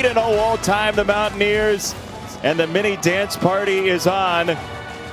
8-0 all-time, the Mountaineers. And the mini dance party is on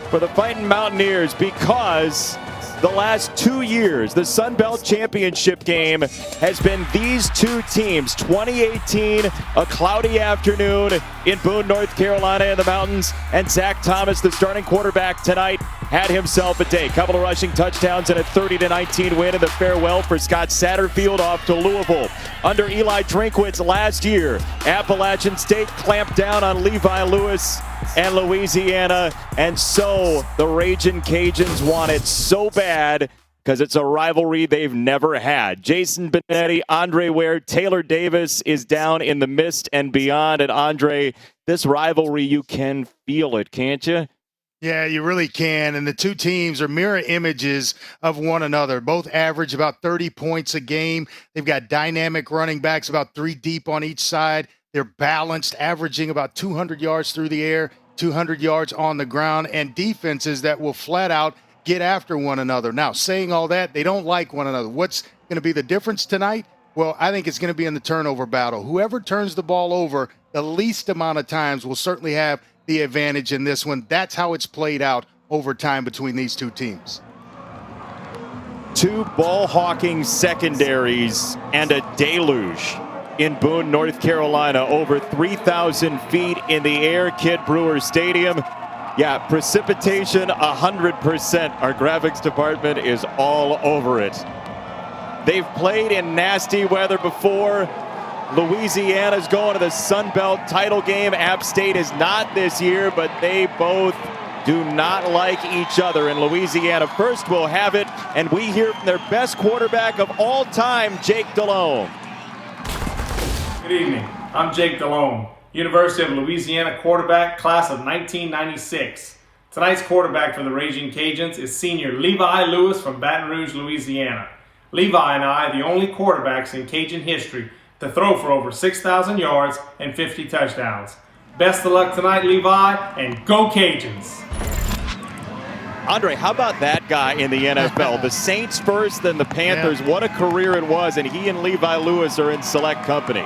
for the Fighting Mountaineers because the last 2 years, the Sun Belt Championship game has been these two teams. 2018, a cloudy afternoon in Boone, North Carolina in the mountains, and Zach Thomas, the starting quarterback tonight, had himself a day. Couple of rushing touchdowns and a 30-19 win in the farewell for Scott Satterfield off to Louisville. Under Eli Drinkwitz last year, Appalachian State clamped down on Levi Lewis and Louisiana, and so the Ragin Cajuns want it so bad because it's a rivalry they've never had. Jason Benetti, Andre Ware, Taylor Davis is down in the mist and beyond. And Andre, this rivalry, you can feel it, can't you? Yeah, you really can. And the two teams are mirror images of one another. Both average about 30 points a game. They've got dynamic running backs, about 3 deep on each side. They're balanced, averaging about 200 yards through the air, 200 yards on the ground, and defenses that will flat out get after one another. Now, saying all that, they don't like one another. What's going to be the difference tonight? Well, I think it's going to be in the turnover battle. Whoever turns the ball over the least amount of times will certainly have the advantage in this one. That's how it's played out over time between these two teams. Two ball-hawking secondaries and a deluge in Boone, North Carolina. Over 3,000 feet in the air, Kid Brewer Stadium. Yeah, precipitation 100%. Our graphics department is all over it. They've played in nasty weather before. Louisiana's going to the Sun Belt title game. App State is not this year, but they both do not like each other. And Louisiana first will have it, and we hear from their best quarterback of all time, Jake Delhomme. Good evening. I'm Jake Delhomme, University of Louisiana quarterback, class of 1996. Tonight's quarterback for the Ragin Cajuns is senior Levi Lewis from Baton Rouge, Louisiana. Levi and I are the only quarterbacks in Cajun history to throw for over 6,000 yards and 50 touchdowns. Best of luck tonight, Levi, and go Cajuns! Andre, how about that guy in the NFL? The Saints first, then the Panthers. Yeah. What a career it was, and he and Levi Lewis are in select company.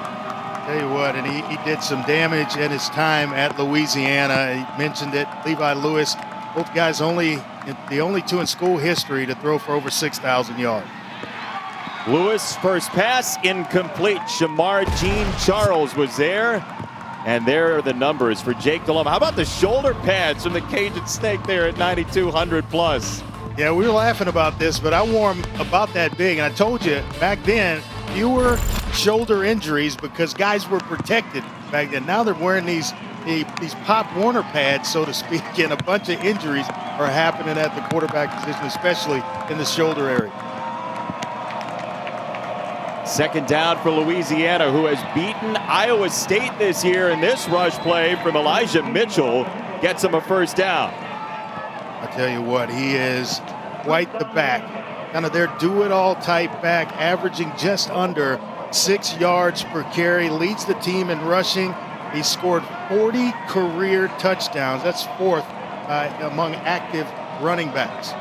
Tell you what, and he did some damage in his time at Louisiana. He mentioned it. Levi Lewis, both guys the only two in school history to throw for over 6,000 yards. Lewis, first pass, incomplete. Shamar Jean Charles was there. And there are the numbers for Jake Delhomme. How about the shoulder pads from the Cajun Snake there at 9,200 plus? Yeah, we were laughing about this, but I wore them about that big. And I told you, back then, fewer shoulder injuries because guys were protected back then. Now they're wearing these Pop Warner pads, so to speak, and a bunch of injuries are happening at the quarterback position, especially in the shoulder area. Second down for Louisiana, who has beaten Iowa State this year, and this rush play from Elijah Mitchell gets him a first down. I tell you what, he is quite the back. Kind of their do-it-all type back, averaging just under 6 yards per carry, leads the team in rushing. He scored 40 career touchdowns. That's fourth among active running backs.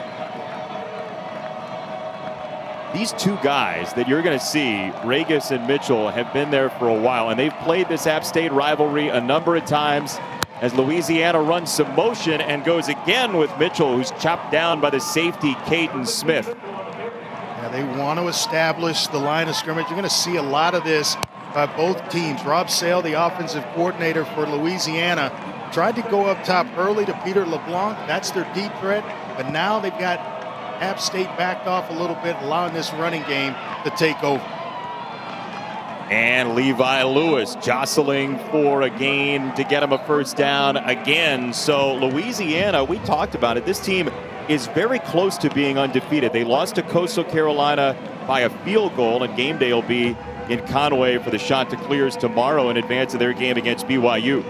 These two guys that you're going to see, Regis and Mitchell, have been there for a while, and they've played this App State rivalry a number of times as Louisiana runs some motion and goes again with Mitchell, who's chopped down by the safety, Caden Smith. Yeah, they want to establish the line of scrimmage. You're going to see a lot of this by both teams. Rob Sale, the offensive coordinator for Louisiana, tried to go up top early to Peter LeBlanc. That's their deep threat, but now they've got App State backed off a little bit, allowing this running game to take over. And Levi Lewis jostling for a gain to get him a first down again. So Louisiana, we talked about it. This team is very close to being undefeated. They lost to Coastal Carolina by a field goal, and game day will be in Conway for the Chanticleers tomorrow in advance of their game against BYU.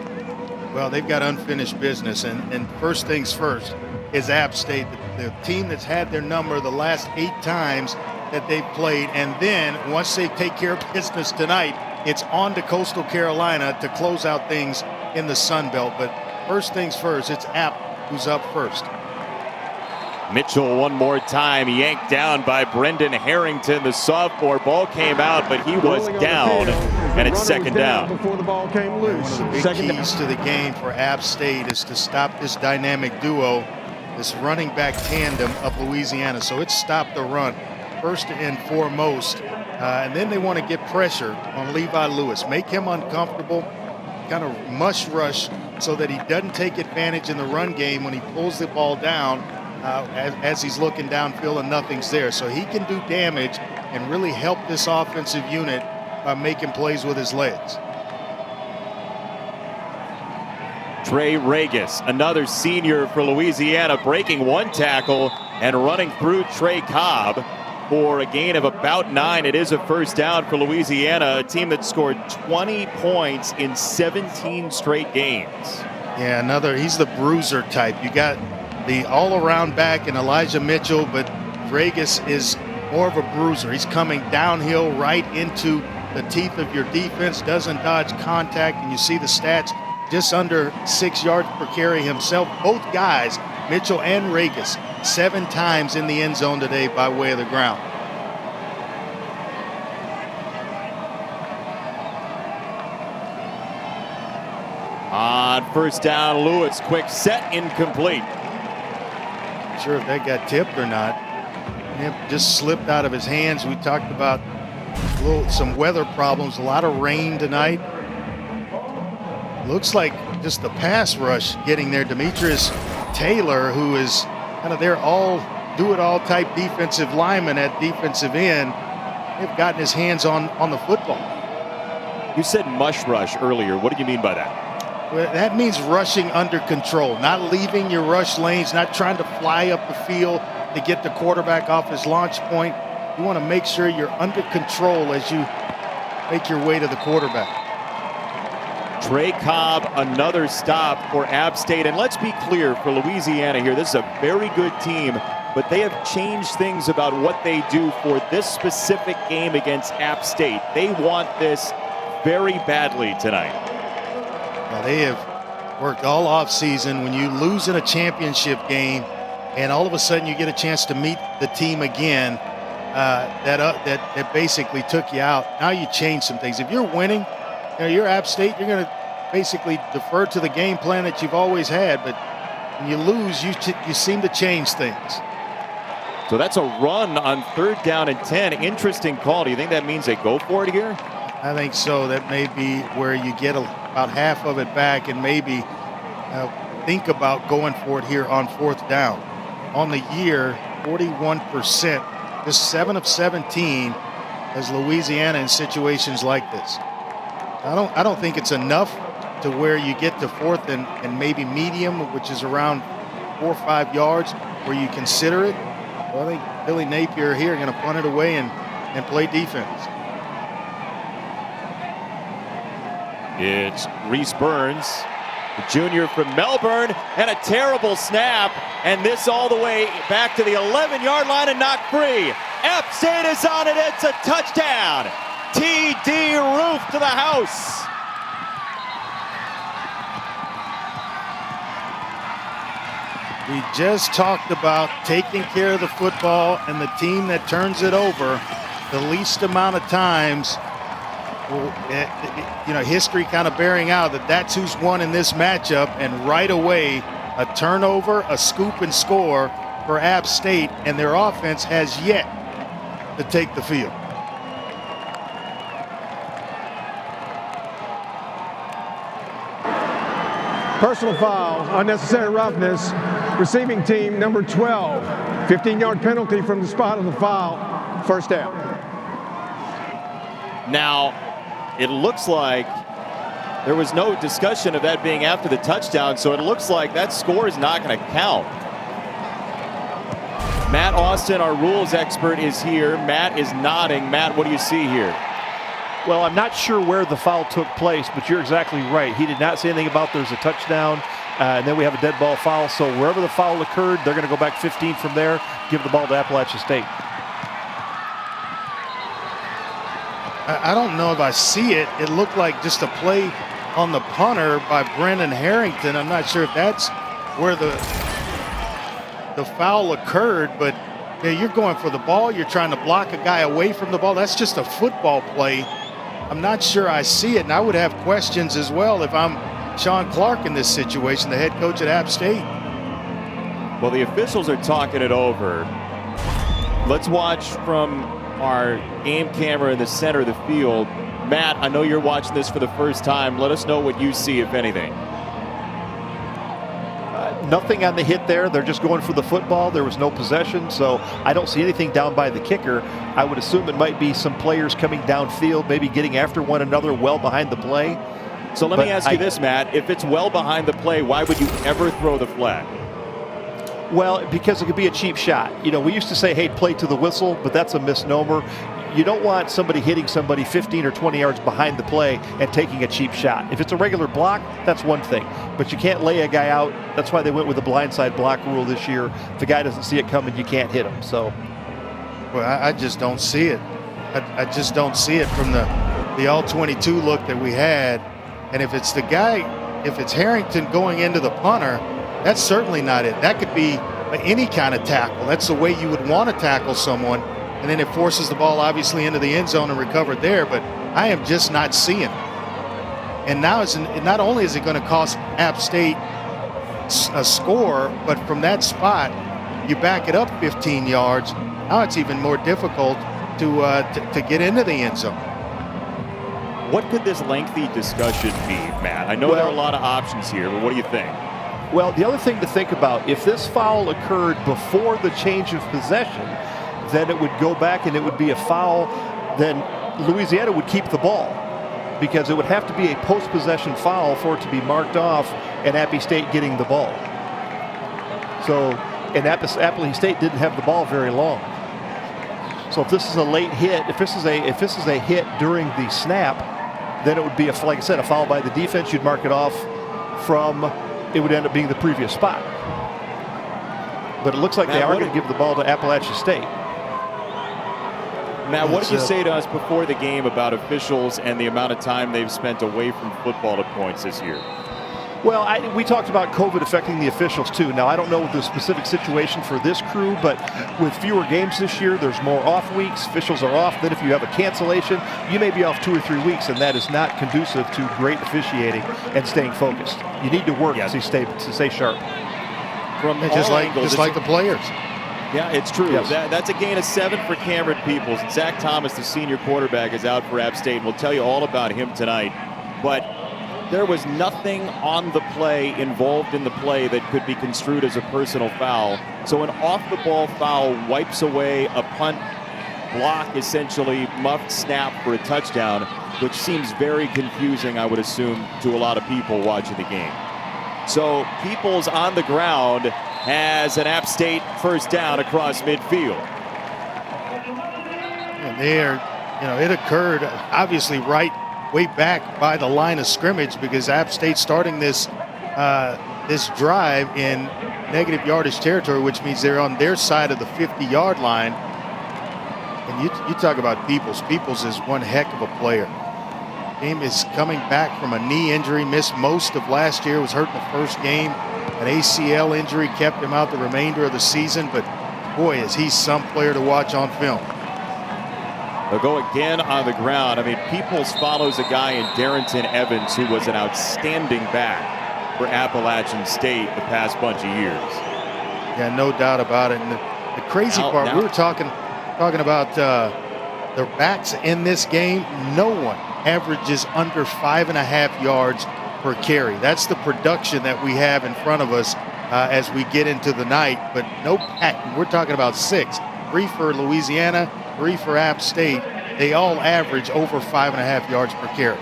Well, they've got unfinished business, and first things first is App State, the team that's had their number the last 8 times that they've played. And then once they take care of business tonight, it's on to Coastal Carolina to close out things in the Sun Belt. But first things first, it's App who's up first. Mitchell one more time, yanked down by Brendan Harrington. The sophomore ball came out, but he was down. and it's second down. Before the ball came loose. One of the big keys to the game for App State is to stop this dynamic duo, this running back tandem of Louisiana. So it's stop the run first and foremost. And then they want to get pressure on Levi Lewis, make him uncomfortable, kind of mush rush so that he doesn't take advantage in the run game when he pulls the ball down as he's looking downfield and nothing's there. So he can do damage and really help this offensive unit by making plays with his legs. Trey Regis, another senior for Louisiana, breaking one tackle and running through Trey Cobb for a gain of about 9. It is a first down for Louisiana, a team that scored 20 points in 17 straight games. Yeah, he's the bruiser type. You got the all-around back in Elijah Mitchell, but Regis is more of a bruiser. He's coming downhill right into the teeth of your defense, doesn't dodge contact, and you see the stats, just under 6 yards per carry himself. Both guys, Mitchell and Regis, 7 times in the end zone today by way of the ground. On first down, Lewis, quick set, incomplete. Not sure if that got tipped or not. It just slipped out of his hands. We talked about some weather problems, a lot of rain tonight. Looks like just the pass rush getting there. Demetrius Taylor, who is kind of their do-it-all type defensive lineman at defensive end, have gotten his hands on the football. You said mush rush earlier. What do you mean by that? Well, that means rushing under control, not leaving your rush lanes, not trying to fly up the field to get the quarterback off his launch point. You want to make sure you're under control as you make your way to the quarterback. Trey Cobb, another stop for App State. And let's be clear for Louisiana here, this is a very good team, but they have changed things about what they do for this specific game against App State. They want this very badly tonight. Now, they have worked all offseason. When you lose in a championship game and all of a sudden you get a chance to meet the team again, that basically took you out. Now you change some things. If you're winning, you're App State, you're going to basically defer to the game plan that you've always had. But when you lose, you seem to change things. So that's a run on third down and 10. Interesting call. Do you think that means they go for it here? I think so. That may be where you get about half of it back and maybe think about going for it here on fourth down. On the year, 41%. Just 7 of 17 as Louisiana in situations like this. I don't think it's enough to where you get to fourth and maybe medium, which is around 4 or 5 yards, where you consider it. Well, I think Billy Napier here going to punt it away and play defense. It's Reese Burns, the junior from Melbourne, and a terrible snap. And this all the way back to the 11-yard line and knocked free. App State is on it. It's a touchdown. TD Roof to the house. We just talked about taking care of the football and the team that turns it over the least amount of times. History kind of bearing out that that's who's won in this matchup, and right away a turnover, a scoop and score for App State, and their offense has yet to take the field. Personal foul, unnecessary roughness, receiving team number 12. 15-yard penalty from the spot of the foul, first down. Now, it looks like there was no discussion of that being after the touchdown, so it looks like that score is not going to count. Matt Austin, our rules expert, is here. Matt is nodding. Matt, what do you see here? Well, I'm not sure where the foul took place, but you're exactly right. He did not say anything about there's a touchdown, and then we have a dead ball foul. So wherever the foul occurred, they're going to go back 15 from there, give the ball to Appalachian State. I don't know if I see it. It looked like just a play on the punter by Brendan Harrington. I'm not sure if that's where the foul occurred, but you're going for the ball. You're trying to block a guy away from the ball. That's just a football play. I'm not sure I see it, and I would have questions as well if I'm Sean Clark in this situation, the head coach at App State. Well, the officials are talking it over. Let's watch from our game camera in the center of the field. Matt, I know you're watching this for the first time. Let us know what you see, if anything. Nothing on the hit there. They're just going for the football. There was no possession, so I don't see anything down by the kicker. I would assume it might be some players coming downfield, maybe getting after one another well behind the play. So let me ask you this, Matt. If it's well behind the play, why would you ever throw the flag? Well, because it could be a cheap shot. You know, we used to say, hey, play to the whistle, but that's a misnomer. You don't want somebody hitting somebody 15 or 20 yards behind the play and taking a cheap shot. If it's a regular block, that's one thing. But you can't lay a guy out. That's why they went with the blindside block rule this year. If the guy doesn't see it coming, you can't hit him. So, well, I just don't see it. I just don't see it from the all-22 look that we had. And if it's the guy, if it's Harrington going into the punter, that's certainly not it. That could be any kind of tackle. That's the way you would want to tackle someone. And then it forces the ball obviously into the end zone and recovered there. But I am just not seeing it. And now not only is it going to cost App State a score, but from that spot, you back it up 15 yards. Now it's even more difficult to get into the end zone. What could this lengthy discussion be, Matt? I know there are a lot of options here, but what do you think? Well, the other thing to think about, if this foul occurred before the change of possession, then it would go back and it would be a foul. Then Louisiana would keep the ball because it would have to be a post-possession foul for it to be marked off and Appy State getting the ball. So, and Appalachian State didn't have the ball very long. So if this is a late hit, if this is a hit during the snap, then it would be, like I said, a foul by the defense. You'd mark it off from, it would end up being the previous spot. But it looks like they are going to give the ball to Appalachian State. Matt, what did you say to us before the game about officials and the amount of time they've spent away from football at points this year? Well, we talked about COVID affecting the officials too. Now, I don't know the specific situation for this crew, but with fewer games this year, there's more off weeks. Officials are off. Then if you have a cancellation, you may be off 2 or 3 weeks, and that is not conducive to great officiating and staying focused. You need to work to stay sharp. From just like the players. Yeah, it's true. Yes. That's a gain of 7 for Cameron Peoples. Zach Thomas, the senior quarterback, is out for App State, and we'll tell you all about him tonight. But there was nothing on the play, involved in the play, that could be construed as a personal foul. So an off-the-ball foul wipes away a punt block, essentially muffed snap for a touchdown, which seems very confusing, I would assume, to a lot of people watching the game. So Peoples on the ground has an App State first down across midfield. And there, it occurred obviously way back by the line of scrimmage, because App State starting this drive in negative yardage territory, which means they're on their side of the 50-yard line. And you talk about Peoples. Peoples is one heck of a player. Game is coming back from a knee injury, missed most of last year, was hurt in the first game. An ACL injury kept him out the remainder of the season, but boy, is he some player to watch on film. They'll go again on the ground. I mean, Peoples follows a guy in Darrington Evans, who was an outstanding back for Appalachian State the past bunch of years. Yeah, no doubt about it. And the crazy part, we were talking about the backs in this game. No one averages under 5.5 yards per carry. That's the production that we have in front of us as we get into the night. But no back. We're talking about 6. 3 for Louisiana, 3 for App State. They all average over 5.5 yards per carry.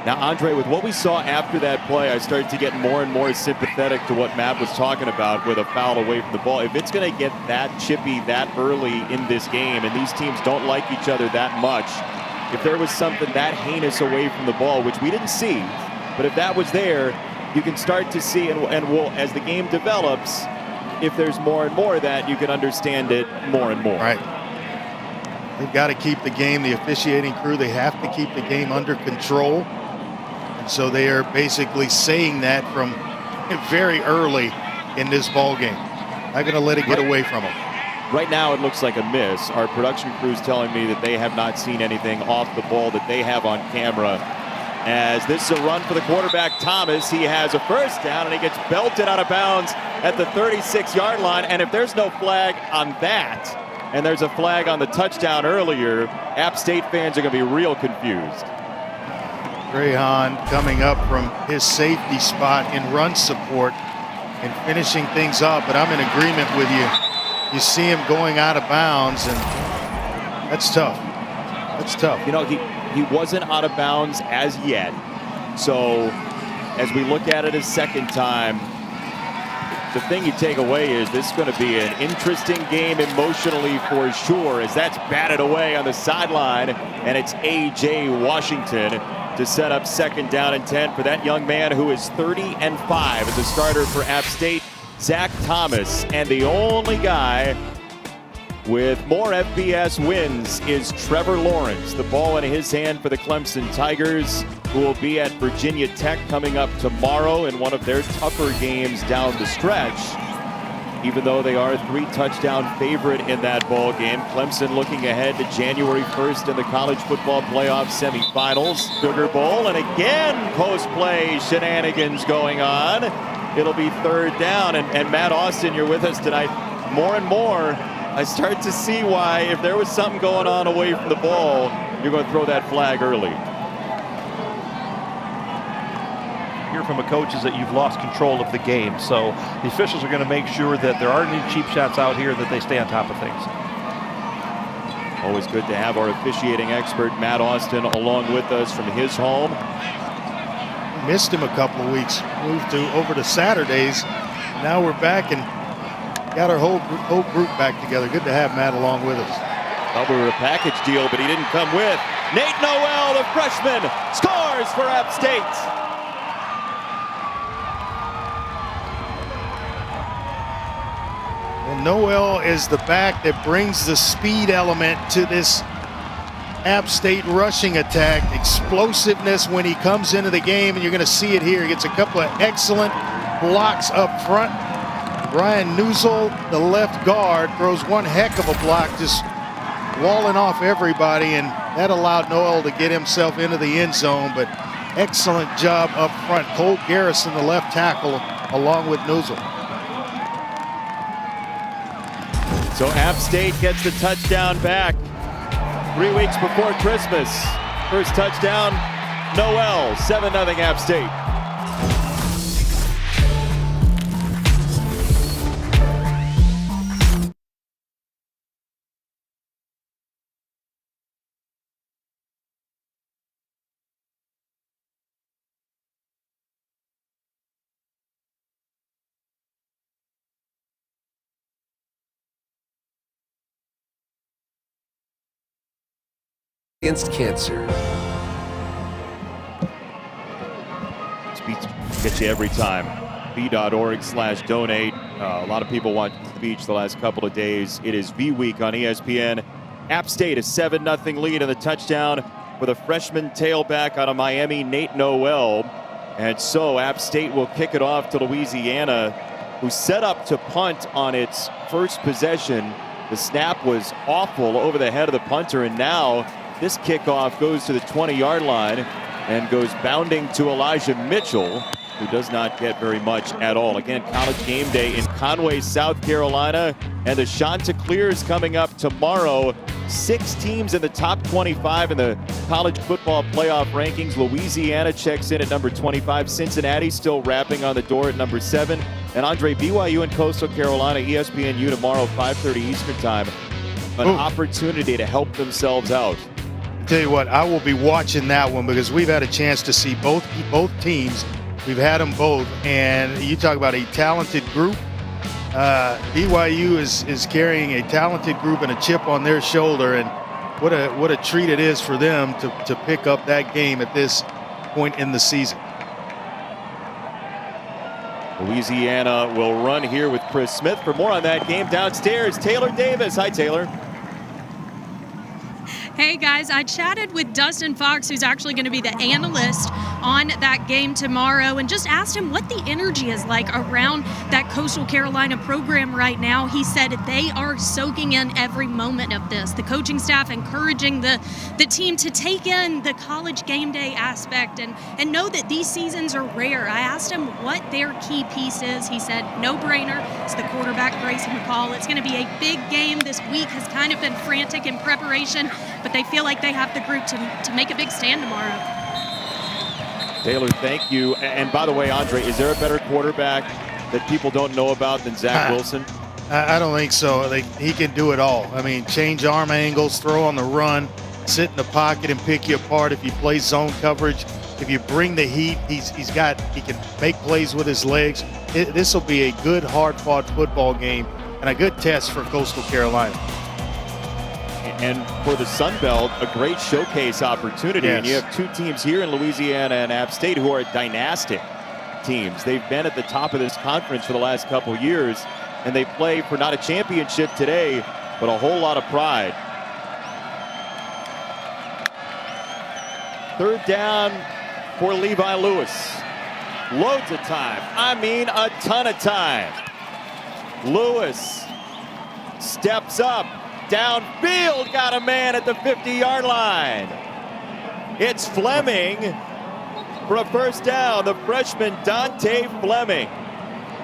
Now, Andre, with what we saw after that play, I started to get more and more sympathetic to what Matt was talking about with a foul away from the ball. If it's going to get that chippy that early in this game, and these teams don't like each other that much, if there was something that heinous away from the ball, which we didn't see, but if that was there, you can start to see, and we'll, as the game develops, if there's more and more of that, you can understand it more and more. Right. They've got to keep the game, the officiating crew, they have to keep the game under control. And so they are basically saying that from very early in this ball game. Not going to let it get away from them. Right now it looks like a miss. Our production crew's telling me that they have not seen anything off the ball that they have on camera. As this is a run for the quarterback, Thomas. He has a first down, and he gets belted out of bounds at the 36-yard line. And if there's no flag on that, and there's a flag on the touchdown earlier, App State fans are going to be real confused. Ragin coming up from his safety spot in run support and finishing things up, but I'm in agreement with you. You see him going out of bounds, and that's tough. That's tough. You know, he wasn't out of bounds as yet. So as we look at it a second time, the thing you take away is this is going to be an interesting game emotionally for sure, as that's batted away on the sideline, and it's A.J. Washington to set up 2nd down and 10 for that young man who is 30-5 as a starter for App State, Zach Thomas. And the only guy with more FBS wins is Trevor Lawrence. The ball in his hand for the Clemson Tigers, who will be at Virginia Tech coming up tomorrow in one of their tougher games down the stretch. Even though they are a 3-touchdown favorite in that ball game, Clemson looking ahead to January 1st in the college football playoff semifinals. Sugar Bowl, and again post-play shenanigans going on. It'll be 3rd down, and Matt Austin, you're with us tonight. More and more, I start to see why, if there was something going on away from the ball, you're going to throw that flag early. Hear from a coach is that you've lost control of the game. So the officials are going to make sure that there aren't any cheap shots out here, that they stay on top of things. Always good to have our officiating expert, Matt Austin, along with us from his home. Missed him a couple of weeks. Moved over to Saturdays. Now we're back and got our whole group back together. Good to have Matt along with us. Thought we were a package deal, but he didn't come with. Nate Noel, the freshman, scores for App State. Well, Noel is the back that brings the speed element to this App State rushing attack. Explosiveness when he comes into the game, and you're going to see it here. He gets a couple of excellent blocks up front. Brian Newsel, the left guard, throws one heck of a block, just walling off everybody, and that allowed Noel to get himself into the end zone. But excellent job up front. Cole Garrison, the left tackle, along with Newsel. So App State gets the touchdown back 3 weeks before Christmas. First touchdown, Noel, 7-0 App State. Against cancer. Speech gets you every time. v.org/donate. A lot of people want speech the last couple of days. It is V Week on ESPN. App State a 7-0 lead in the touchdown with a freshman tailback out of Miami, Nate Noel. And so App State will kick it off to Louisiana, who set up to punt on its first possession. The snap was awful over the head of the punter, and now this kickoff goes to the 20-yard line and goes bounding to Elijah Mitchell, who does not get very much at all. Again, College Game Day in Conway, South Carolina, and the Chanticleers coming up tomorrow. 6 teams in the top 25 in the college football playoff rankings. Louisiana checks in at number 25. Cincinnati still rapping on the door at number 7. And Andre, BYU and Coastal Carolina, ESPNU tomorrow, 5:30 Eastern time. An opportunity to help themselves out. Tell you what, I will be watching that one because we've had a chance to see both teams. We've had them both, and you talk about a talented group. BYU is carrying a talented group and a chip on their shoulder, and what a treat it is for them to pick up that game at this point in the season. Louisiana will run here with Chris Smith. For more on that game, downstairs, Taylor Davis. Hi, Taylor. Hey guys, I chatted with Dustin Fox, who's actually going to be the analyst on that game tomorrow, and just asked him what the energy is like around that Coastal Carolina program right now. He said they are soaking in every moment of this. The coaching staff encouraging the team to take in the college game day aspect and know that these seasons are rare. I asked him what their key piece is. He said, no-brainer. It's the quarterback, Grayson McCall. It's going to be a big game. This week has kind of been frantic in preparation, but they feel like they have the group to make a big stand tomorrow. Taylor, thank you. And by the way, Andre, is there a better quarterback that people don't know about than Zach Wilson? I don't think so. He can do it all. I mean, change arm angles, throw on the run, sit in the pocket and pick you apart if you play zone coverage. If you bring the heat, he can make plays with his legs. This will be a good, hard-fought football game and a good test for Coastal Carolina. And for the Sun Belt, a great showcase opportunity. Yes. And you have two teams here in Louisiana and App State who are dynastic teams. They've been at the top of this conference for the last couple years, and they play for not a championship today, but a whole lot of pride. Third down for Levi Lewis. Loads of time. I mean, a ton of time. Lewis steps up, downfield, got a man at the 50-yard line. It's Fleming for a first down, the freshman Dante Fleming.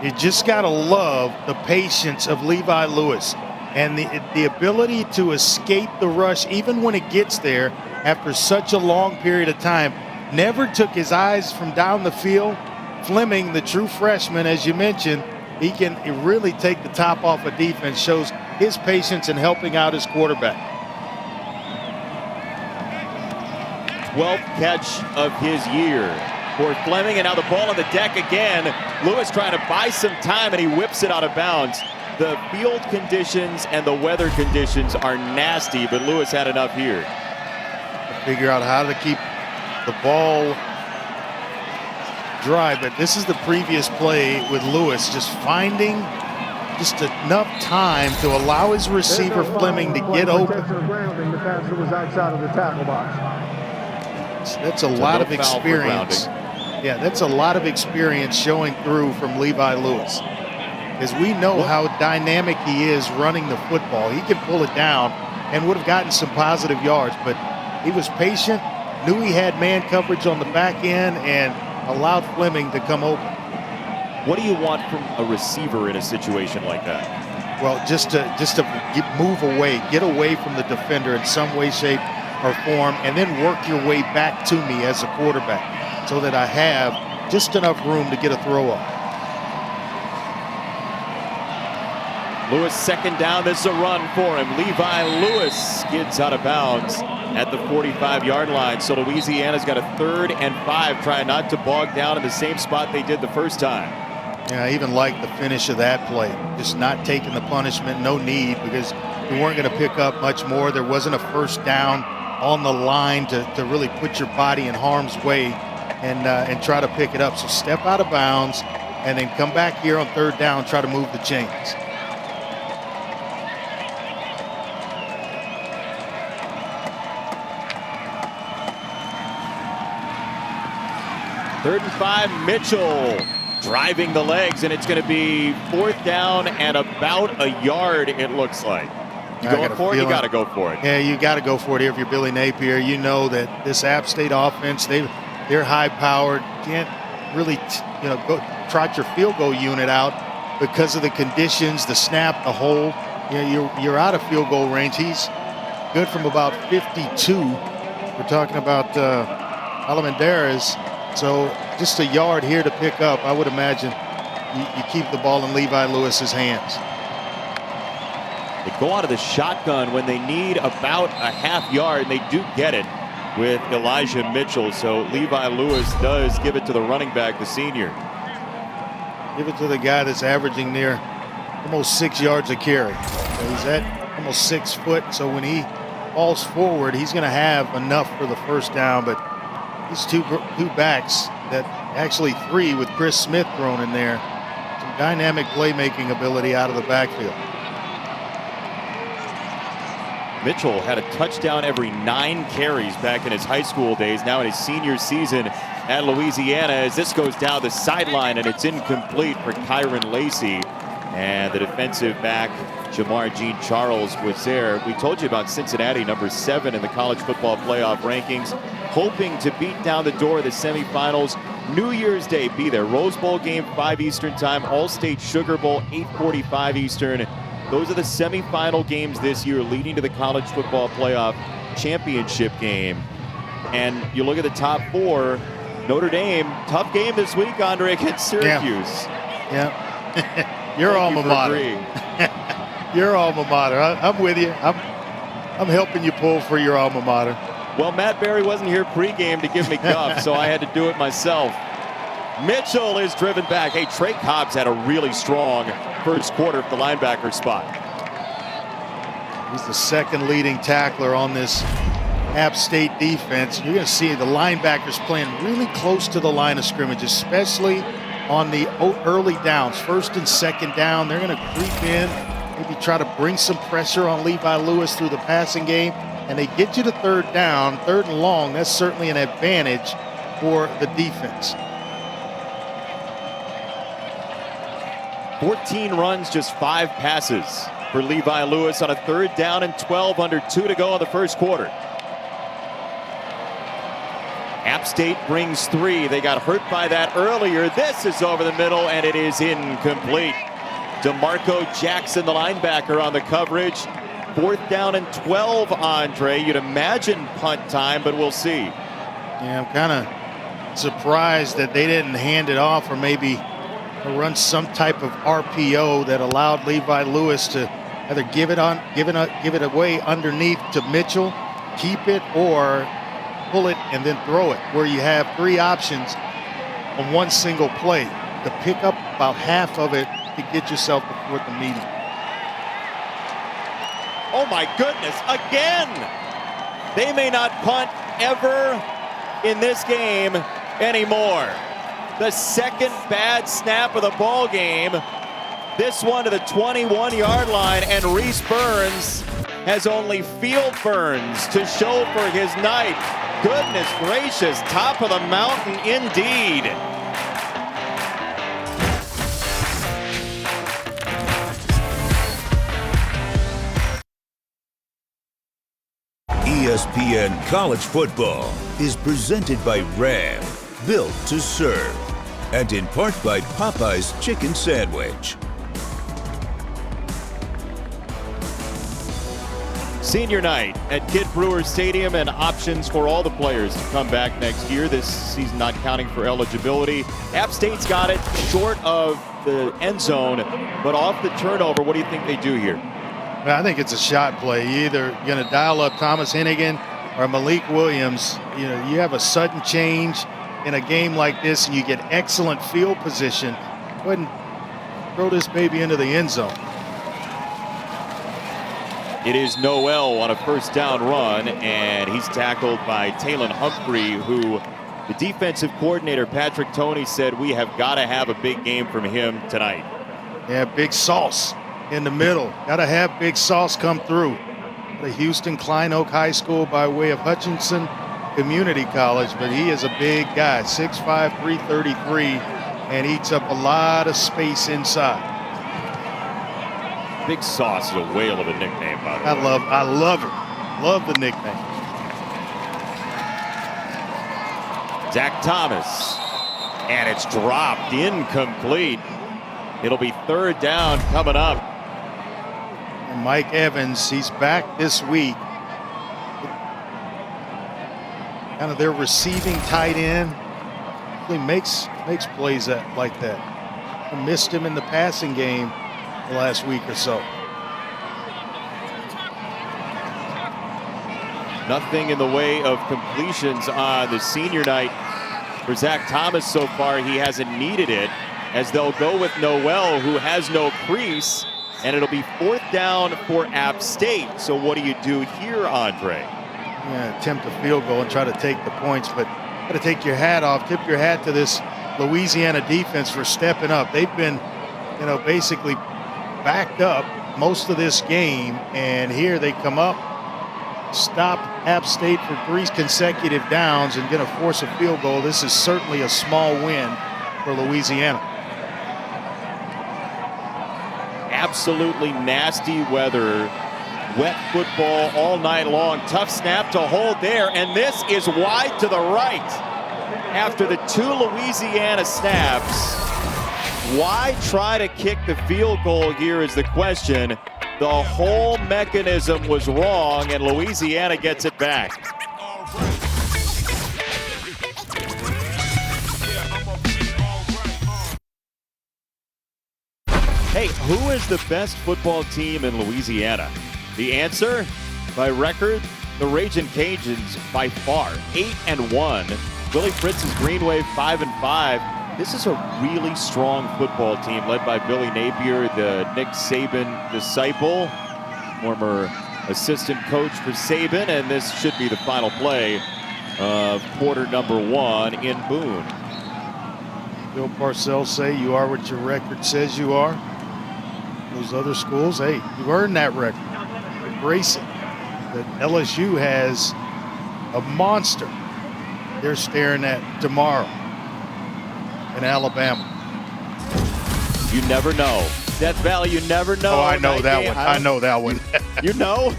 You just got to love the patience of Levi Lewis and the ability to escape the rush even when it gets there after such a long period of time. Never took his eyes from down the field. Fleming, the true freshman, as you mentioned, he can really take the top off of defense, shows his patience in helping out his quarterback. 12th catch of his year for Fleming, and now the ball on the deck again. Lewis trying to buy some time, and he whips it out of bounds. The field conditions and the weather conditions are nasty, but Lewis had enough here. Figure out how to keep the ball dry, but this is the previous play with Lewis, just finding just enough time to allow his receiver Fleming to get open. The passer was outside of the tackle box. That's a lot of experience. Yeah, that's a lot of experience showing through from Levi Lewis, because we know how dynamic he is running the football. He can pull it down and would have gotten some positive yards, but he was patient, knew he had man coverage on the back end, and allowed Fleming to come open. What do you want from a receiver in a situation like that? Well, just to move away, get away from the defender in some way, shape, or form, and then work your way back to me as a quarterback so that I have just enough room to get a throw up. Lewis second down. This is a run for him. Levi Lewis skids out of bounds at the 45-yard line. So Louisiana's got a 3rd and 5, trying not to bog down in the same spot they did the first time. Yeah, I even like the finish of that play. Just not taking the punishment, no need, because we weren't going to pick up much more. There wasn't a first down on the line to really put your body in harm's way and try to pick it up. So step out of bounds and then come back here on 3rd down, try to move the chains. Third and 5, Mitchell driving the legs, and it's going to be 4th down and about a yard, it looks like. You going for it? You got to go for it. Yeah, you got to go for it here if you're Billy Napier. You know that this App State offense, they're high-powered. Can't really go trot your field goal unit out because of the conditions, the snap, the hole. You're out of field goal range. He's good from about 52. We're talking about Alamanderas. So just a yard here to pick up. I would imagine you keep the ball in Levi Lewis's hands. They go out of the shotgun when they need about a half yard, and they do get it with Elijah Mitchell. So Levi Lewis does give it to the running back, the senior. Give it to the guy that's averaging near almost 6 yards a carry. So he's at almost 6 foot. So when he falls forward, he's going to have enough for the first down. But these two backs, that actually 3 with Chris Smith thrown in there, some dynamic playmaking ability out of the backfield. Mitchell had a touchdown every 9 carries back in his high school days. Now in his senior season, at Louisiana as this goes down the sideline and it's incomplete for Kyron Lacey. And the defensive back, Jamar Jean Charles, was there. We told you about Cincinnati, number 7 in the college football playoff rankings, hoping to beat down the door of the semifinals. New Year's Day, be there. Rose Bowl game, 5 Eastern time. All-State Sugar Bowl, 8:45 Eastern. Those are the semifinal games this year leading to the college football playoff championship game. And you look at the top 4, Notre Dame, tough game this week, Andre, against Syracuse. Yeah. Your alma mater. Your alma mater. I'm with you. I'm helping you pull for your alma mater. Well, Matt Berry wasn't here pregame to give me guff, so I had to do it myself. Mitchell is driven back. Hey, Trey Cobbs had a really strong first quarter at the linebacker spot. He's the second leading tackler on this App State defense. You're going to see the linebackers playing really close to the line of scrimmage, especially on the early downs, 1st and 2nd down. They're going to creep in, maybe try to bring some pressure on Levi Lewis through the passing game, and they get you to 3rd down, 3rd and long. That's certainly an advantage for the defense. 14 runs, just 5 passes for Levi Lewis on a 3rd down and 12 under 2 to go in the first quarter. App State brings 3. They got hurt by that earlier. This is over the middle, and it is incomplete. DeMarco Jackson, the linebacker, on the coverage. 4th down and 12, Andre. You'd imagine punt time, but we'll see. Yeah, I'm kind of surprised that they didn't hand it off or maybe run some type of RPO that allowed Levi Lewis to either give it away underneath to Mitchell, keep it, or pull it and then throw it, where you have 3 options on one single play to pick up about half of it to get yourself before the meeting. Oh my goodness, again! They may not punt ever in this game anymore. The second bad snap of the ball game. This one to the 21-yard line, and Reese Burns has only field burns to show for his night. Goodness gracious, top of the mountain indeed. ESPN College Football is presented by Ram, built to serve, and in part by Popeye's Chicken Sandwich. Senior night at Kid Brewer Stadium, and options for all the players to come back next year. This season not counting for eligibility. App State's got it short of the end zone, but off the turnover. What do you think they do here? Well, I think it's a shot play. You're either going to dial up Thomas Hennigan or Malik Williams. You know, you have a sudden change in a game like this, and you get excellent field position. Go ahead and throw this baby into the end zone. It is Noel on a 1st down run, and he's tackled by Talon Humphrey, who the defensive coordinator, Patrick Toney, said we have got to have a big game from him tonight. Yeah, Big Sauce in the middle. Got to have Big Sauce come through. The Houston Klein Oak High School by way of Hutchinson Community College, but he is a big guy, 6'5", 333, and eats up a lot of space inside. Big Sauce is a whale of a nickname, by the way. I love it. Love the nickname. Zach Thomas, and it's dropped, incomplete. It'll be 3rd down coming up. And Mike Evans, he's back this week. Kind of their receiving tight end. He makes plays like that. I missed him in the passing game the last week or so. Nothing in the way of completions on the senior night for Zach Thomas so far. He hasn't needed it, as they'll go with Noel, who has no crease, and it'll be 4th down for App State. So what do you do here, Andre? Yeah, attempt a field goal and try to take the points, but got to take your hat off, tip your hat to this Louisiana defense for stepping up. They've been, basically backed up most of this game, and here they come up stop App State for 3 consecutive downs and going to force a field goal. This is certainly a small win for Louisiana. Absolutely nasty weather. Wet football all night long. Tough snap to hold there, and this is wide to the right. After the 2 Louisiana snaps, why try to kick the field goal here is the question. The whole mechanism was wrong, and Louisiana gets it back. Hey, who is the best football team in Louisiana? The answer, by record, the Ragin Cajuns by far, 8-1. Willie Fritz's Green Wave 5-5. This is a really strong football team led by Billy Napier, the Nick Saban disciple, former assistant coach for Saban, and this should be the final play of quarter number 1 in Boone. Bill Parcells say you are what your record says you are. Those other schools, hey, you've earned that record. Embrace it. That LSU has a monster they're staring at tomorrow in Alabama. You never know. Death Valley, you never know. Oh, I know that one. I know that one. You know?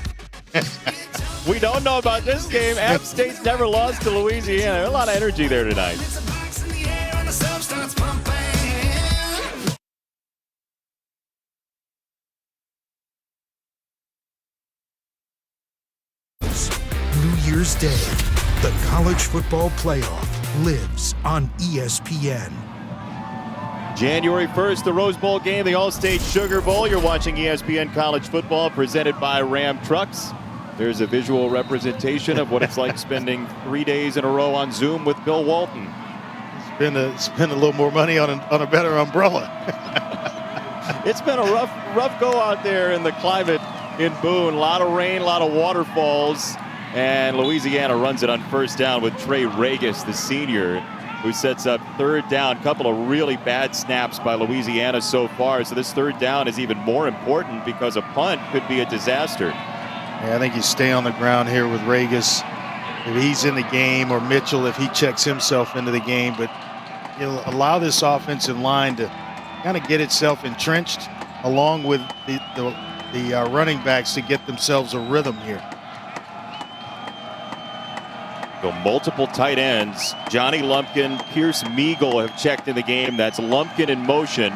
We don't know about this game. App State's never lost to Louisiana. There's a lot of energy there tonight. New Year's Day, the college football playoff lives on ESPN. January 1st, the Rose Bowl game, the All-State Sugar Bowl. You're watching ESPN College Football presented by Ram Trucks. There's a visual representation of what it's like spending 3 days in a row on Zoom with Bill Walton. Spend a little more money on a better umbrella. It's been a rough go out there in the climate in Boone. A lot of rain, a lot of waterfalls. And Louisiana runs it on first down with Trey Regis, the senior, who sets up third down. A couple of really bad snaps by Louisiana so far. So this third down is even more important because a punt could be a disaster. Yeah, I think you stay on the ground here with Regis if he's in the game, or Mitchell if he checks himself into the game. But you'll allow this offensive line to kind of get itself entrenched along with the running backs to get themselves a rhythm here. So multiple tight ends. Johnny Lumpkin, Pierce Meagle have checked in the game. That's Lumpkin in motion.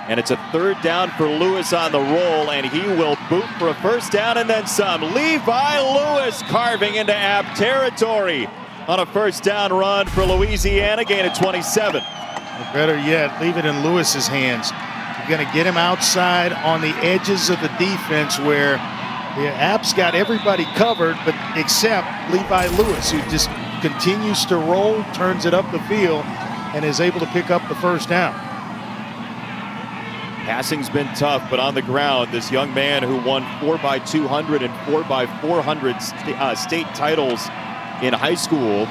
And it's a third down for Lewis on the roll, and he will boot for a first down and then some. Levi Lewis carving into App territory on a first down run for Louisiana, gain of 27. Or better yet, leave it in Lewis's hands. You're going to get him outside on the edges of the defense where the App's got everybody covered, but except Levi Lewis, who just continues to roll, turns it up the field, and is able to pick up the first down. Passing's been tough, but on the ground, this young man who won 4x200 and 4x400 state titles in high school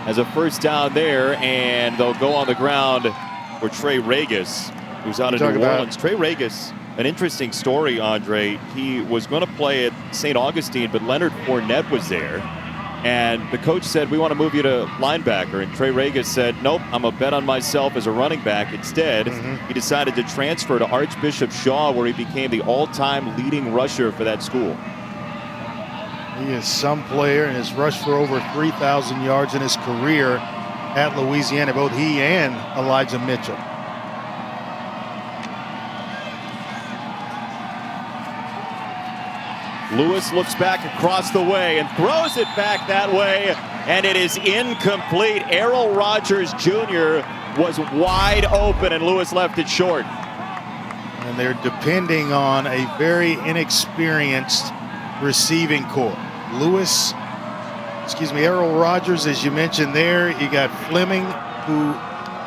has a first down there, and they'll go on the ground for Trey Regis, who's out of New Orleans. Trey Regis, an interesting story, Andre. He was going to play at St. Augustine, but Leonard Fournette was there. And the coach said, we want to move you to linebacker. And Trey Regis said, nope, I'm a bet on myself as a running back. Instead, he decided to transfer to Archbishop Shaw, where he became the all-time leading rusher for that school. He is some player and has rushed for over 3,000 yards in his career at Louisiana, both he and Elijah Mitchell. Lewis looks back across the way and throws it back that way, and it is incomplete. Errol Rogers Jr. was wide open, and Lewis left it short. And they're depending on a very inexperienced receiving corps. Errol Rogers, as you mentioned there. You got Fleming, who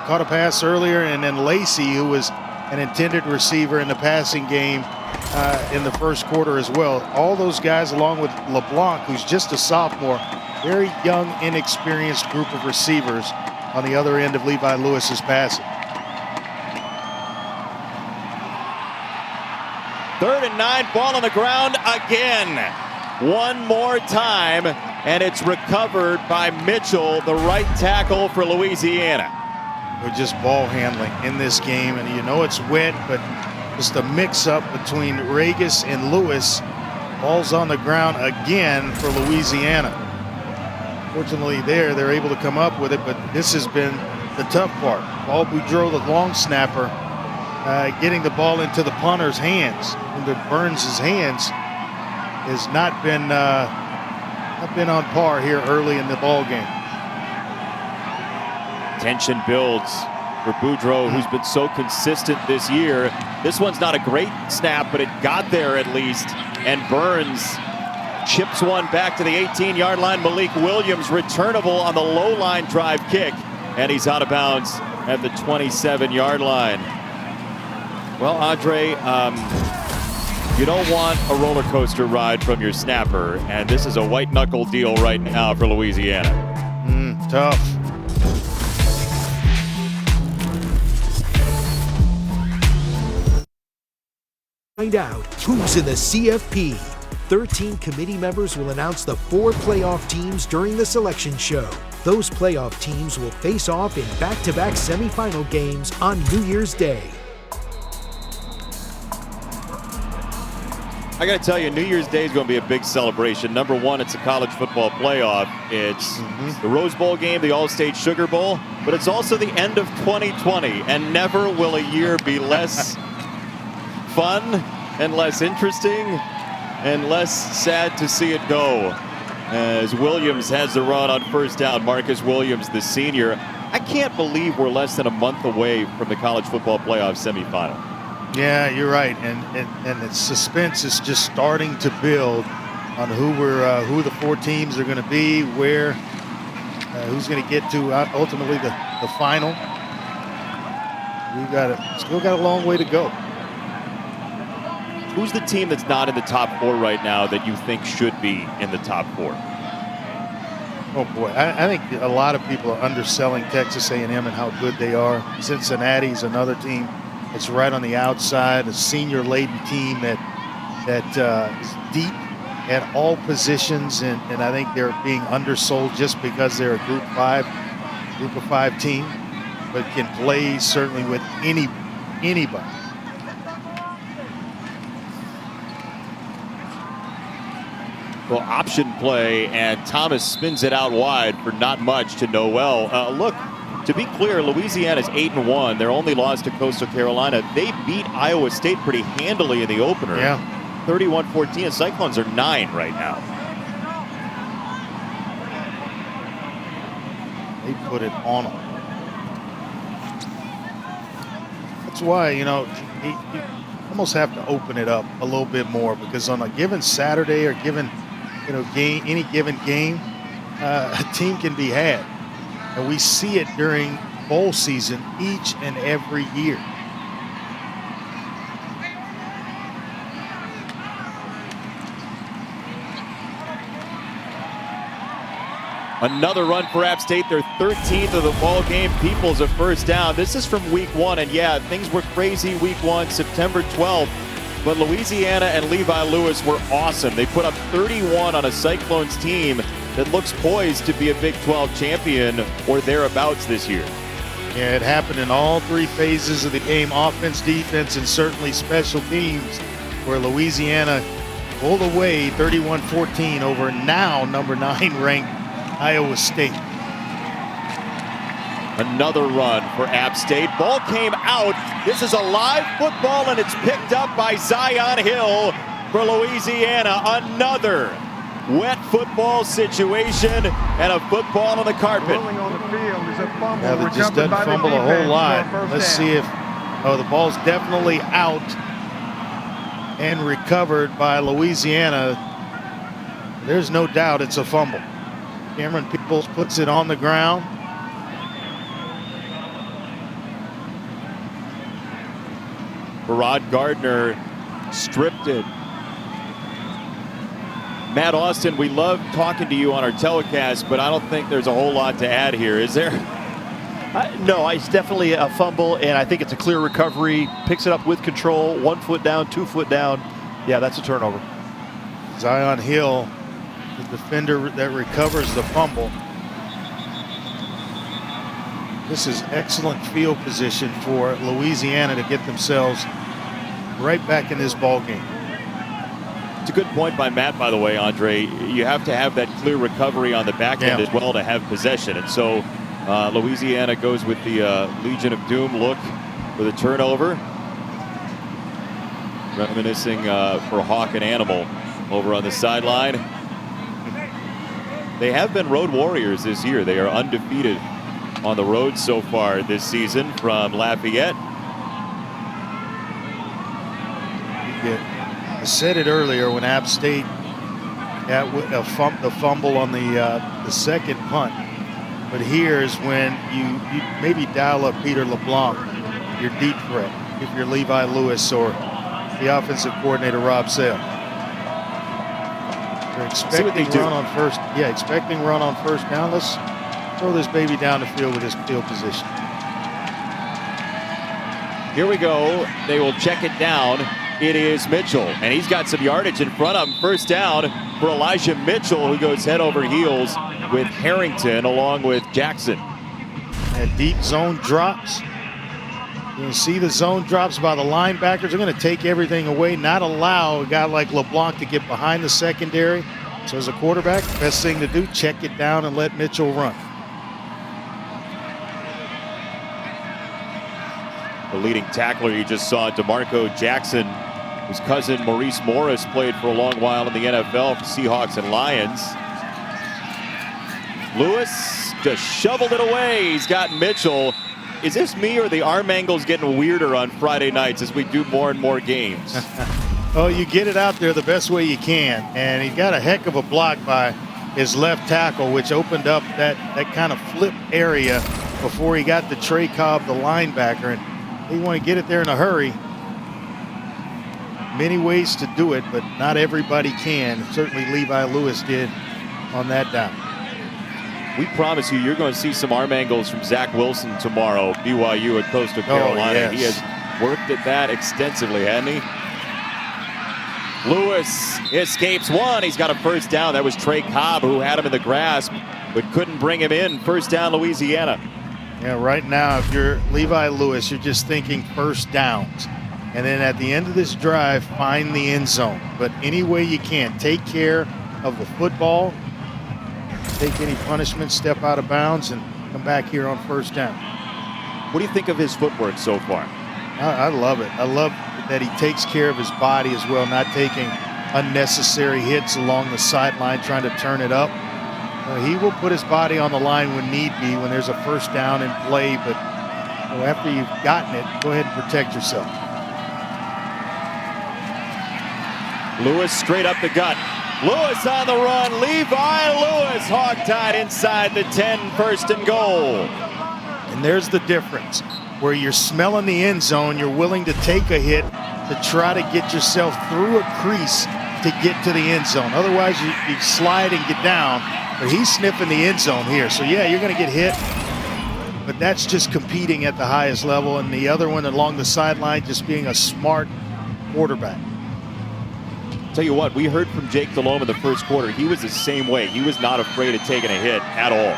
caught a pass earlier, and then Lacey, who was an intended receiver in the passing game in the first quarter as well. All those guys, along with LeBlanc, who's just a sophomore, very young, inexperienced group of receivers on the other end of Levi Lewis's passing. 3rd and 9, ball on the ground again. one more time, and it's recovered by Mitchell, the right tackle for Louisiana. We're just ball handling in this game, and you know it's wet, but just a mix-up between Ragin and Lewis. Ball's on the ground again for Louisiana. Fortunately they're able to come up with it, but this has been the tough part. Paul Boudreau, the long snapper, getting the ball into the punter's hands, into Burns' hands, has not been on par here early in the ball game. Tension builds for Boudreau, who's been so consistent this year. This one's not a great snap, but it got there at least. And Burns chips one back to the 18-yard line. Malik Williams returnable on the low line drive kick, and he's out of bounds at the 27-yard line. Well, Andre, you don't want a roller coaster ride from your snapper, and this is a white knuckle deal right now for Louisiana. Tough. Find out who's in the CFP. 13 committee members will announce the 4 playoff teams during the selection show. Those playoff teams will face off in back-to-back semifinal games on New Year's Day. I got to tell you, New Year's Day is going to be a big celebration. Number one, it's a college football playoff. It's the Rose Bowl game, the All-State Sugar Bowl, but it's also the end of 2020, and never will a year be less fun and less interesting and less sad to see it go. As Williams has the run on first down, Marcus Williams, the senior. I can't believe we're less than a month away from the college football playoff semifinal. Yeah, you're right, and the suspense is just starting to build on who the 4 teams are going to be, where, who's going to get to ultimately the final. Still got a long way to go. Who's the team that's not in the top 4 right now that you think should be in the top 4? Oh boy, I think a lot of people are underselling Texas A&M and how good they are. Cincinnati's another team that's right on the outside, a senior-laden team that is deep at all positions, and I think they're being undersold just because they're a Group of 5 team, but can play certainly with anybody. Well, option play, and Thomas spins it out wide for not much to Noel. Look, to be clear, Louisiana's 8-1. Their only loss to Coastal Carolina. They beat Iowa State pretty handily in the opener. Yeah. 31-14. Cyclones are 9 right now. They put it on them. That's why, you almost have to open it up a little bit more, because on a given Saturday or given, any given game, a team can be had. And we see it during bowl season each and every year. Another run for App State, their 13th of the ball game. Peoples a first down. This is from week 1, and yeah, things were crazy week 1, September 12th. But Louisiana and Levi Lewis were awesome. They put up 31 on a Cyclones team that looks poised to be a Big 12 champion or thereabouts this year. Yeah, it happened in all 3 phases of the game, offense, defense, and certainly special teams, where Louisiana pulled away 31-14 over now number 9 ranked Iowa State. Another run for App State. Ball came out. This is a live football, and it's picked up by Zion Hill for Louisiana. Another wet football situation, and a football on the carpet. Rolling on the field is a fumble. Yeah, they just doesn't fumble a whole lot. Let's see if, the ball's definitely out and recovered by Louisiana. There's no doubt it's a fumble. Cameron Peoples puts it on the ground. Barad Gardner stripped it. Matt Austin, we love talking to you on our telecast, but I don't think there's a whole lot to add here, is there? No, it's definitely a fumble, and I think it's a clear recovery. Picks it up with control, 1 foot down, 2 foot down. Yeah, that's a turnover. Zion Hill, the defender that recovers the fumble. This is excellent field position for Louisiana to get themselves right back in this ball game. It's a good point by Matt, by the way, Andre. You have to have that clear recovery on the back end as well to have possession. And so Louisiana goes with the Legion of Doom look for the turnover. Reminiscing for Hawk and Animal over on the sideline. They have been road warriors this year. They are undefeated on the road so far this season from Lafayette. I said it earlier when App State got the fumble on the second punt. But here's when you maybe dial up Peter LeBlanc, your deep threat, if you're Levi Lewis or the offensive coordinator Rob Sale. They're expecting run on first. Yeah, expecting run on first down. Let's throw this baby down the field with his field position. Here we go. They will check it down. It is Mitchell, and he's got some yardage in front of him. First down for Elijah Mitchell, who goes head over heels with Harrington along with Jackson. And deep zone drops. You can see the zone drops by the linebackers. They're going to take everything away, not allow a guy like LeBlanc to get behind the secondary. So as a quarterback, best thing to do, check it down and let Mitchell run. The leading tackler you just saw, DeMarco Jackson, whose cousin Maurice Morris played for a long while in the NFL for Seahawks and Lions. Lewis just shoveled it away. He's got Mitchell. Is this me or the arm angle's getting weirder on Friday nights as we do more and more games? Oh, you get it out there the best way you can. And he got a heck of a block by his left tackle, which opened up that kind of flip area before he got to Trey Cobb, the linebacker. And you want to get it there in a hurry. Many ways to do it, but not everybody can. Certainly Levi Lewis did on that down. We promise you, you're going to see some arm angles from Zach Wilson tomorrow, BYU at Coastal Carolina. Yes. He has worked at that extensively, hasn't he? Lewis escapes one. He's got a first down. That was Trey Cobb who had him in the grasp, but couldn't bring him in. First down, Louisiana. Yeah, right now, if you're Levi Lewis, you're just thinking first downs. And then at the end of this drive, find the end zone. But any way you can, take care of the football, take any punishment, step out of bounds, and come back here on first down. What do you think of his footwork so far? I love it. I love that he takes care of his body as well, not taking unnecessary hits along the sideline, trying to turn it up. He will put his body on the line when need be, when there's a first down in play, but after you've gotten it, go ahead and protect yourself. Lewis straight up the gut. Lewis on the run. Levi Lewis hogtied inside the 10, first and goal. And there's the difference. Where you're smelling the end zone, you're willing to take a hit to try to get yourself through a crease to get to the end zone. Otherwise, you slide and get down. But he's sniffing the end zone here. So, yeah, you're going to get hit. But that's just competing at the highest level. And the other one along the sideline just being a smart quarterback. Tell you what, we heard from Jake Delhomme in the first quarter. He was the same way. He was not afraid of taking a hit at all.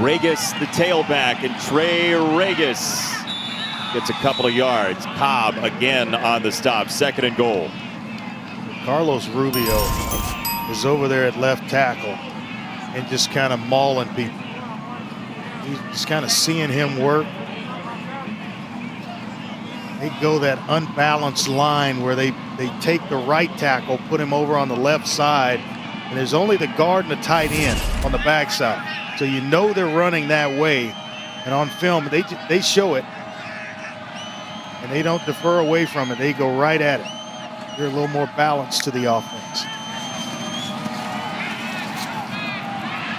Regis, the tailback, and Trey Regis gets a couple of yards. Cobb again on the stop. Second and goal. Carlos Rubio is over there at left tackle and just kind of mauling people. He's just kind of seeing him work. They go that unbalanced line where they take the right tackle, put him over on the left side, and there's only the guard and the tight end on the backside. So you know they're running that way. And on film, they show it, and they don't defer away from it. They go right at it. They're a little more balanced to the offense.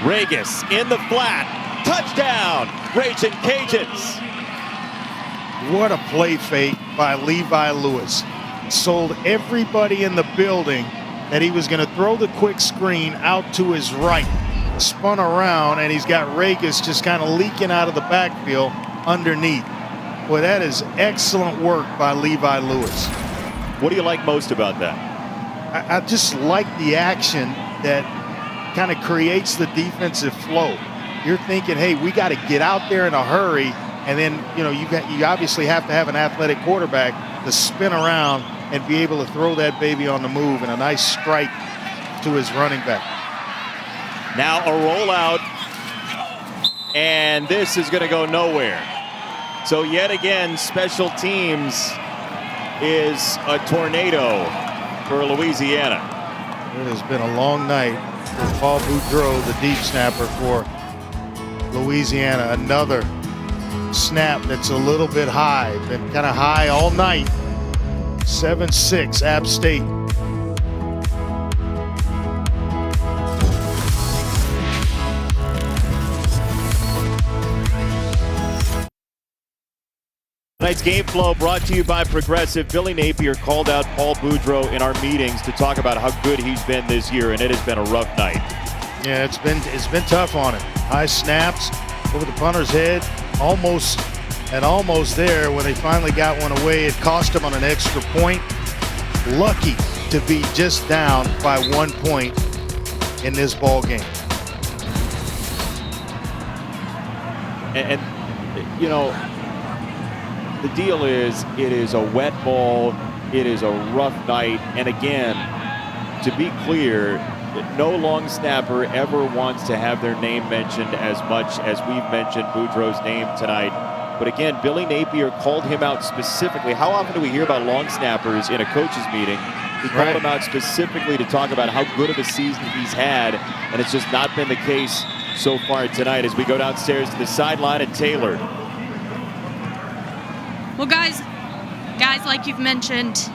Regis in the flat. Touchdown, Ragin Cajuns. What a play fake by Levi Lewis. Sold everybody in the building that he was going to throw the quick screen out to his right. Spun around, and he's got Regis just kind of leaking out of the backfield underneath. Boy, that is excellent work by Levi Lewis. What do you like most about that? I just like the action that kind of creates the defensive flow. You're thinking, hey, we got to get out there in a hurry, and then you obviously have to have an athletic quarterback to spin around and be able to throw that baby on the move, and a nice strike to his running back. Now a rollout, and this is going to go nowhere. So yet again, special teams is a tornado for Louisiana. It has been a long night for Paul Boudreau, the deep snapper for Louisiana. Another snap that's a little bit high. Been kind of high all night. 7-6 App State. Tonight's game flow brought to you by Progressive. Billy Napier called out Paul Boudreau in our meetings to talk about how good he's been this year, and it has been a rough night. Yeah, it's been tough on him. High snaps over the punter's head, almost there when they finally got one away. It cost him on an extra point. Lucky to be just down by 1 point in this ball game. And you know, the deal is, it is a wet ball, it is a rough night, and again, to be clear, no long snapper ever wants to have their name mentioned as much as we've mentioned Boudreau's name tonight. But again, Billy Napier called him out specifically. How often do we hear about long snappers in a coach's meeting? He called him out specifically to talk about how good of a season he's had, and it's just not been the case so far tonight as we go downstairs to the sideline at Taylor. Well, guys, like you've mentioned,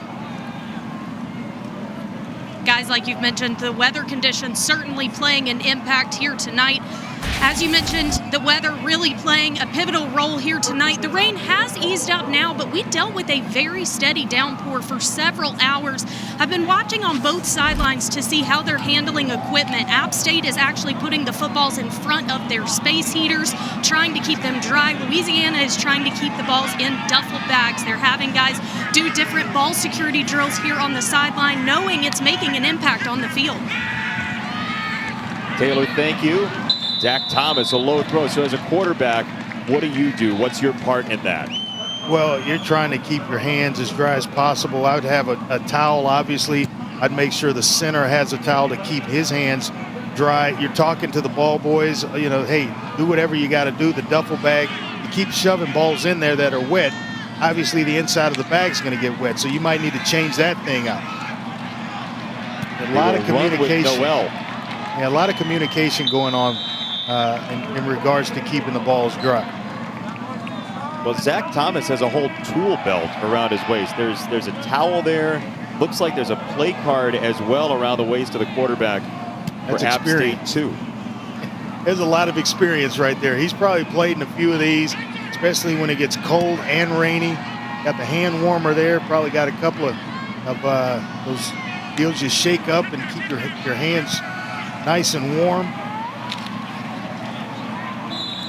the weather conditions certainly playing an impact here tonight. As you mentioned, the weather really playing a pivotal role here tonight. The rain has eased up now, but we dealt with a very steady downpour for several hours. I've been watching on both sidelines to see how they're handling equipment. App State is actually putting the footballs in front of their space heaters, trying to keep them dry. Louisiana is trying to keep the balls in duffel bags. They're having guys do different ball security drills here on the sideline, knowing it's making an impact on the field. Taylor, thank you. Zach Thomas, a low throw. So as a quarterback, what do? What's your part in that? Well, you're trying to keep your hands as dry as possible. I would have a towel, obviously. I'd make sure the center has a towel to keep his hands dry. You're talking to the ball boys, hey, do whatever you got to do. The duffel bag, you keep shoving balls in there that are wet. Obviously, the inside of the bag is going to get wet, so you might need to change that thing out. A lot of communication. Yeah, a lot of communication going on in regards to keeping the balls dry. Well, Zach Thomas has a whole tool belt around his waist. There's a towel there. Looks like there's a play card as well around the waist of the quarterback for App State too. There's a lot of experience right there. He's probably played in a few of these, especially when it gets cold and rainy. Got the hand warmer there. Probably got a couple of those deals you shake up and keep your hands nice and warm.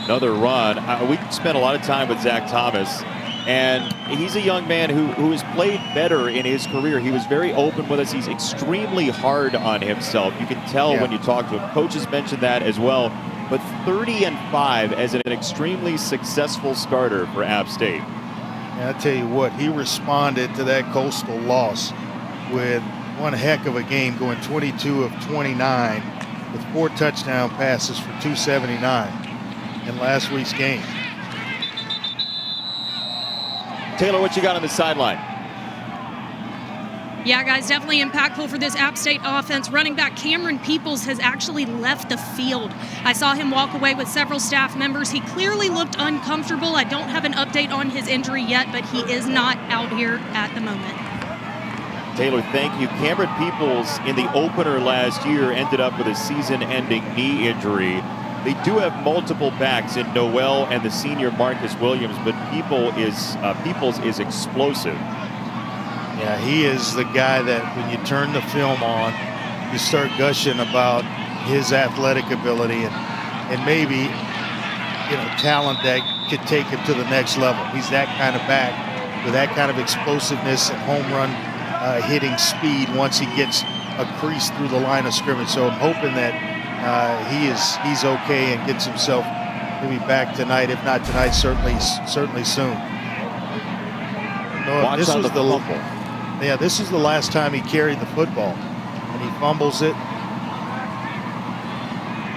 Another run. We spent a lot of time with Zach Thomas, and he's a young man who has played better in his career. He was very open with us. He's extremely hard on himself. You can tell when you talk to him. Coaches mentioned that as well. But 30-5 as an extremely successful starter for App State. And I tell you what, he responded to that Coastal loss with one heck of a game, going 22 of 29 with 4 touchdown passes for 279 in last week's game. Taylor, what you got on the sideline? Yeah, guys, definitely impactful for this App State offense. Running back Cameron Peoples has actually left the field. I saw him walk away with several staff members. He clearly looked uncomfortable. I don't have an update on his injury yet, but he is not out here at the moment. Taylor, thank you. Cameron Peoples in the opener last year ended up with a season-ending knee injury. They do have multiple backs in Noel and the senior Marcus Williams, but Peoples is explosive. Yeah, he is the guy that when you turn the film on, you start gushing about his athletic ability and maybe talent that could take him to the next level. He's that kind of back with that kind of explosiveness and home run hitting speed once he gets a crease through the line of scrimmage. So I'm hoping that he's okay and gets himself maybe back tonight. If not tonight, certainly soon. No, this was the fumble. Yeah, this is the last time he carried the football, and he fumbles it.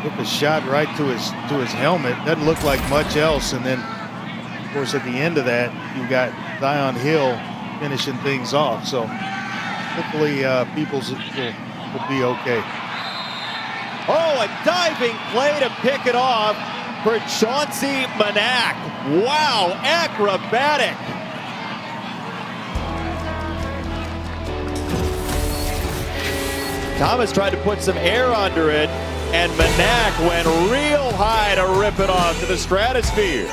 Took a shot right to his helmet. Doesn't look like much else. And then, of course, at the end of that, you got Zion Hill finishing things off. So hopefully Peoples will be okay. Oh, a diving play to pick it off for Chauncey Manak. Wow, acrobatic. Thomas tried to put some air under it, and Manak went real high to rip it off to the stratosphere.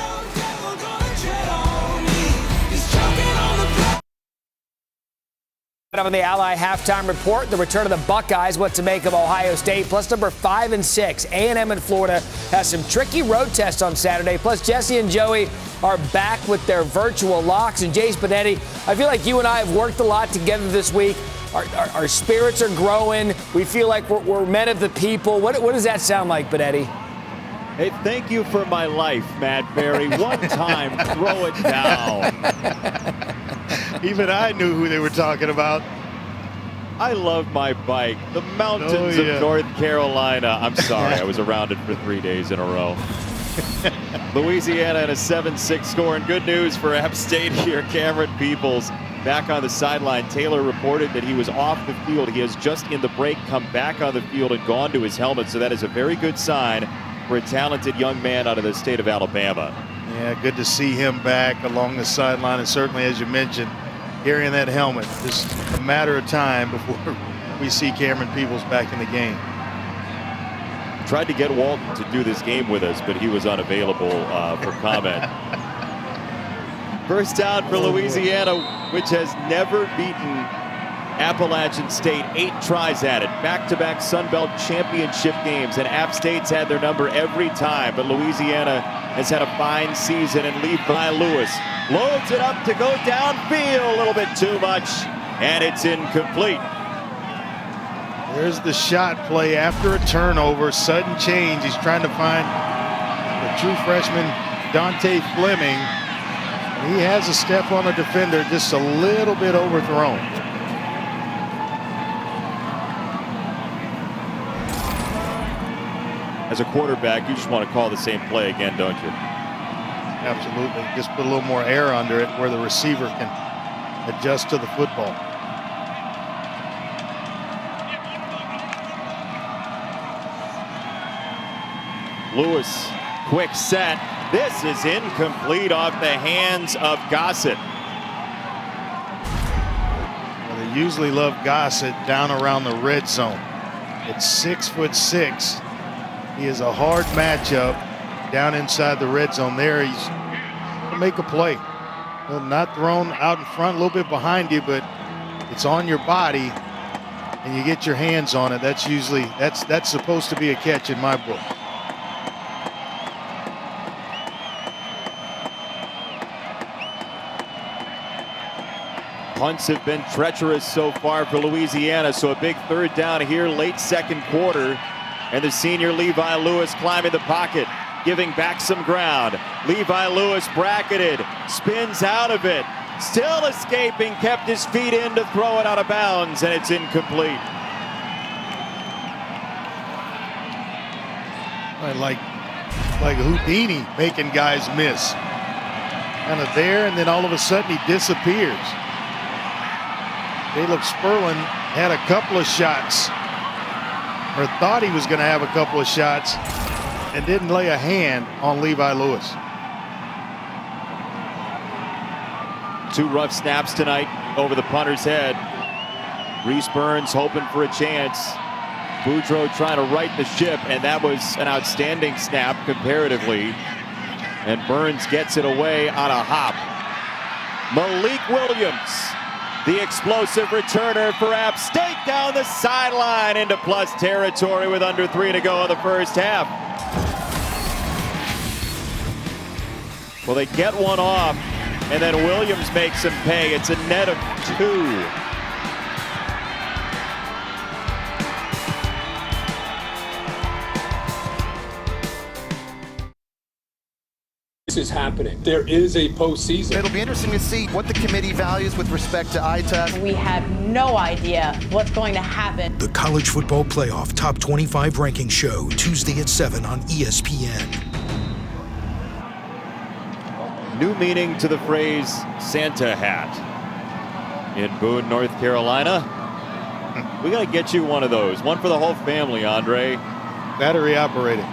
On the Ally halftime report, the return of the Buckeyes, what to make of Ohio State, plus number 5 and 6. A&M in Florida has some tricky road tests on Saturday. Plus, Jesse and Joey are back with their virtual locks. And Jace Benetti, I feel like you and I have worked a lot together this week. Our spirits are growing. We feel like we're men of the people. What does that sound like, Benetti? Hey, thank you for my life, Matt Berry. One time, throw it down. Even I knew who they were talking about. I love my bike. The mountains of North Carolina. I'm sorry, I was around it for 3 days in a row. Louisiana in a 7-6 score. And good news for App State here. Cameron Peoples back on the sideline. Taylor reported that he was off the field. He has just in the break come back on the field and gone to his helmet. So that is a very good sign for a talented young man out of the state of Alabama. Yeah, good to see him back along the sideline. And certainly, as you mentioned, carrying that helmet. Just a matter of time before we see Cameron Peoples back in the game. Tried to get Walton to do this game with us, but he was unavailable for comment. First down for Louisiana, which has never beaten Appalachian State. 8 tries at it. Back-to-back Sun Belt championship games, and App State's had their number every time, but Louisiana has had a fine season, and Levi Lewis loads it up to go downfield a little bit too much, and it's incomplete. There's the shot play after a turnover, sudden change. He's trying to find the true freshman Dante Fleming. He has a step on a defender, just a little bit overthrown. As a quarterback, you just want to call the same play again, don't you? Absolutely. Just put a little more air under it where the receiver can adjust to the football. Lewis, quick set. This is incomplete off the hands of Gossett. Well, they usually love Gossett down around the red zone. At 6'6", he is a hard matchup down inside the red zone. There, he's going to make a play. Well, not thrown out in front, a little bit behind you, but it's on your body, and you get your hands on it. That's usually that's supposed to be a catch in my book. Punts have been treacherous so far for Louisiana, so a big third down here, late second quarter. And the senior Levi Lewis climbing the pocket, giving back some ground. Levi Lewis bracketed, spins out of it, still escaping, kept his feet in to throw it out of bounds, and it's incomplete. Like Houdini making guys miss. Kind of there, and then all of a sudden he disappears. Caleb Sperlin had a couple of shots, or thought he was going to have a couple of shots, and didn't lay a hand on Levi Lewis. 2 rough snaps tonight over the punter's head. Reese Burns hoping for a chance. Boudreaux trying to right the ship, and that was an outstanding snap comparatively. And Burns gets it away on a hop. Malik Williams, the explosive returner for App State, down the sideline into plus territory with under 3 to go in the first half. Well, they get one off, and then Williams makes him pay. It's a net of 2. This is happening. There is a postseason. It'll be interesting to see what the committee values with respect to eye test. We have no idea what's going to happen. The College Football Playoff Top 25 Ranking Show, Tuesday at 7 on ESPN. New meaning to the phrase Santa hat. In Boone, North Carolina. We got to get you one of those. One for the whole family, Andre. Battery operated.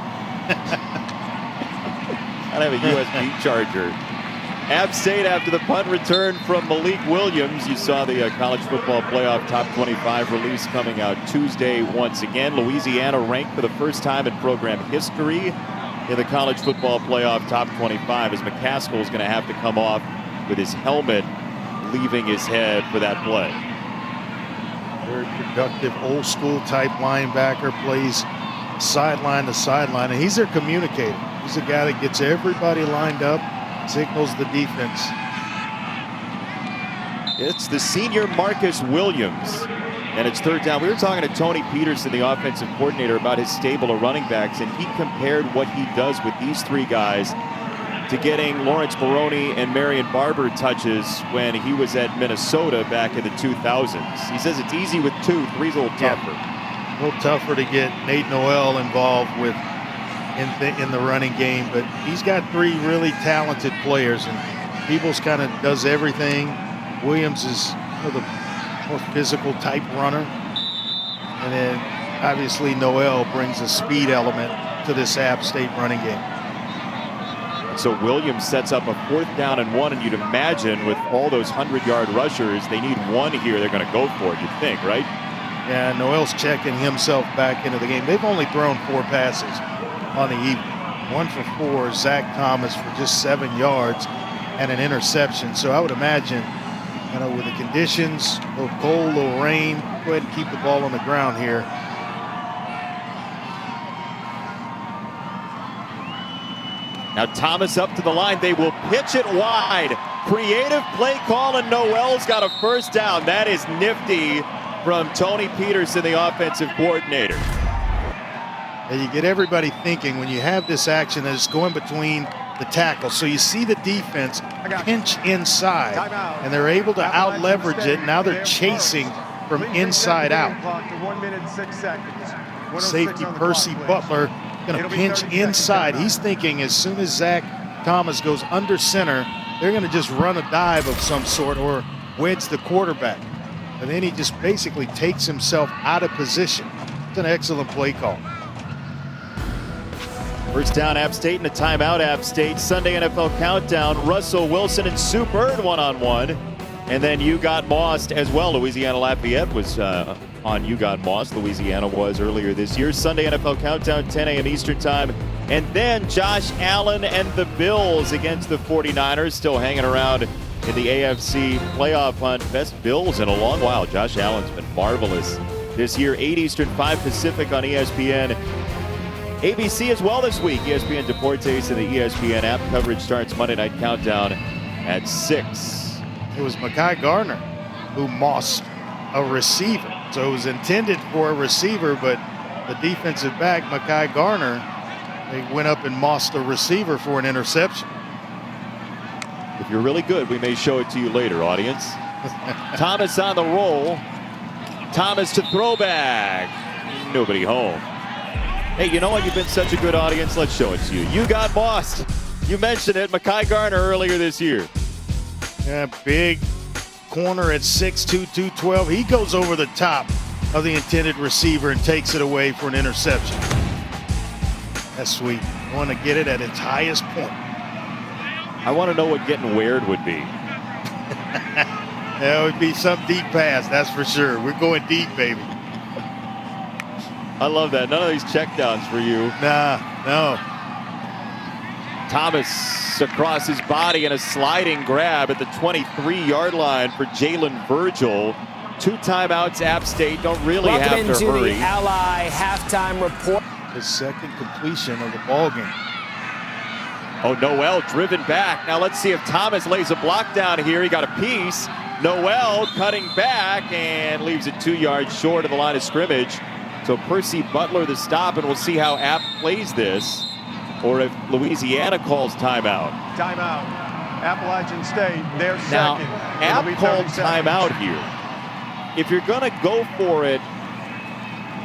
I have a USB charger. App State after the punt return from Malik Williams. You saw the College Football Playoff Top 25 release coming out Tuesday once again. Louisiana ranked for the first time in program history in the College Football Playoff Top 25 as McCaskill is going to have to come off with his helmet leaving his head for that play. Very productive, old school type linebacker, plays sideline to sideline, and he's their communicator. He's the guy that gets everybody lined up, signals the defense. It's the senior Marcus Williams, and it's third down. We were talking to Tony Peterson, the offensive coordinator, about his stable of running backs, and he compared what he does with these 3 guys to getting Lawrence Maroney and Marion Barber touches when he was at Minnesota back in the 2000s. He says it's easy with 2, 3's a little tougher. A little tougher to get Nate Noel involved with in the running game, but he's got 3 really talented players, and Peebles kind of does everything. Williams is the more physical type runner, and then obviously Noel brings a speed element to this App State running game. So Williams sets up a 4th down and 1, and you'd imagine with all those 100-yard rushers, they need 1 here. They're going to go for it, you'd think, right? Yeah, Noel's checking himself back into the game. They've only thrown 4 passes on the evening. 1 for 4, Zach Thomas for just 7 yards and an interception. So I would imagine, with the conditions, a little cold, a little rain, go ahead and keep the ball on the ground here. Now Thomas up to the line. They will pitch it wide. Creative play call, and Noel's got a first down. That is nifty from Tony Peterson, the offensive coordinator. And you get everybody thinking when you have this action that is going between the tackles. So you see the defense pinch inside, and they're able to out-leverage it. Now they're chasing from inside out. 1 minute 6 seconds. Safety Percy Butler going to pinch inside. He's thinking as soon as Zach Thomas goes under center, they're going to just run a dive of some sort or wedge the quarterback. And then he just basically takes himself out of position. It's an excellent play call. First down App State and a timeout App State. Sunday NFL Countdown. Russell Wilson and Sue Bird one-on-one. And then you got mossed as well. Louisiana Lafayette was on You Got Mossed. Louisiana was earlier this year. Sunday NFL Countdown, 10 a.m. Eastern Time. And then Josh Allen and the Bills against the 49ers. Still hanging around in the AFC playoff hunt. Best Bills in a long while. Josh Allen's been marvelous this year. 8 Eastern, 5 Pacific on ESPN. ABC as well this week. ESPN Deportes and the ESPN app. Coverage starts Monday Night Countdown at 6. It was Mekhi Garner who mossed a receiver. So it was intended for a receiver, but the defensive back, Mekhi Garner, they went up and mossed a receiver for an interception. If you're really good, we may show it to you later, audience. Thomas on the roll. Thomas to throwback. Nobody home. Hey, you know what? You've been such a good audience. Let's show it to you. You got mossed. You mentioned it. Mekhi Garner earlier this year. Yeah, big corner at 6'2", 212. He goes over the top of the intended receiver and takes it away for an interception. That's sweet. I want to get it at its highest point. I want to know what getting weird would be. That would be some deep pass, that's for sure. We're going deep, baby. I love that. None of these checkdowns for you. Nah, no. Thomas across his body and a sliding grab at the 23-yard line for Jalen Virgil. 2 timeouts, App State. Don't really have to hurry. Welcome into the Ally halftime report. The second completion of the ball game. Oh, Noel driven back. Now let's see if Thomas lays a block down here. He got a piece. Noel cutting back and leaves it 2 yards short of the line of scrimmage. So Percy Butler the stop, and we'll see how App plays this, or if Louisiana calls timeout. Timeout. Appalachian State, they're Now, second. App It'll be called 30 seconds. timeout here. If you're going to go for it,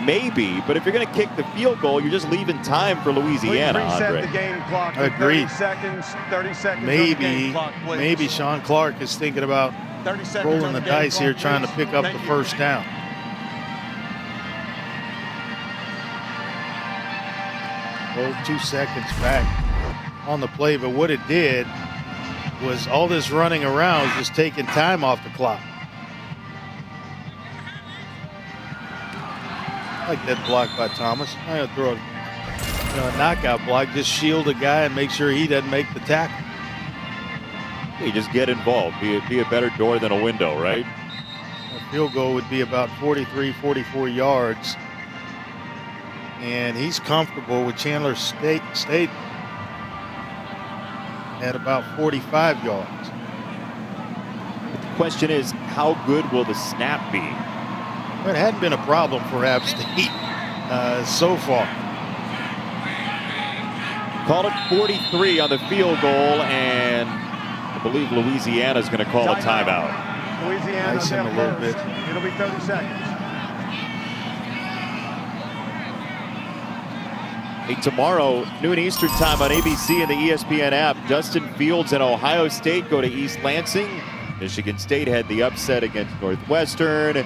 maybe, but if you're going to kick the field goal, you're just leaving time for Louisiana, Please reset Andre. the game clock. Agreed. 30 seconds on the game clock, please. Maybe Sean Clark is thinking about 30 seconds rolling on the game dice clock, here, trying to please. pick up Thank the you. first down. Well, 2 seconds back on the play, but what it did was all this running around was just taking time off the clock. I like that block by Thomas. I'm going to throw a knockout block, just shield a guy and make sure he doesn't make the tackle. You just get involved. Be a better door than a window, right? A field goal would be about 43, 44 yards. And he's comfortable with Chandler State at about 45 yards. The question is, how good will the snap be? Well, it hadn't been a problem for App State so far. Call it 43 on the field goal, and I believe Louisiana's going to call a timeout. Louisiana, Nice him a little bit. It'll be 30 seconds. Hey, tomorrow, noon Eastern time on ABC and the ESPN app, Justin Fields and Ohio State go to East Lansing. Michigan State had the upset against Northwestern.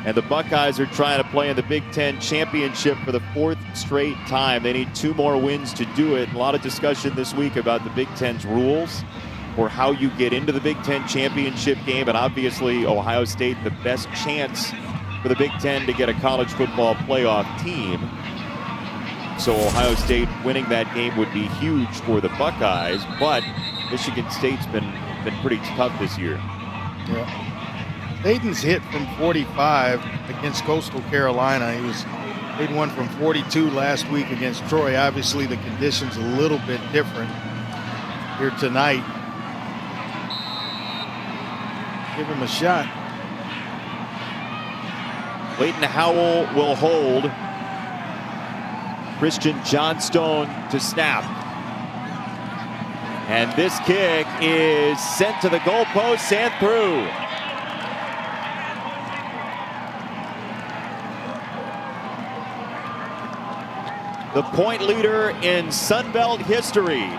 And the Buckeyes are trying to play in the Big Ten championship for the 4th straight time. They need 2 more wins to do it. A lot of discussion this week about the Big Ten's rules or how you get into the Big Ten championship game. And obviously, Ohio State, the best chance for the Big Ten to get a college football playoff team. So Ohio State winning that game would be huge for the Buckeyes, but Michigan State's been pretty tough this year. Yeah. Dayton's hit from 45 against Coastal Carolina. They'd won from 42 last week against Troy. Obviously, the conditions a little bit different here tonight. Give him a shot. Leighton Howell will hold. Christian Johnstone to snap. And this kick is sent to the goalpost and through. The point leader in Sun Belt history,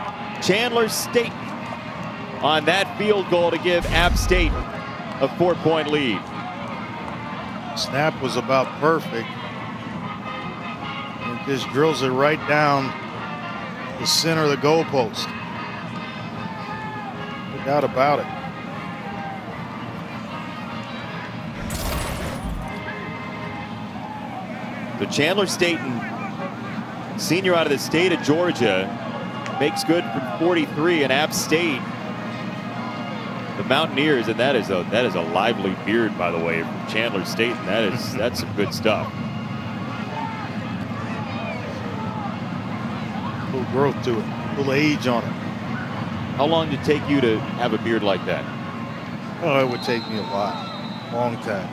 Chandler State, on that field goal to give App State a 4-point lead. Snap was about perfect. And just drills it right down the center of the goalpost. No doubt about it. The Chandler Staten, senior out of the state of Georgia, makes good from 43, and App State, the Mountaineers, and that is a lively beard, by the way, from Chandler State, and that's some good stuff. A little growth to it, a little age on it. How long did it take you to have a beard like that? Oh, it would take me a while, long time.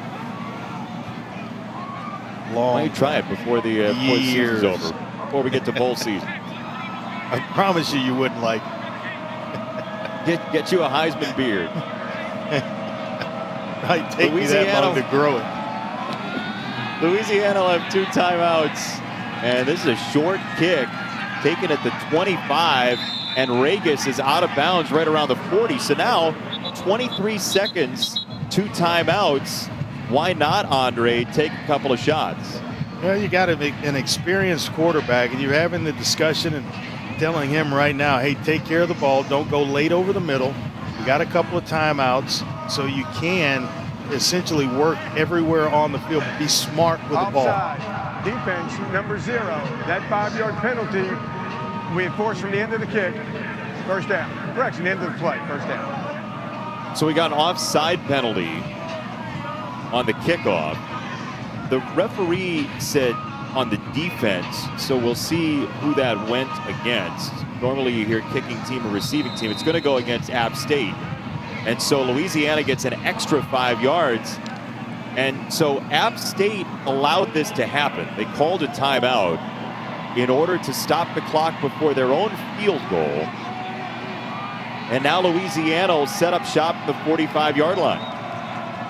Long. Why don't you try it before the season's over, before we get to bowl season? I promise you wouldn't like it. Get you a Heisman beard. Might take me that long to grow it. Louisiana will have 2 timeouts, and this is a short kick taken at the 25, and Regis is out of bounds right around the 40. So now 23 seconds, 2 timeouts. Why not, Andre, take a couple of shots? Well, you got an experienced quarterback, and you're having the discussion and telling him right now, hey, take care of the ball. Don't go late over the middle. You got a couple of timeouts, so you can essentially work everywhere on the field. Be smart with the ball. Offside. Defense, number 0. That 5-yard penalty we enforce from the end of the kick. First down. Correction, end of the play. First down. So we got an offside penalty on the kickoff. The referee said on the defense, so we'll see who that went against. Normally you hear kicking team or receiving team. It's going to go against App State. And so Louisiana gets an extra 5 yards. And so App State allowed this to happen. They called a timeout in order to stop the clock before their own field goal. And now Louisiana will set up shop at the 45-yard line.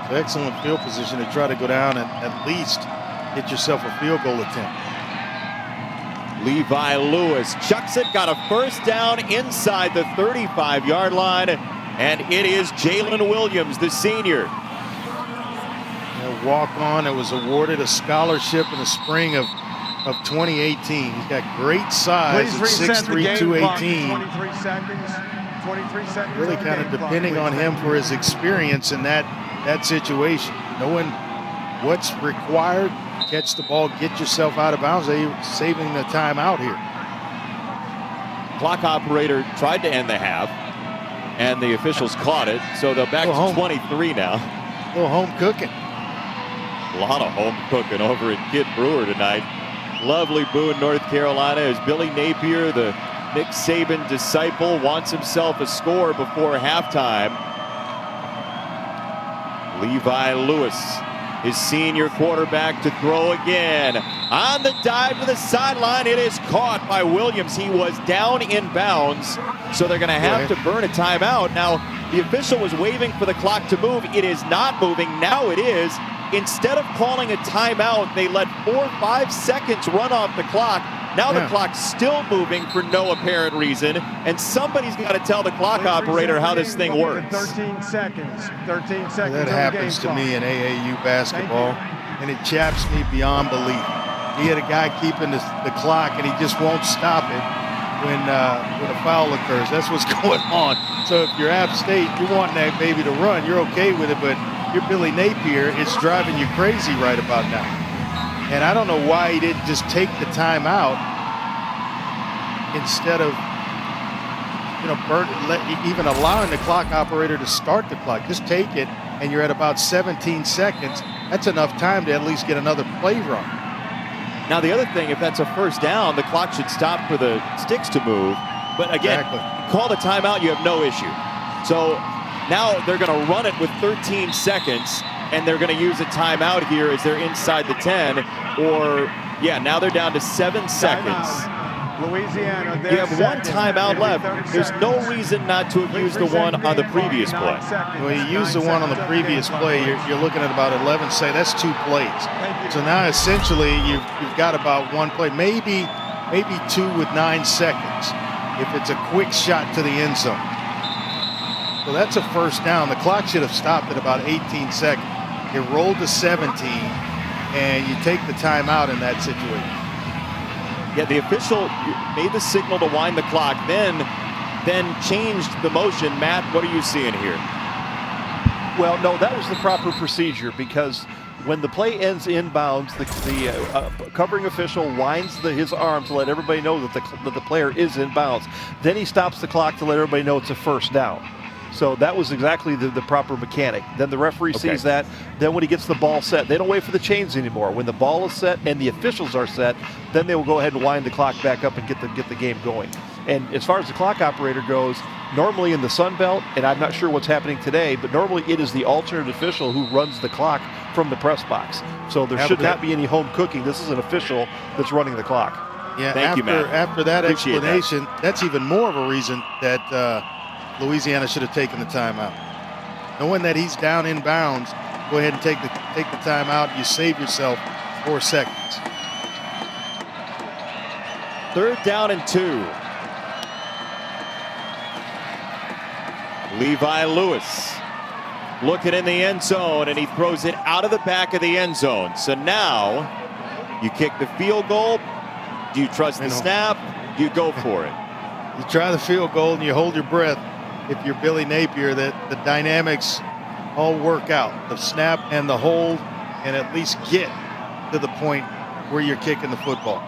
So excellent field position to try to go down and at least get yourself a field goal attempt. Levi Lewis chucks it, got a first down inside the 35-yard line, and it is Jalen Williams, the senior. A walk-on that was awarded a scholarship in the spring of 2018. He's got great size at 6'3", 218. 23 seconds. 23 seconds. Really kind of depending on him for his experience in that situation. Knowing what's required, catch the ball, get yourself out of bounds. They're saving the timeout here. Clock operator tried to end the half, and the officials caught it, so they're back to 23 now. A little home cooking. A lot of home cooking over at Kid Brewer tonight. Lovely Boone, North Carolina, as Billy Napier, the Nick Saban disciple, wants himself a score before halftime. Levi Lewis, his senior quarterback, to throw again. On the dive to the sideline, it is caught by Williams. He was down in bounds, so they're going to have to burn a timeout. Now, the official was waving for the clock to move. It is not moving. Now it is. Instead of calling a timeout, they let 4 or 5 seconds run off the clock. Now the clock's still moving for no apparent reason, and somebody's got to tell the clock operator how this thing works. 13 seconds. 13 seconds. That happens to me in AAU basketball, and it chaps me beyond belief. He had a guy keeping the clock, and he just won't stop it when a foul occurs. That's what's going on. So if you're App State, you're wanting that baby to run. You're okay with it, but you're Billy Napier. It's driving you crazy right about now. And I don't know why he didn't just take the timeout instead of, even allowing the clock operator to start the clock. Just take it, and you're at about 17 seconds. That's enough time to at least get another play run. Now, the other thing, if that's a first down, the clock should stop for the sticks to move. But again, call the timeout, you have no issue. So now they're going to run it with 13 seconds, and they're going to use a timeout here as they're inside the 10. Or, now they're down to 7 seconds. Louisiana, you have one timeout left. There's no reason not to have used the one on the previous play. Well, you used the one on the previous play. You're looking at about 11 seconds. That's 2 plays. So now essentially you've got about 1 play, maybe 2 with 9 seconds if it's a quick shot to the end zone. So that's a first down. The clock should have stopped at about 18 seconds. It rolled to 17, and you take the timeout in that situation. Yeah, the official made the signal to wind the clock, then changed the motion. Matt, what are you seeing here? Well, no, that was the proper procedure, because when the play ends inbounds, the covering official winds his arm to let everybody know that the player is inbounds. Then he stops the clock to let everybody know it's a first down. So that was exactly the proper mechanic. Then the referee sees that. Then when he gets the ball set, they don't wait for the chains anymore. When the ball is set and the officials are set, then they will go ahead and wind the clock back up and get the game going. And as far as the clock operator goes, normally in the Sun Belt, and I'm not sure what's happening today, but normally it is the alternate official who runs the clock from the press box. So there should not be any home cooking. This is an official that's running the clock. Yeah, Thank you, Matt. After that Appreciate explanation, that's even more of a reason that Louisiana should have taken the timeout. Knowing that he's down in bounds, go ahead and take the timeout. You save yourself 4 seconds. 3rd down and 2. Levi Lewis looking in the end zone, and he throws it out of the back of the end zone. So now you kick the field goal. Do you trust the snap? You go for it. You try the field goal and you hold your breath. If you're Billy Napier, that the dynamics all work out. The snap and the hold, and at least get to the point where you're kicking the football.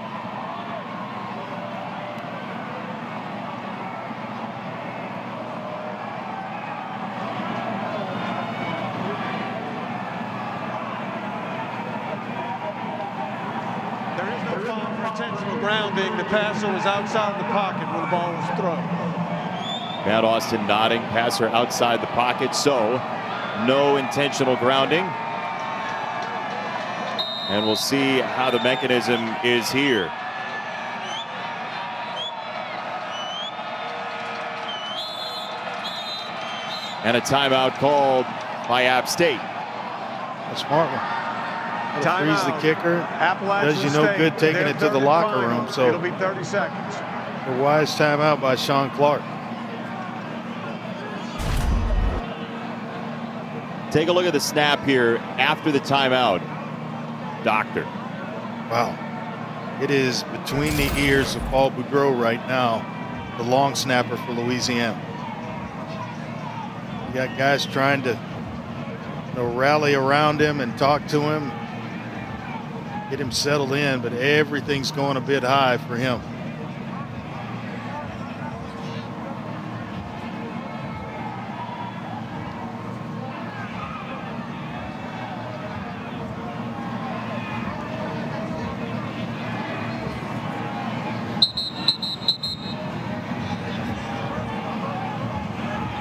unintentional grounding. The passer was outside the pocket when the ball was thrown. Matt Austin nodding, passer outside the pocket, so no intentional grounding. And we'll see how the mechanism is here. And a timeout called by App State. A smart one. That'll freeze the kicker. Appalachian Does you no State, good taking their it to the third locker final. room. So It'll be 30 seconds. a wise timeout by Sean Clark. Take a look at the snap here after the timeout. Doctor. Wow. It is between the ears of Paul Boudreau right now, the long snapper for Louisiana. You got guys trying to rally around him and talk to him, get him settled in, but everything's going a bit high for him.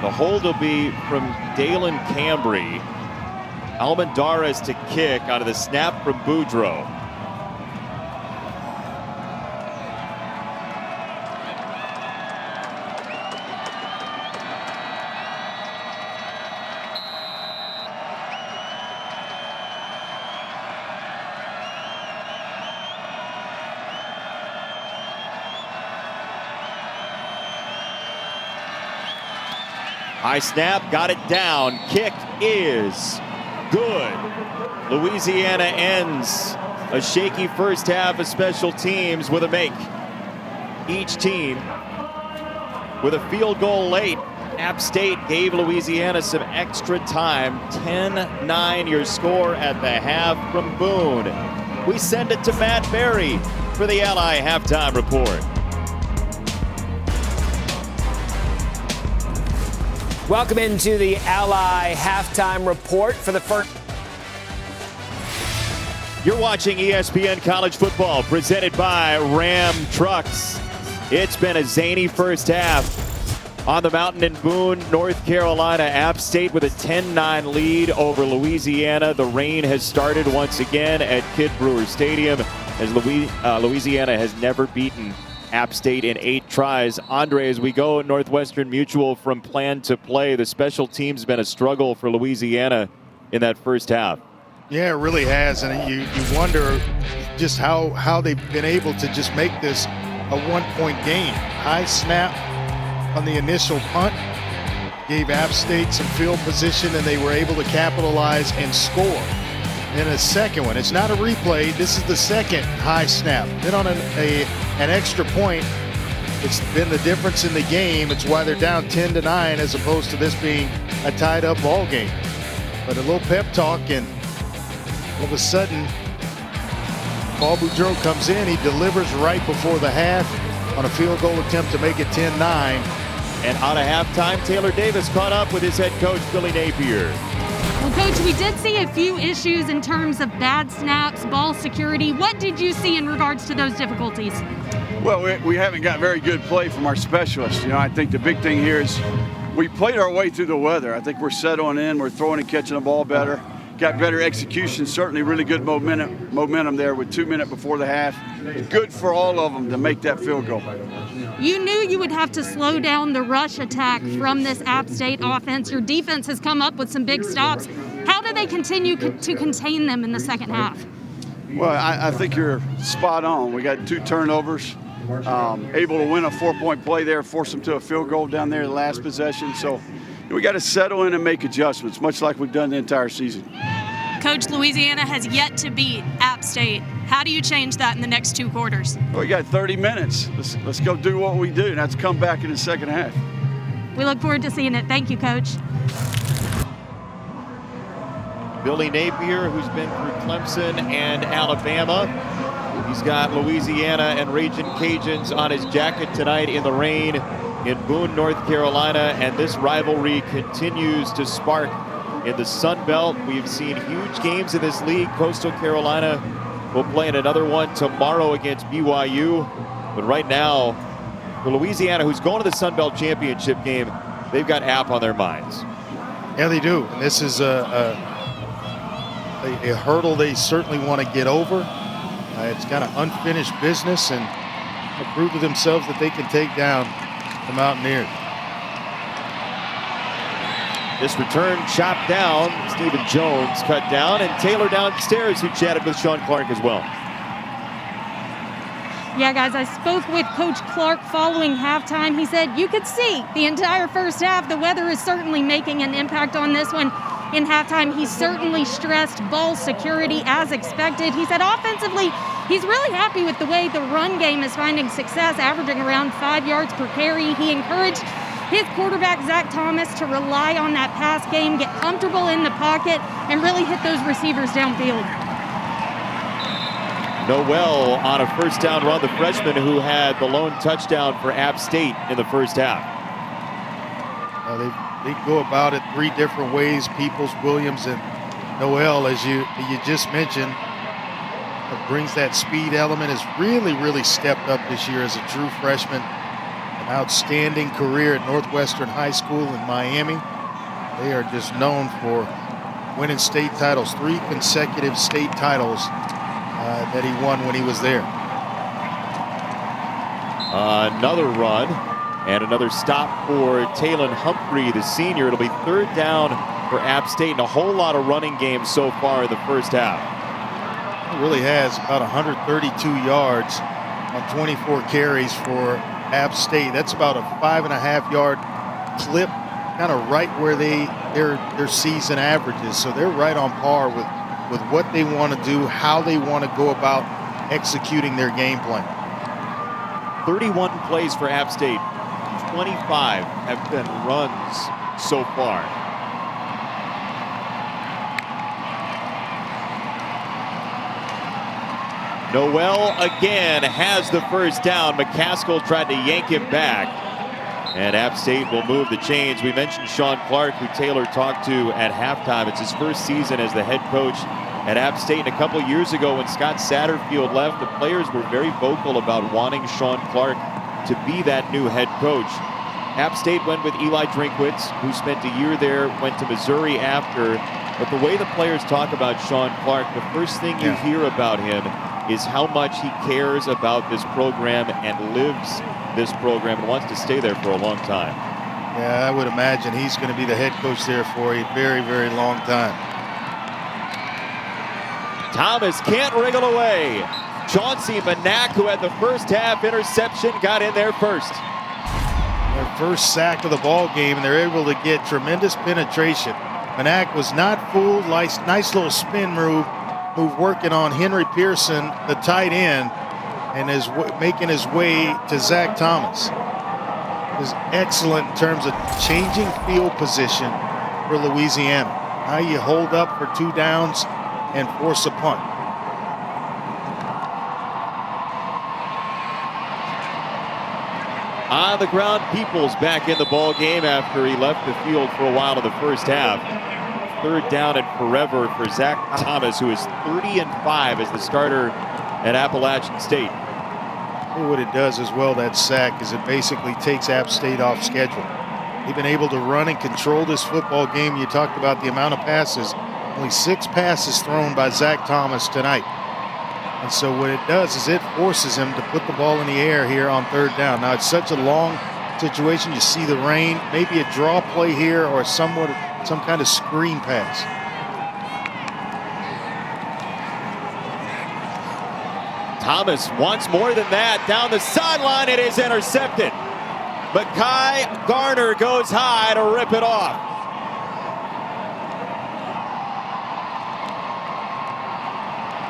The hold will be from Dalen Cambry. Almendarez to kick out of the snap from Boudreau. High snap, got it down. Kick is good. Louisiana ends a shaky first half of special teams with a make. Each team with a field goal late. App State gave Louisiana some extra time. 10-9 your score at the half from Boone. We send it to Matt Berry for the Ally Halftime Report. Welcome into the Ally Halftime Report for the first. You're watching ESPN College Football presented by Ram Trucks. It's been a zany first half on the mountain in Boone, North Carolina. App State with a 10-9 lead over Louisiana. The rain has started once again at Kidd Brewer Stadium as Louisiana has never beaten App State in 8 tries. Andre, as we go Northwestern Mutual from plan to play, the special teams been a struggle for Louisiana in that first half. Yeah, it really has, and you wonder just how they've been able to just make this a one-point game. High snap on the initial punt gave App State some field position, and they were able to capitalize and score. In a second one, it's not a replay, this is the second high snap. Then on an extra point, it's been the difference in the game. It's why they're down 10-9 as opposed to this being a tied-up ball game. But a little pep talk, and all of a sudden, Paul Boudreau comes in. He delivers right before the half on a field goal attempt to make it 10-9. And out of halftime, Taylor Davis caught up with his head coach, Billy Napier. Well, Coach, we did see a few issues in terms of bad snaps, ball security. What did you see in regards to those difficulties? Well, we haven't got very good play from our specialists. You know, I think the big thing here is we played our way through the weather. I think we're settling in. We're throwing and catching the ball better. Got better execution, certainly really good momentum there with 2 minutes before the half. Good for all of them to make that field goal. You knew you would have to slow down the rush attack from this App State offense. Your defense has come up with some big stops. How do they continue to contain them in the second half? Well, I think you're spot on. We got 2 turnovers, able to win a 4-point play there, force them to a field goal down there in the last possession. So we got to settle in and make adjustments, much like we've done the entire season. Coach, Louisiana has yet to beat App State. How do you change that in the next 2 quarters? Well, we got 30 minutes. Let's go do what we do, and that's come back in the second half. We look forward to seeing it. Thank you, Coach. Billy Napier, who's been through Clemson and Alabama. He's got Louisiana and Ragin Cajuns on his jacket tonight in the rain in Boone, North Carolina, and this rivalry continues to spark in the Sun Belt. We've seen huge games in this league. Coastal Carolina We'll play in another one tomorrow against BYU. But right now, for Louisiana, who's going to the Sun Belt Championship game, they've got App on their minds. Yeah, they do. And this is a hurdle they certainly want to get over. It's kind of unfinished business, and prove to themselves that they can take down the Mountaineers. This return chopped down. Stephen Jones cut down, and Taylor downstairs, who chatted with Sean Clark as well. Yeah, guys, I spoke with Coach Clark following halftime. He said you could see the entire first half. The weather is certainly making an impact on this one. In halftime, he certainly stressed ball security as expected. He said offensively, he's really happy with the way the run game is finding success, averaging around 5 yards per carry. He encouraged his quarterback, Zach Thomas, to rely on that pass game, get comfortable in the pocket, and really hit those receivers downfield. Noel on a first down run, the freshman who had the lone touchdown for App State in the first half. They go about it three different ways. Peoples, Williams, and Noel, as you just mentioned, brings that speed element, has really stepped up this year as a true freshman. An outstanding career at Northwestern High School in Miami. They are just known for winning state titles, 3 consecutive state titles that he won when he was there. Another run and another stop for Talon Humphrey, the senior. It'll be third down for App State, and a whole lot of running games so far in the first half. He really has about 132 yards on 24 carries for App State. That's about a 5.5-yard clip, kind of right where their season averages. So they're right on par with what they want to do, how they want to go about executing their game plan. 31 plays for App State. 25 have been runs so far. Noel again has the first down. McCaskill tried to yank him back, and App State will move the chains. We mentioned Sean Clark, who Taylor talked to at halftime. It's his first season as the head coach at App State. And a couple years ago when Scott Satterfield left, the players were very vocal about wanting Sean Clark to be that new head coach. App State went with Eli Drinkwitz, who spent a year there, went to Missouri after. But the way the players talk about Sean Clark, the first thing you hear about him is how much he cares about this program and lives this program and wants to stay there for a long time. Yeah, I would imagine he's going to be the head coach there for a very long time. Thomas can't wriggle away. Chauncey Manak, who had the first half interception, got in there first. Their first sack of the ball game, and they're able to get tremendous penetration. Manak was not fooled. Nice little spin move working on Henry Pearson, the tight end, and is making his way to Zach Thomas. It was excellent in terms of changing field position for Louisiana. How you hold up for 2 downs and force a punt. On the ground, Peoples back in the ball game after he left the field for a while in the first half. Third down and forever for Zach Thomas, who is 30-5 as the starter at Appalachian State. What it does as well, that sack, is it basically takes App State off schedule. They've been able to run and control this football game. You talked about the amount of passes. Only 6 passes thrown by Zach Thomas tonight. And so what it does is it forces him to put the ball in the air here on third down. Now, it's such a long situation. You see the rain, maybe a draw play here or some kind of screen pass. Thomas wants more than that. Down the sideline, it is intercepted. Mekhi Garner goes high to rip it off.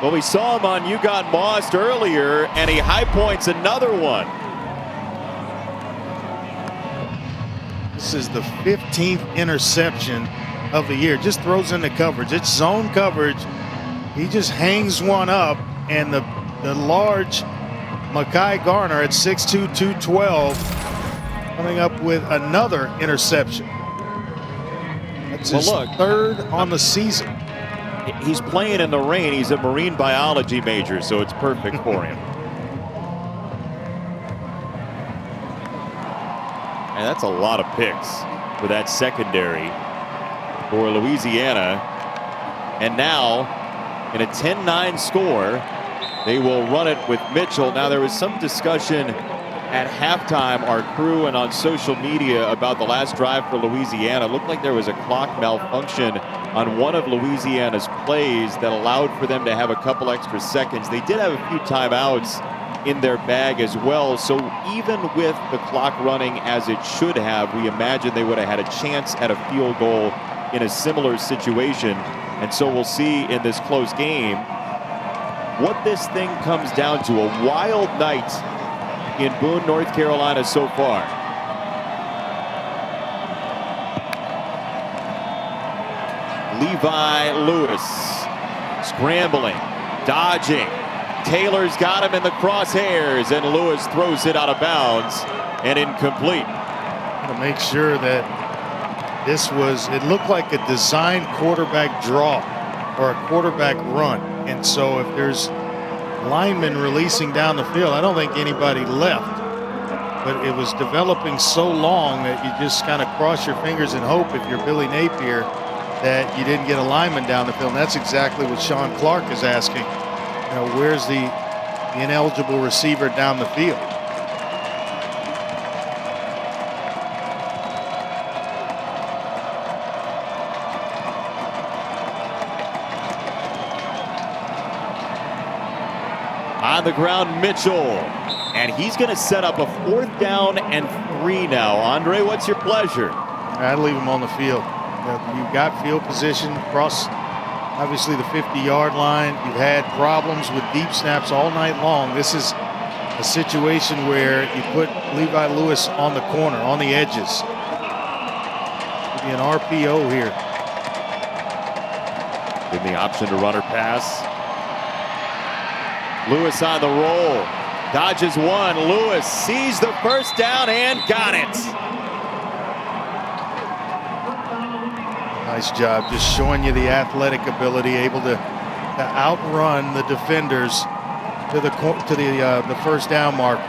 Well, we saw him on You Got Mossed earlier, and he high points another one. This is the 15th interception of the year. Just throws into coverage. It's zone coverage. He just hangs one up, and the large Mekhi Garner at 6'2", 212, coming up with another interception. That's his third on the season. he's playing in the rain. He's a marine biology major, so it's perfect for him. And that's a lot of picks for that secondary for Louisiana. And now, in a 10-9 score, they will run it with Mitchell. Now, there was some discussion at halftime, our crew and on social media, about the last drive for Louisiana. It looked like there was a clock malfunction on one of Louisiana's plays that allowed for them to have a couple extra seconds. They did have a few timeouts in their bag as well, so even with the clock running as it should have, we imagine they would have had a chance at a field goal in a similar situation. And so we'll see in this close game what this thing comes down to. A wild night in Boone, North Carolina so far. Levi Lewis scrambling, dodging. Taylor's got him in the crosshairs, and Lewis throws it out of bounds and incomplete. To make sure that it looked like a designed quarterback draw or a quarterback run. And so if there's linemen releasing down the field, I don't think anybody left. But it was developing so long that you just kind of cross your fingers and hope, if you're Billy Napier, that you didn't get a lineman down the field. And that's exactly what Sean Clark is asking. You know, where's the ineligible receiver down the field? On the ground, Mitchell. And he's going to set up a 4th down and 3 now. Andre, what's your pleasure? I'd leave him on the field. You've got field position across, obviously, the 50-yard line. You've had problems with deep snaps all night long. This is a situation where you put Levi Lewis on the corner, on the edges. Could be an RPO here. Give the option to run or pass. Lewis on the roll. Dodges one. Lewis sees the first down and got it. Nice job, just showing you the athletic ability, able to outrun the defenders to the first down mark.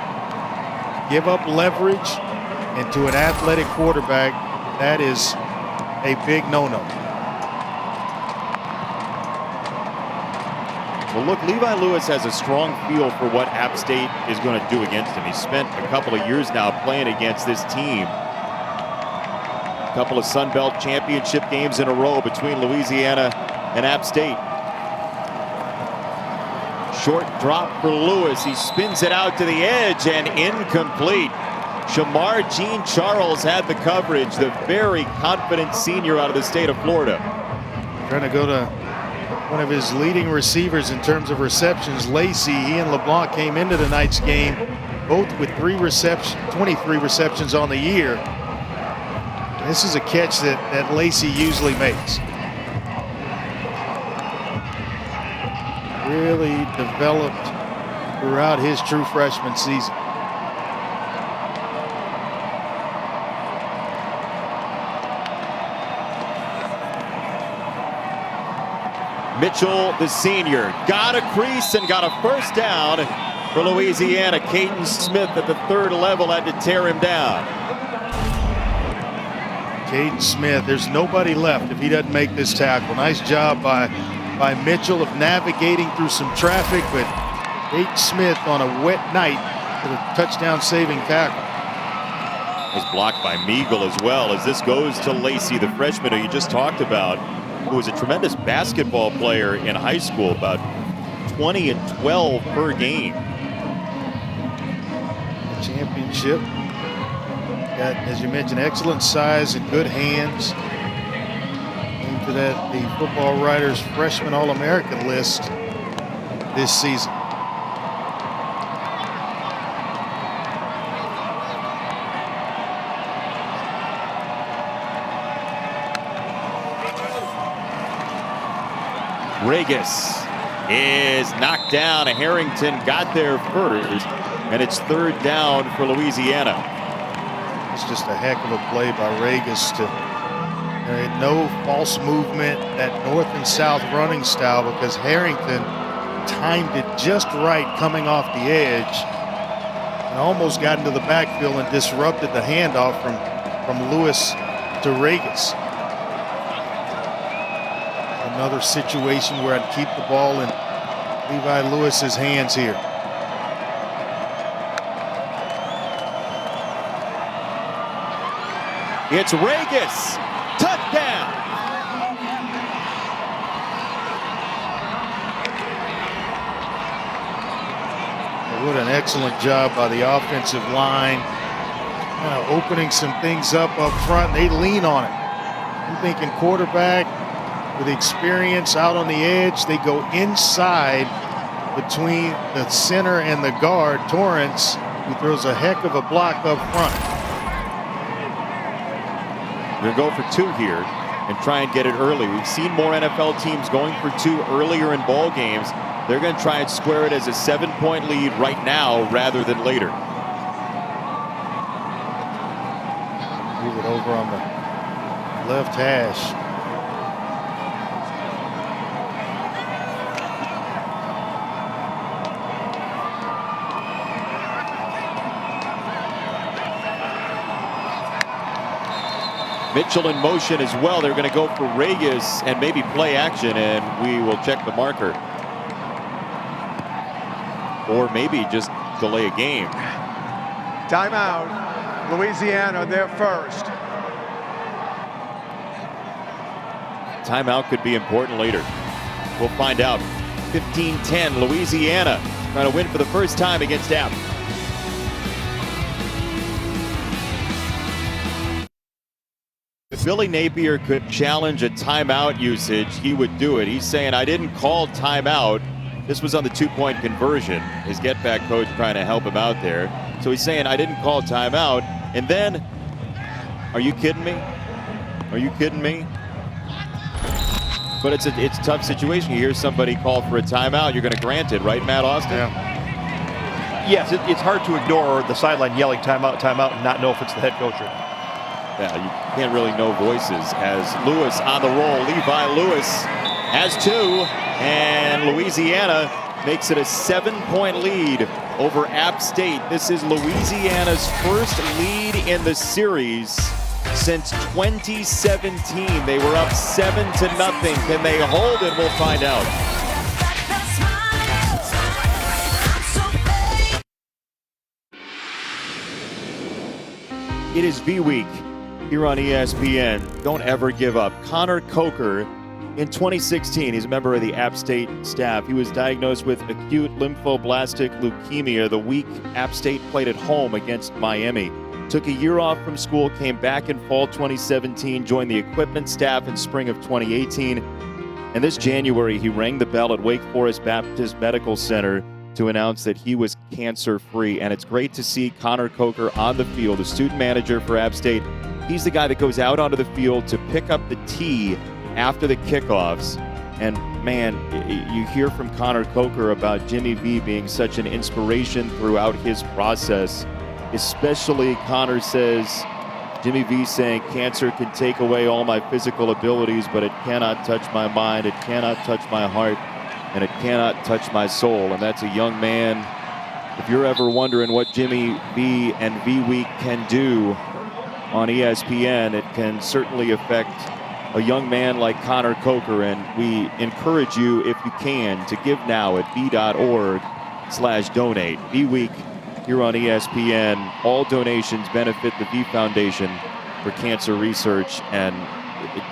Give up leverage, and to an athletic quarterback, that is a big no-no. Well, look, Levi Lewis has a strong feel for what App State is going to do against him. He's spent a couple of years now playing against this team. A couple of Sun Belt championship games in a row between Louisiana and App State. Short drop for Lewis. He spins it out to the edge and incomplete. Shamar Jean Charles had the coverage, the very confident senior out of the state of Florida. Trying to go to one of his leading receivers in terms of receptions, Lacey. He and LeBlanc came into tonight's game both with 23 receptions on the year. This is a catch that Lacey usually makes. Really developed throughout his true freshman season. Mitchell, the senior, got a crease and got a first down for Louisiana. Caden Smith at the 3rd level had to tear him down. Caden Smith, there's nobody left if he doesn't make this tackle. Nice job by Mitchell of navigating through some traffic, but Caden Smith on a wet night with a touchdown-saving tackle. Was blocked by Meagle as well, as this goes to Lacey, the freshman who you just talked about, who was a tremendous basketball player in high school, about 20 and 12 per game. Championship. Got, as you mentioned, excellent size and good hands. Into that, the Football Writers freshman All-American list this season. Regis is knocked down. Harrington got there first, and it's 3rd down for Louisiana. It's just a heck of a play by Regis to There ain't no false movement, that north and south running style, because Harrington timed it just right coming off the edge and almost got into the backfield and disrupted the handoff from Lewis to Regis. Another situation where I'd keep the ball in Levi Lewis's hands here. It's Regis. Touchdown. What an excellent job by the offensive line. Kind of opening some things up front. They lean on it. I'm thinking quarterback with experience out on the edge. They go inside between the center and the guard, Torrance, who throws a heck of a block up front. We're going to go for 2 here and try and get it early. We've seen more NFL teams going for 2 earlier in ball games. They're going to try and square it as a 7-point lead right now rather than later. Move it over on the left hash. Mitchell in motion as well. They're going to go for Regis and maybe play action, and we will check the marker. Or maybe just delay a game. Timeout. Louisiana, their first. Timeout could be important later. We'll find out. 15-10, Louisiana trying to win for the first time against App. If Billy Napier could challenge a timeout usage, he would do it. He's saying, I didn't call timeout. This was on the 2-point conversion. His get-back coach trying to help him out there. So he's saying, I didn't call timeout. And then, are you kidding me? Are you kidding me? But it's a tough situation. You hear somebody call for a timeout, you're going to grant it, right, Matt Austin? Yeah. Yes, it's hard to ignore the sideline yelling timeout, timeout, and not know if it's the head coach or not. Yeah, you can't really know voices. As Lewis on the roll, Levi Lewis has 2, and Louisiana makes it a 7-point lead over App State. This is Louisiana's first lead in the series since 2017. They were up 7-0. Can they hold it? We'll find out. It is V-Week here on ESPN. Don't ever give up. Connor Coker, in 2016, he's a member of the App State staff. He was diagnosed with acute lymphoblastic leukemia the week App State played at home against Miami. Took a year off from school, came back in fall 2017, joined the equipment staff in spring of 2018. And this January, he rang the bell at Wake Forest Baptist Medical Center to announce that he was cancer-free. And it's great to see Connor Coker on the field, the student manager for App State. He's the guy that goes out onto the field to pick up the tee after the kickoffs. And man, you hear from Connor Coker about Jimmy V being such an inspiration throughout his process. Especially, Connor says, Jimmy V saying, cancer can take away all my physical abilities, but it cannot touch my mind, it cannot touch my heart, and it cannot touch my soul. And that's a young man. If you're ever wondering what Jimmy V and V-Week can do on ESPN, it can certainly affect a young man like Connor Coker. And we encourage you, if you can, to give now at v.org/donate. V-Week here on ESPN. All donations benefit the V Foundation for Cancer Research. And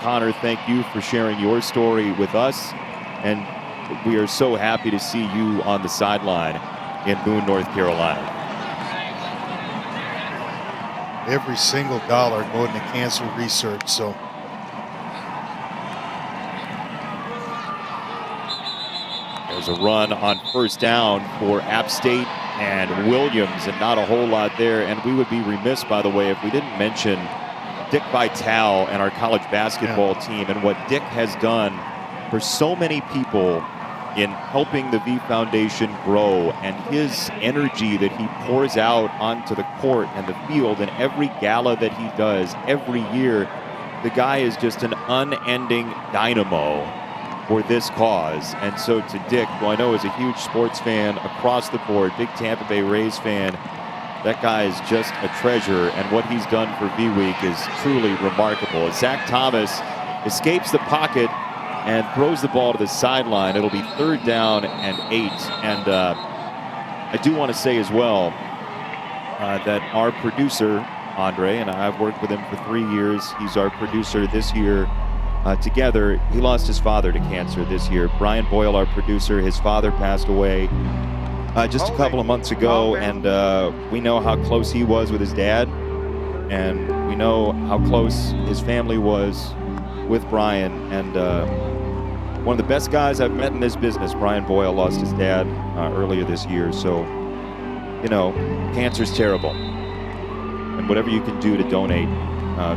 Connor, thank you for sharing your story with us. And we are so happy to see you on the sideline in Boone, North Carolina. Every single dollar going to cancer research. So there's a run on first down for App State and Williams, and not a whole lot there. And we would be remiss, by the way, if we didn't mention Dick Vitale and our college basketball team and what Dick has done for so many people in helping the V Foundation grow, and his energy that he pours out onto the court and the field and every gala that he does every year. the guy is just an unending dynamo for this cause. And so to Dick, who I know is a huge sports fan across the board, big Tampa Bay Rays fan, that guy is just a treasure, and what he's done for V-Week is truly remarkable. As Zach Thomas escapes the pocket and throws the ball to the sideline, it'll be 3rd down and 8. And I do want to say as well that our producer, Andre, and I've worked with him for 3 years. He's our producer this year. Together, he lost his father to cancer this year. Brian Boyle, our producer, his father passed away just a couple of months ago, and we know how close he was with his dad, and we know how close his family was with Brian. And one of the best guys I've met in this business, Brian Boyle, lost his dad earlier this year. So, you know, cancer's terrible. And whatever you can do to donate,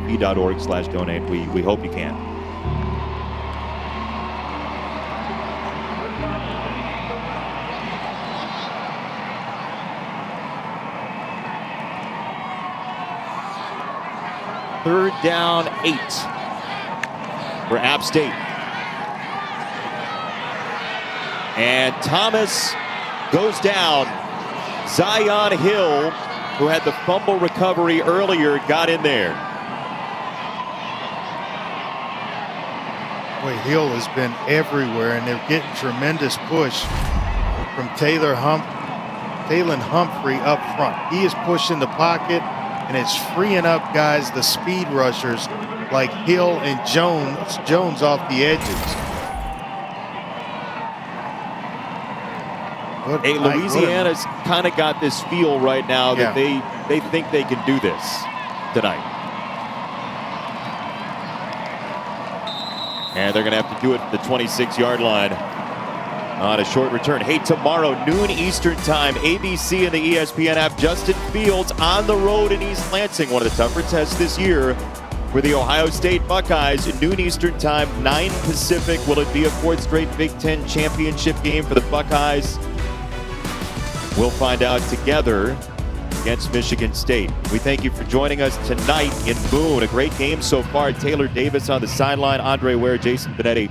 v.org/donate, we hope you can. Third down 8 for App State. And Thomas goes down. Zion Hill, who had the fumble recovery earlier, got in there. Boy, Hill has been everywhere, and they're getting tremendous push from Taylor Humphrey up front. He is pushing the pocket, and it's freeing up guys, the speed rushers, like Hill and Jones off the edges. Hey, Louisiana's kind of got this feel right now that they think they can do this tonight. And they're going to have to do it at the 26-yard line on a short return. Hey, tomorrow, noon Eastern time, ABC and the ESPN app, Justin Fields on the road in East Lansing. One of the tougher tests this year for the Ohio State Buckeyes. Noon Eastern time, 9 Pacific. Will it be a 4th straight Big Ten championship game for the Buckeyes? We'll find out together against Michigan State. We thank you for joining us tonight in Boone. A great game so far. Taylor Davis on the sideline, Andre Ware, Jason Benetti,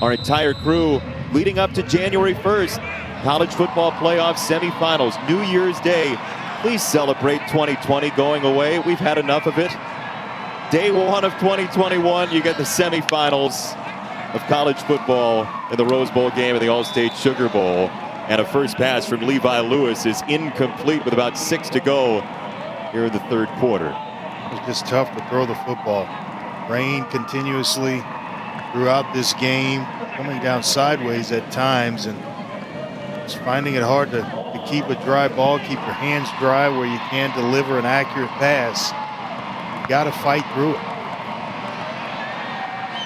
our entire crew leading up to January 1st. College football playoff semifinals, New Year's Day. Please celebrate 2020 going away. We've had enough of it. Day 1 of 2021, you get the semifinals of college football in the Rose Bowl game and the All-State Sugar Bowl. And a first pass from Levi Lewis is incomplete with about 6 to go here in the 3rd quarter. It's just tough to throw the football. Rain continuously throughout this game, coming down sideways at times, and just finding it hard to keep a dry ball, keep your hands dry where you can deliver an accurate pass. You got to fight through it.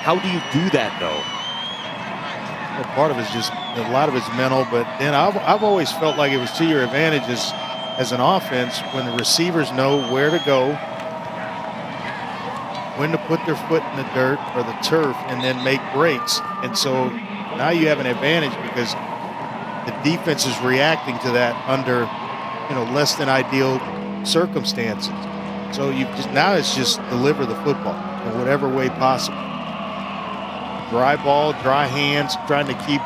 How do you do that, though? Well, part of it's just, a lot of it's mental, but then I've always felt like it was to your advantage as an offense when the receivers know where to go, when to put their foot in the dirt or the turf, and then make breaks. And so now you have an advantage because the defense is reacting to that under, less than ideal circumstances. So now it's just deliver the football in whatever way possible. Dry ball, dry hands, trying to keep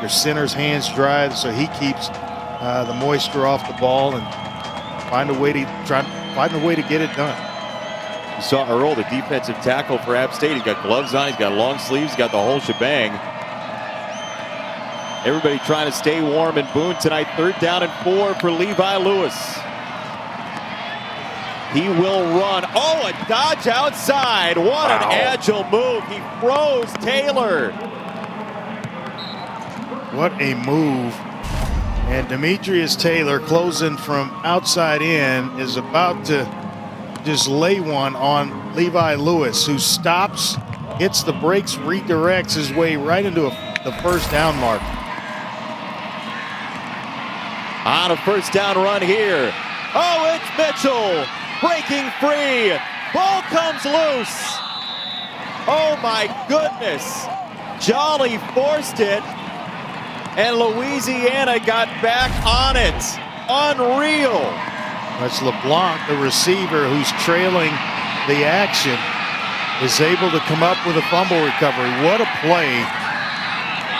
your center's hands dry so he keeps the moisture off the ball and find a way to get it done. You saw Earl, the defensive tackle for App State. He's got gloves on, he's got long sleeves, he's got the whole shebang. Everybody trying to stay warm in Boone tonight. 3rd down and 4 for Levi Lewis. He will run. Oh, a dodge outside. What an agile move. He froze Taylor. What a move. And Demetrius Taylor, closing from outside in, is about to just lay one on Levi Lewis, who stops, hits the brakes, redirects his way right into the 1st down mark. On a 1st down run here. Oh, it's Mitchell breaking free. Ball comes loose. Oh my goodness. Jolly forced it, and Louisiana got back on it. Unreal. That's LeBlanc, the receiver, who's trailing the action. is able to come up with a fumble recovery. What a play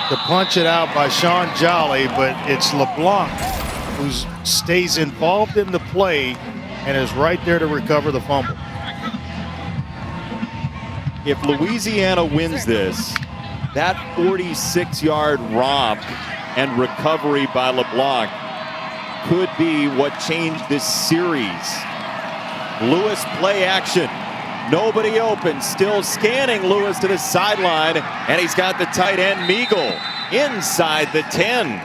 to punch it out by Sean Jolly, but it's LeBlanc who stays involved in the play and is right there to recover the fumble. If Louisiana wins this, that 46-yard romp and recovery by LeBlanc could be what changed this series. Lewis play action. Nobody open. Still scanning Lewis to the sideline. And he's got the tight end Meagle inside the 10.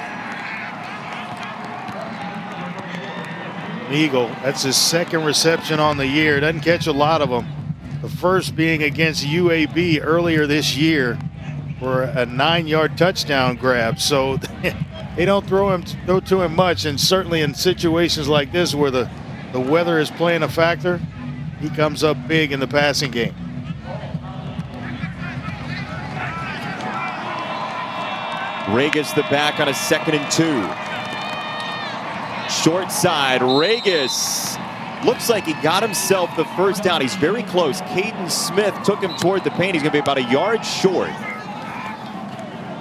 Meagle, that's his second reception on the year. Doesn't catch a lot of them. The first being against UAB earlier this year for a 9-yard touchdown grab. So they don't throw to him much, and certainly in situations like this where the weather is playing a factor, he comes up big in the passing game. Regis the back on a 2nd and 2. Short side, Regis looks like he got himself the first down. He's very close. Caden Smith took him toward the paint. He's going to be about a yard short.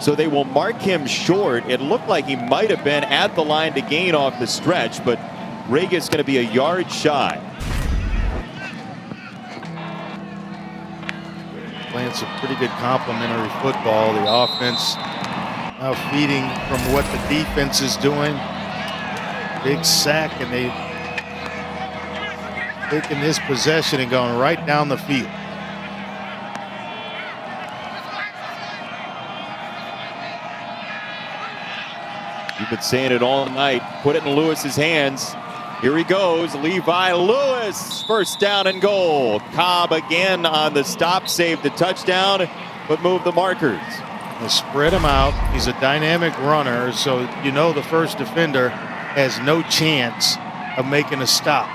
So they will mark him short. It looked like he might have been at the line to gain off the stretch, but Regis going to be a yard shy. Playing some pretty good complementary football. The offense now feeding from what the defense is doing. Big sack, and they taking this possession and going right down the field. You've been saying it all night. Put it in Lewis's hands. Here he goes, Levi Lewis, first down and goal. Cobb again on the stop, saved the touchdown, but moved the markers. They spread him out. He's a dynamic runner, so you know the first defender has no chance of making a stop.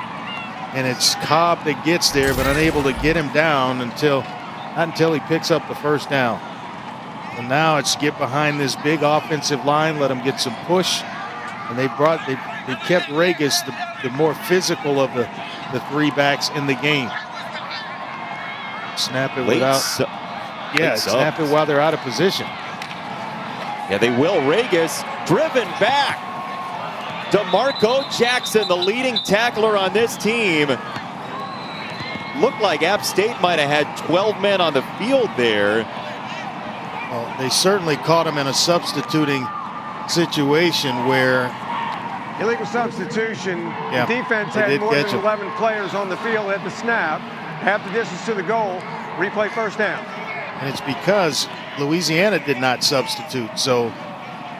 And it's Cobb that gets there, but unable to get him down not until he picks up the first down. And now it's get behind this big offensive line, let him get some push. And they kept Regis the more physical of the 3 backs in the game. Snap it snap it while they're out of position. Yeah, they will. Regis driven back. DeMarco Jackson, the leading tackler on this team. Looked like App State might have had 12 men on the field there. Well, they certainly caught him in a substituting situation where illegal substitution. Yeah, the defense had more than 11 players on the field at the snap. Half the distance to the goal. Replay first down. And it's because Louisiana did not substitute. So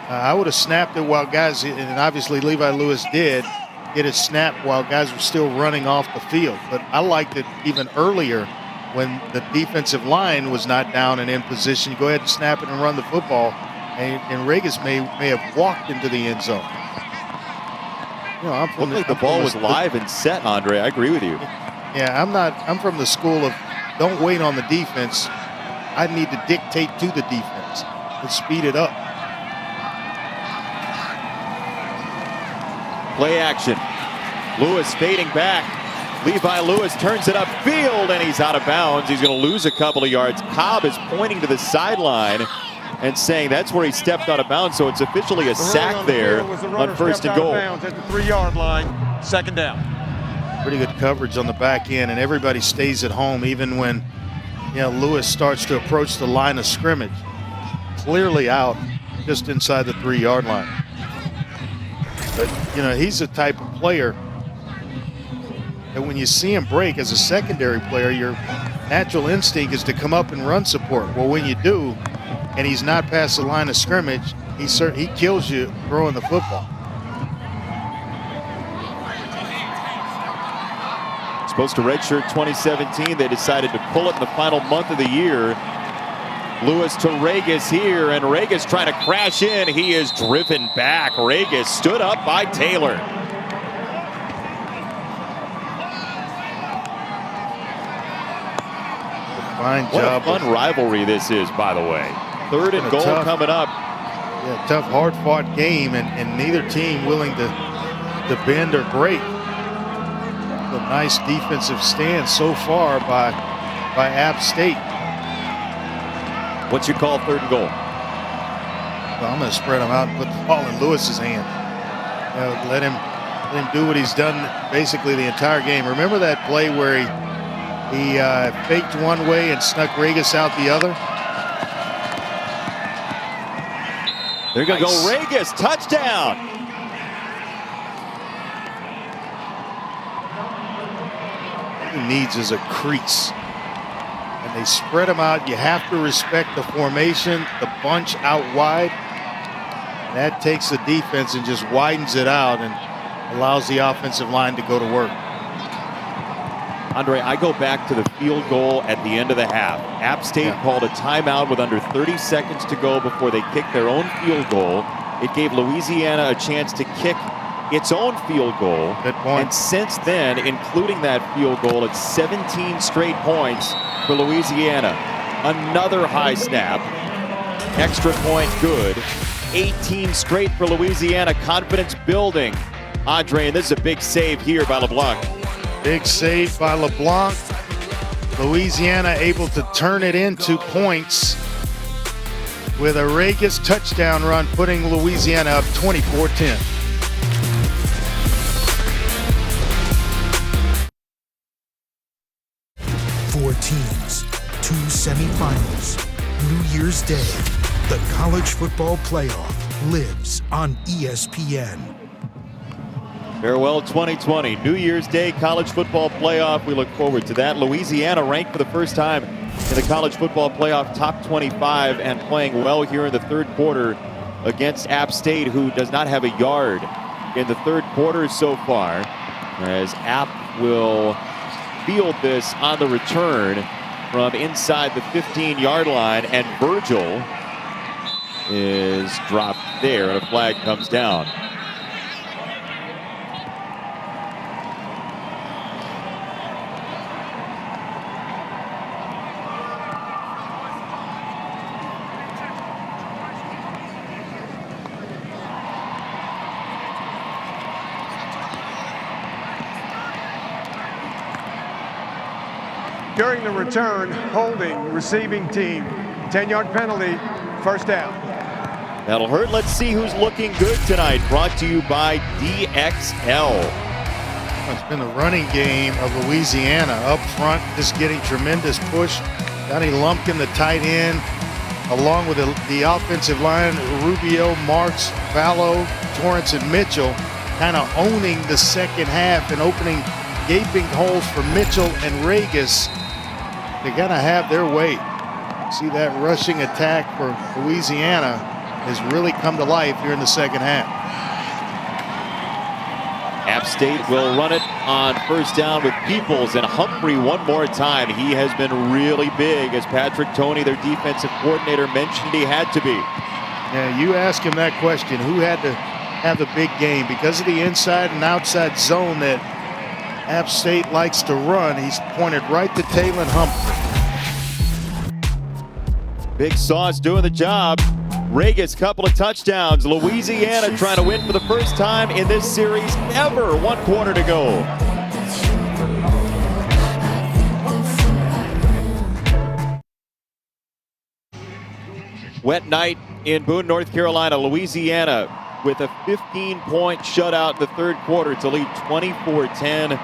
I would have snapped it while guys, and obviously Levi Lewis did, get it snapped while guys were still running off the field. But I liked it even earlier when the defensive line was not down and in position. You go ahead and snap it and run the football. And Regis may have walked into the end zone. You know, looked like the ball was live and set, Andre. I agree with you. Yeah, I'm from the school of don't wait on the defense. I need to dictate to the defense. Let's speed it up. Play action. Lewis fading back. Levi Lewis turns it upfield, and he's out of bounds. He's going to lose a couple of yards. Cobb is pointing to the sideline and saying that's where he stepped out of bounds, so it's officially a sack there on first and goal. At the 3-yard line, 2nd down. Pretty good coverage on the back end, and everybody stays at home even when Lewis starts to approach the line of scrimmage. Clearly out just inside the 3-yard line. But, he's the type of player that when you see him break as a secondary player, your natural instinct is to come up and run support. Well, when you do, and he's not past the line of scrimmage, he kills you throwing the football. Supposed to redshirt 2017. They decided to pull it in the final month of the year. Lewis to Regis here, and Regis trying to crash in. He is driven back. Regis stood up by Taylor. Fine what job. A fun rivalry this is, by the way. 3rd and goal coming up. Yeah, tough, hard-fought game, and neither team willing to bend or break. A nice defensive stand so far by by App State. What's your call, 3rd and goal? Well, I'm going to spread him out and put the ball in Lewis's hand. Let him do what he's done basically the entire game. Remember that play where he faked one way and snuck Regis out the other? They're going to go Regis, touchdown. All he needs is a crease. And they spread him out. You have to respect the formation, the bunch out wide. And that takes the defense and just widens it out and allows the offensive line to go to work. Andre, I go back to the field goal at the end of the half. App State called a timeout with under 30 seconds to go before they kicked their own field goal. It gave Louisiana a chance to kick its own field goal. Good point. And since then, including that field goal, it's 17 straight points for Louisiana. Another high snap. Extra point good. 18 straight for Louisiana. Confidence building. Andre, and this is a big save here by LeBlanc. Big save by LeBlanc. Louisiana able to turn it into points with a Regis touchdown run, putting Louisiana up 24-10. Four teams, 2 semifinals. New Year's Day, the college football playoff lives on ESPN. Farewell 2020, New Year's Day college football playoff. We look forward to that. Louisiana ranked for the first time in the college football playoff top 25 and playing well here in the 3rd quarter against App State, who does not have a yard in the 3rd quarter so far, as App will field this on the return from inside the 15-yard line, and Virgil is dropped there and a flag comes down. During the return, holding receiving team. 10-yard penalty, first down. That'll hurt. Let's see who's looking good tonight. Brought to you by DXL. It's been the running game of Louisiana up front, just getting tremendous push. Donnie Lumpkin, the tight end, along with the offensive line, Rubio, Marks, Vallow, Torrance, and Mitchell, kind of owning the second half and opening gaping holes for Mitchell and Regis. They got to have their way. See that rushing attack for Louisiana has really come to life here in the second half. App State will run it on first down with Peoples and Humphrey one more time. He has been really big, as Patrick Toney, their defensive coordinator, mentioned he had to be. Yeah, you ask him that question, who had to have the big game? Because of the inside and outside zone that App State likes to run, he's pointed right to Taylon Humphrey. Big Sauce doing the job. Regis, couple of touchdowns. Louisiana trying to win for the first time in this series ever. 1 quarter to go. Wet night in Boone, North Carolina. Louisiana with a 15-point shutout in the 3rd quarter to lead 24-10.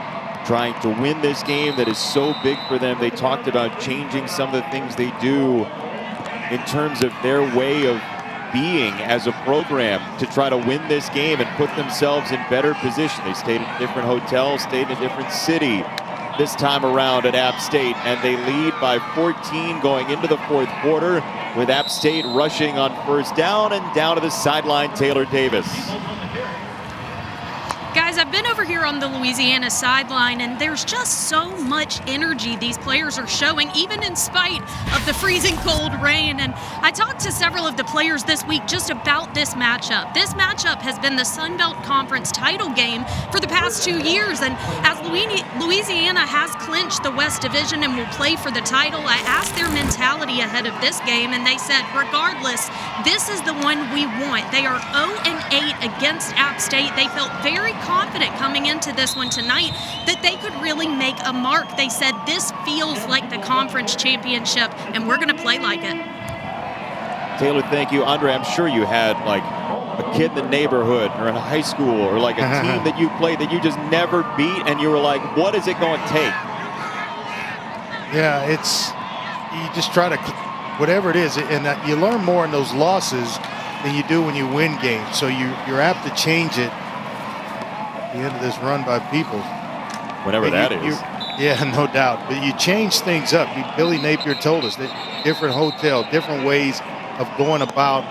Trying to win this game that is so big for them. They talked about changing some of the things they do in terms of their way of being as a program to try to win this game and put themselves in better position. They stayed in different hotels, stayed in a different city this time around at App State, and they lead by 14 going into the 4th quarter, with App State rushing on first down, and down to the sideline, Taylor Davis. Guys, I've been over here on the Louisiana sideline, and there's just so much energy these players are showing, even in spite of the freezing cold rain. And I talked to several of the players this week just about this matchup. This matchup has been the Sun Belt Conference title game for the past 2 years. And as Louisiana has clinched the West Division and will play for the title, I asked their mentality ahead of this game, and they said, regardless, this is the one we want. They are 0-8 against App State. They felt very confident confident coming into this one tonight that they could really make a mark. They said this feels like the conference championship, and we're going to play like it. Taylor, thank you. Andre, I'm sure you had like a kid in the neighborhood or in high school or like a team that you played that you just never beat, and you were like, what is it going to take? Yeah, you just try to, whatever it is, and you learn more in those losses than you do when you win games. So you're apt to change it at the end of this run by Peoples. Whenever that is. Yeah, no doubt. But you change things up. Billy Napier told us that different hotel, different ways of going about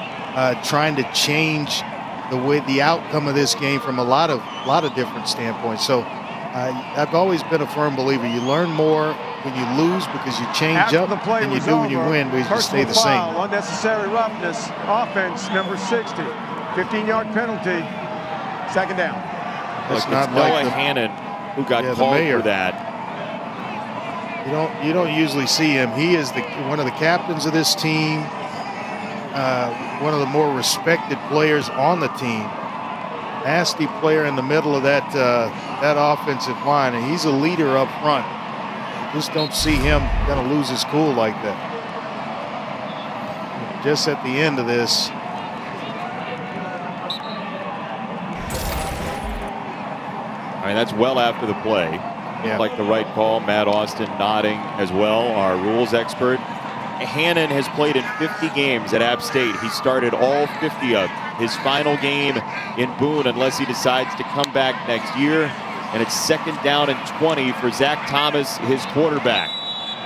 trying to change the outcome of this game from a lot of different standpoints. So I've always been a firm believer. You learn more when you lose because you change up than you do when you win, because you stay the same. Unnecessary roughness, offense, number 60. 15-yard penalty, second down. It's not like Noah Hannon who got called for that. You don't usually see him. He is one of the captains of this team, one of the more respected players on the team. Nasty player in the middle of that offensive line, and he's a leader up front. You just don't see him going to lose his cool like that. Just at the end of this. All right, that's well after the play. Yeah. Like the right call. Matt Austin nodding as well, our rules expert. Hannon has played in 50 games at App State. He started all 50 of his final game in Boone unless he decides to come back next year. And it's second down and 20 for Zach Thomas, his quarterback,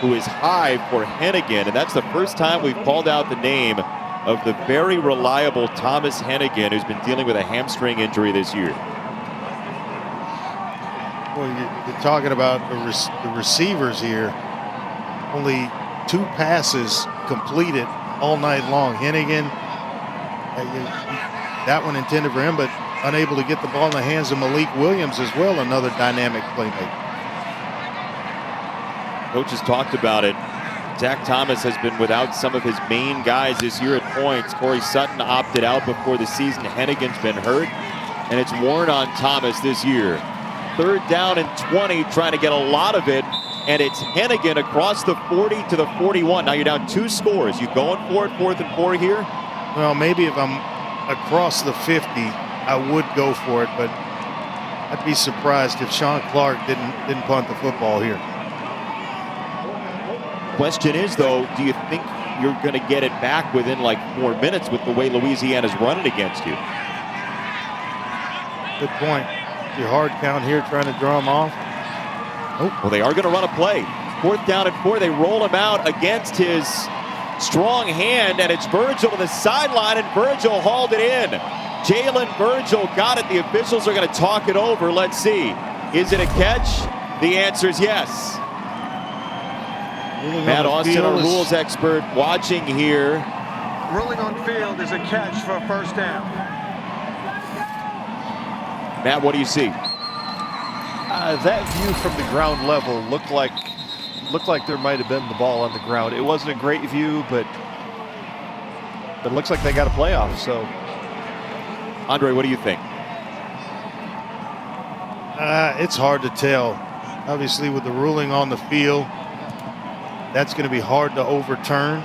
who is high for Hennigan. And that's the first time we've called out the name of the very reliable Thomas Hennigan, who's been dealing with a hamstring injury this year. Well, you're talking about the receivers here. Only 2 passes completed all night long. Hennigan, that one intended for him, but unable to get the ball in the hands of Malik Williams as well, another dynamic playmaker. Coach has talked about it. Zach Thomas has been without some of his main guys this year at points. Corey Sutton opted out before the season. Hennigan's been hurt, and it's worn on Thomas this year. Third down and 20, trying to get a lot of it, and it's Hennigan across the 40 to the 41. Now you're down 2 scores. You going for it, 4th and 4 here? Well, maybe if I'm across the 50, I would go for it, but I'd be surprised if Sean Clark didn't punt the football here. Question is, though, do you think you're going to get it back within like 4 minutes with the way Louisiana's running against you? Good point. Your hard count here trying to draw him off. Oh, well, they are going to run a play. 4th down and 4. They roll him out against his strong hand, and it's Virgil to the sideline, and Virgil hauled it in. Jalen Virgil got it. The officials are going to talk it over. Let's see. Is it a catch? The answer is yes. Matt Austin, our rules expert, watching here. Ruling on field is a catch for a first down. Matt, what do you see? That view from the ground level looked like there might have been the ball on the ground. It wasn't a great view, but it looks like they got a playoff. So, Andre, what do you think? It's hard to tell. Obviously, with the ruling on the field, that's going to be hard to overturn.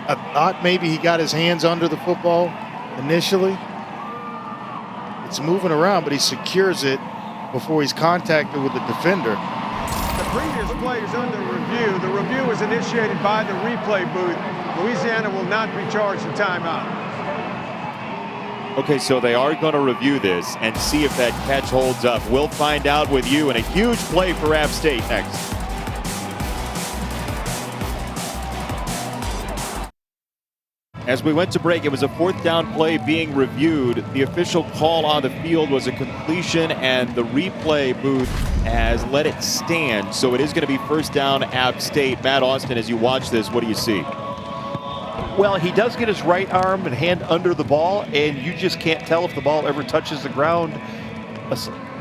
I thought maybe he got his hands under the football initially. It's moving around, but he secures it before he's contacted with the defender. The previous play is under review. The review is initiated by the replay booth. Louisiana will not be charged a timeout. Okay, so they are going to review this and see if that catch holds up. We'll find out with you, and a huge play for App State next. As we went to break, it was a 4th down play being reviewed. The official call on the field was a completion, and the replay booth has let it stand. So it is going to be 1st down, App State. Matt Austin, as you watch this, what do you see? Well, he does get his right arm and hand under the ball, and you just can't tell if the ball ever touches the ground.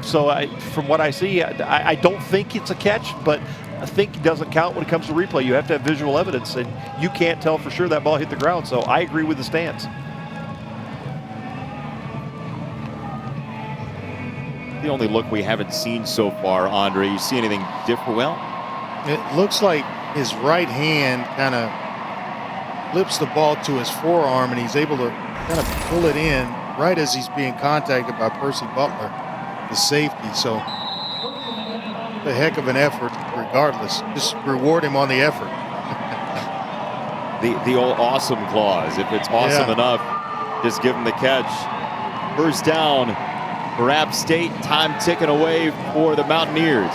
So from what I see, I don't think it's a catch, but I think it doesn't count when it comes to replay. You have to have visual evidence, and you can't tell for sure that ball hit the ground. So I agree with the stance. the only look we haven't seen so far, Andre. You see anything different? Well, it looks like his right hand kind of flips the ball to his forearm, and he's able to kind of pull it in right as he's being contacted by Percy Butler, the safety. So a heck of an effort regardless. Just reward him on the effort. the old awesome clause. If it's awesome enough, just give him the catch. First down for App State. Time ticking away for the Mountaineers.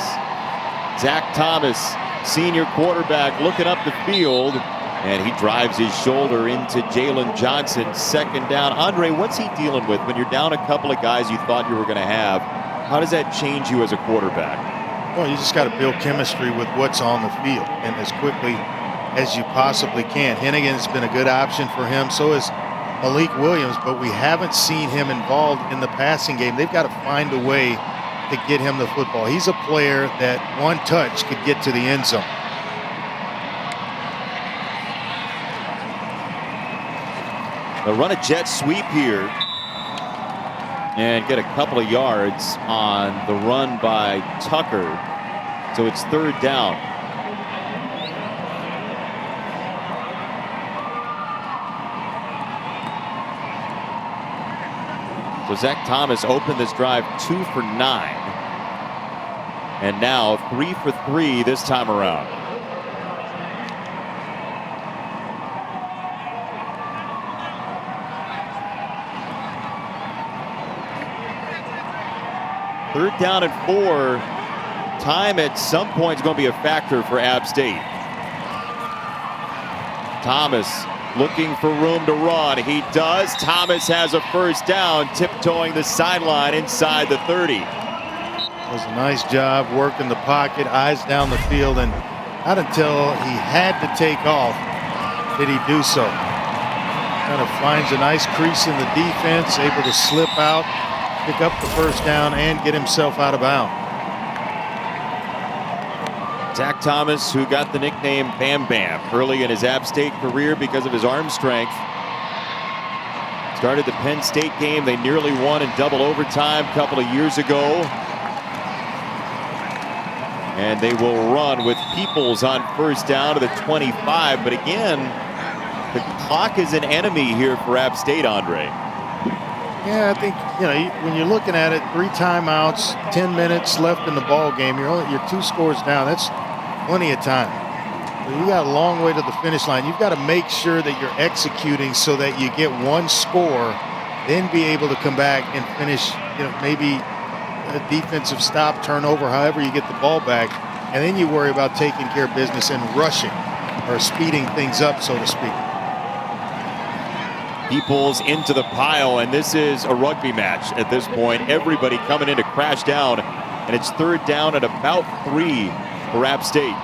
Zach Thomas, senior quarterback, looking up the field, and he drives his shoulder into Jalen Johnson. Second down. Andre, what's he dealing with when you're down a couple of guys you thought you were going to have? How does that change you as a quarterback? Well, you just got to build chemistry with what's on the field, and as quickly as you possibly can. Hennigan's been a good option for him. So is Malik Williams, but we haven't seen him involved in the passing game. They've got to find a way to get him the football. He's a player that one touch could get to the end zone. They'll run a jet sweep here and get a couple of yards on the run by Tucker. So it's third down. So Zach Thomas opened this drive 2 for 9. And now 3 for 3 this time around. Third down and 4. Time at some point is going to be a factor for App State. Thomas looking for room to run. He does. Thomas has a first down, tiptoeing the sideline inside the 30. It was a nice job working the pocket, eyes down the field, and not until he had to take off did he do so. Kind of finds a nice crease in the defense, able to slip out, pick up the first down, and get himself out of bounds. Zach Thomas, who got the nickname Bam Bam early in his App State career because of his arm strength. Started the Penn State game. They nearly won in double overtime a couple of years ago. And they will run with Peoples on first down to the 25. But again, the clock is an enemy here for App State, Andre. Yeah, I think, when you're looking at it, 3 timeouts, 10 minutes left in the ball game. You're 2 scores down. That's plenty of time. So you got a long way to the finish line. You've got to make sure that you're executing so that you get 1 score, then be able to come back and finish, maybe a defensive stop, turnover, however you get the ball back, and then you worry about taking care of business and rushing or speeding things up, so to speak. Peoples into the pile, and this is a rugby match at this point. Everybody coming in to crash down, and it's third down at about 3 for App State.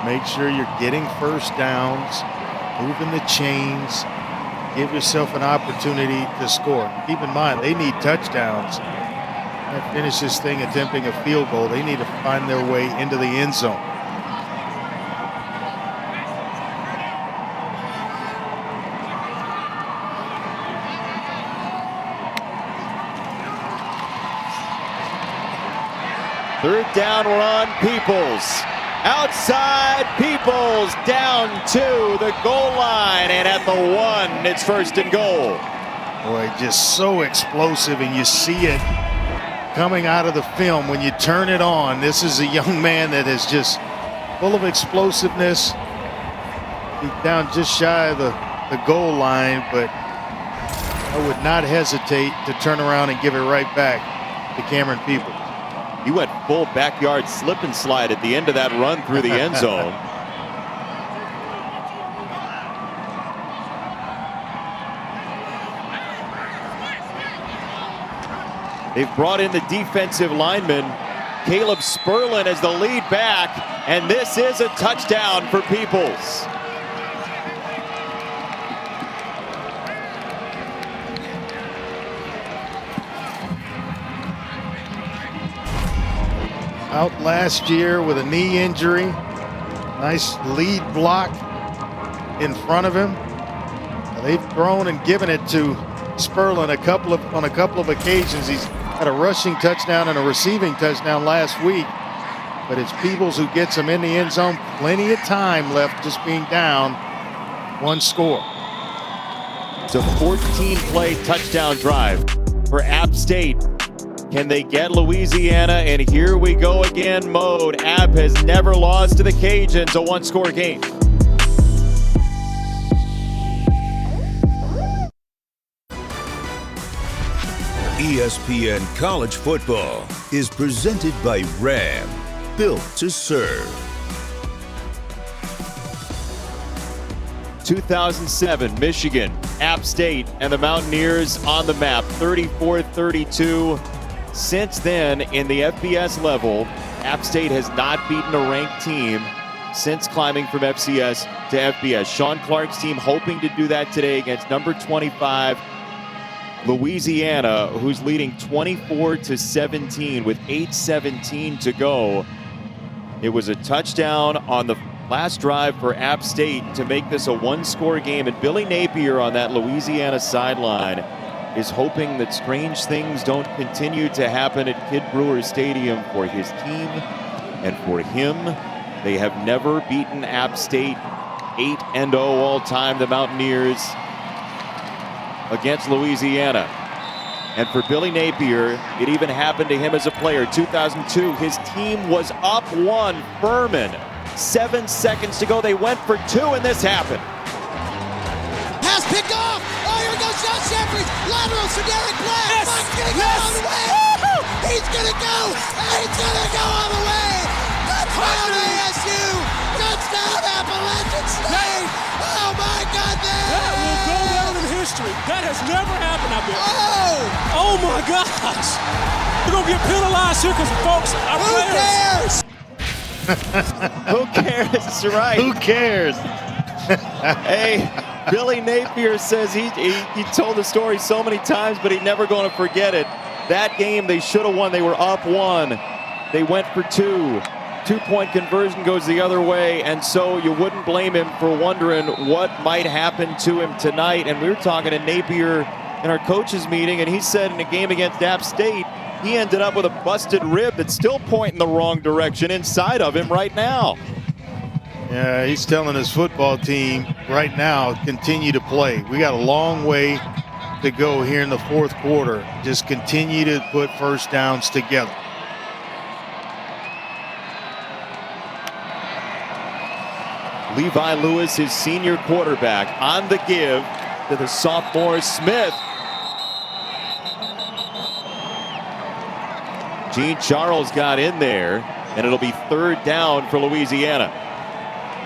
Make sure you're getting first downs, moving the chains, give yourself an opportunity to score. Keep in mind, they need touchdowns. That finish this thing attempting a field goal. They need to find their way into the end zone. Third down run, Peoples. Outside, Peoples down to the goal line, and at the 1, it's first and goal. Boy, just so explosive, and you see it coming out of the film when you turn it on. This is a young man that is just full of explosiveness. He's down just shy of the goal line, but I would not hesitate to turn around and give it right back to Cameron Peoples. He went full backyard slip and slide at the end of that run through the end zone. They've brought in the defensive lineman, Caleb Sperlin, as the lead back, and this is a touchdown for Peoples. Out last year with a knee injury. Nice lead block in front of him. They've thrown and given it to Spurlin on a couple of occasions. He's had a rushing touchdown and a receiving touchdown last week. But it's Peebles who gets him in the end zone. Plenty of time left, just being down one score. It's a 14-play touchdown drive for App State. Can they get Louisiana? And here we go again mode. App has never lost to the Cajuns, a one-score game. ESPN College Football is presented by Ram, built to serve. 2007, Michigan, App State, and the Mountaineers on the map, 34-32. Since then, in the FBS level, App State has not beaten a ranked team since climbing from FCS to FBS. Sean Clark's team hoping to do that today against number 25, Louisiana, who's leading 24-17 with 8:17 to go. It was a touchdown on the last drive for App State to make this a one-score game, and Billy Napier on that Louisiana sideline is hoping that strange things don't continue to happen at Kid Brewer Stadium for his team and for him. They have never beaten App State. 8-0 all time, the Mountaineers against Louisiana. And for Billy Napier, it even happened to him as a player. 2002, his team was up one. Furman, 7 seconds to go. They went for two, and this happened. Pass picked off. Oh, here goes Josh Jeffries. Lateral to Derek Black. Yes. Black's gonna go Yes. all the way. Woo-hoo. He's gonna go. He's gonna go all the way. Touchdown ASU. Touchdown Appalachian State. Oh my goodness. That will go down in history. That has never happened, I bet. Oh my gosh. We're gonna get penalized here because folks, our Who players. cares? Who cares? That's right. Who cares? Hey, Billy Napier says he told the story so many times, but he's never going to forget it. That game they should have won. They were up one. They went for two. 2-point conversion goes the other way, and so you wouldn't blame him for wondering what might happen to him tonight. And we were talking to Napier in our coaches meeting, and he said in a game against App State, he ended up with a busted rib that's still pointing the wrong direction inside of him right now. Yeah, he's telling his football team right now, continue to play. We got a long way to go here in the fourth quarter. Just continue to put first downs together. Levi Lewis, his senior quarterback, on the give to the sophomore Smith. Gene Charles got in there, and it'll be third down for Louisiana.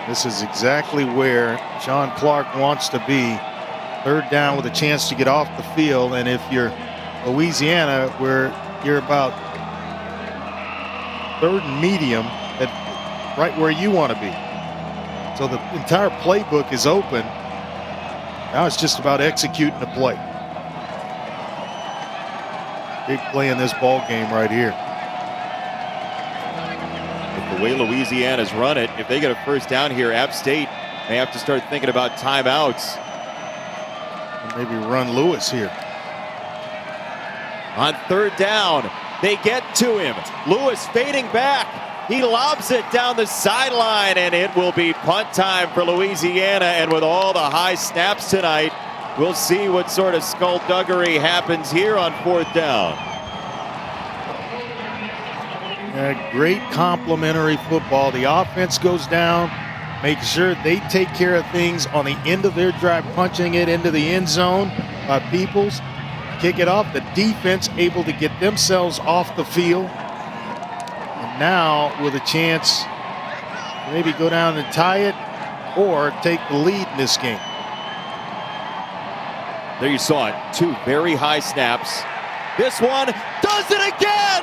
This is exactly where Sean Clark wants to be. Third down with a chance to get off the field, and if you're Louisiana, where you're about third and medium, at right where you want to be. So the entire playbook is open. Now it's just about executing the play. Big play in this ball game right here. With the way Louisiana's run it, if they get a first down here, App State may have to start thinking about timeouts. And maybe run Lewis here. On third down, they get to him. Lewis fading back. He lobs it down the sideline, and it will be punt time for Louisiana. And with all the high snaps tonight, we'll see what sort of skullduggery happens here on fourth down. Great complementary football. The offense goes down, make sure they take care of things on the end of their drive, punching it into the end zone by Peoples. Kick it off. The defense able to get themselves off the field. Now with a chance to maybe go down and tie it or take the lead in this game. There you saw it. Two very high snaps. This one does it again!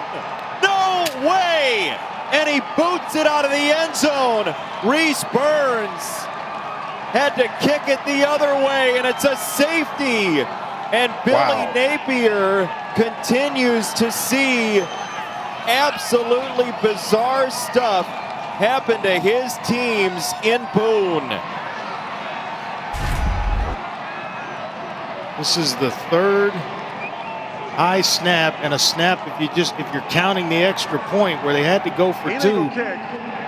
No way! And he boots it out of the end zone. Reese Burns had to kick it the other way, and it's a safety. And Billy Napier continues to see absolutely bizarre stuff happen to his teams in Boone. This is the third high snap and a snap if you're counting the extra point where they had to go for Illegal two. kick.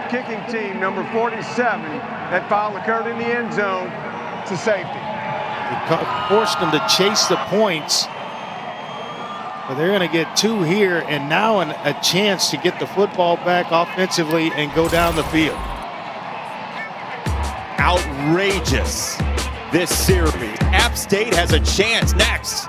Kicking team number 47. That foul occurred in the end zone. It's a safety. It forced them to chase the points. But they're going to get two here, and now a chance to get the football back offensively and go down the field. Outrageous, this series. App State has a chance next.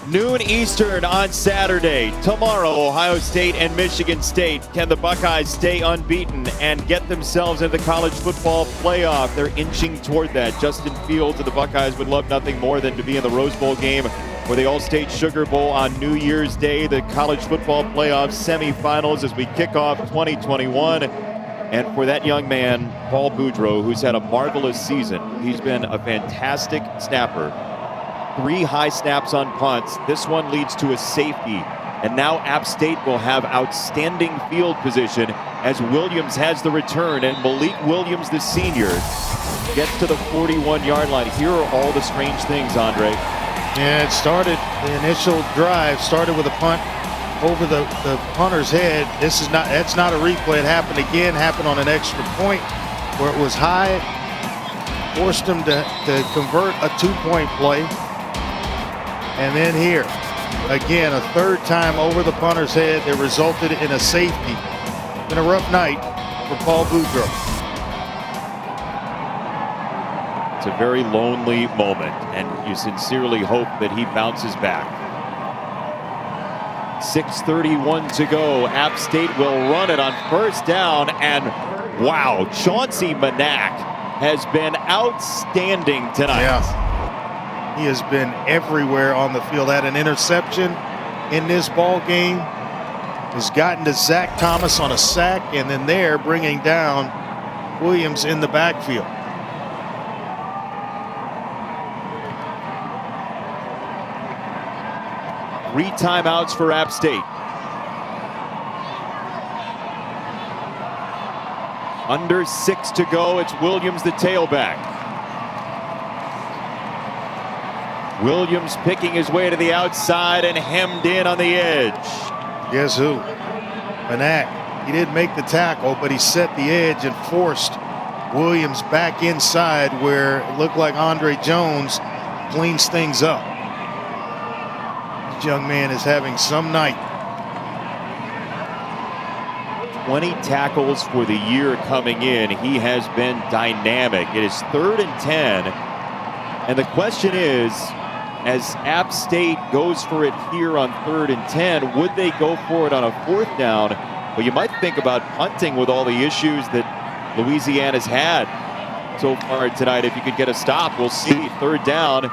Noon Eastern on Saturday. Tomorrow, Ohio State and Michigan State. Can the Buckeyes stay unbeaten and get themselves into the college football playoff? They're inching toward that. Justin Fields and the Buckeyes would love nothing more than to be in the Rose Bowl game or the All-State Sugar Bowl on New Year's Day. The college football playoff semifinals as we kick off 2021. And for that young man, Paul Boudreaux, who's had a marvelous season, he's been a fantastic snapper. 3 high snaps on punts. This one leads to a safety. And now App State will have outstanding field position as Williams has the return. And Malik Williams, the senior, gets to the 41-yard line. Here are all the strange things, Andre. Yeah, it started, the initial drive started with a punt over the punter's head. That's not a replay. It happened again, happened on an extra point where it was high. Forced them to convert a 2-point play. And then here, again, a third time over the punter's head that resulted in a safety. Been a rough night for Paul Boudreaux. It's a very lonely moment, and you sincerely hope that he bounces back. 6:31 to go. App State will run it on first down, and wow, Chauncey Manac has been outstanding tonight. Yeah. He has been everywhere on the field. Had an interception in this ball game. Has gotten to Zach Thomas on a sack, and then there bringing down Williams in the backfield. Three timeouts for App State. Under 6 to go. It's Williams, the tailback. Williams picking his way to the outside and hemmed in on the edge. Guess who? Manac. He didn't make the tackle, but he set the edge and forced Williams back inside where it looked like Andre Jones cleans things up. This young man is having some night. 20 tackles for the year coming in. He has been dynamic. It is 3rd and 10. And the question is, as App State goes for it here on 3rd and 10, would they go for it on a 4th down? Well, you might think about punting with all the issues that Louisiana's had so far tonight. If you could get a stop, we'll see. 3rd down.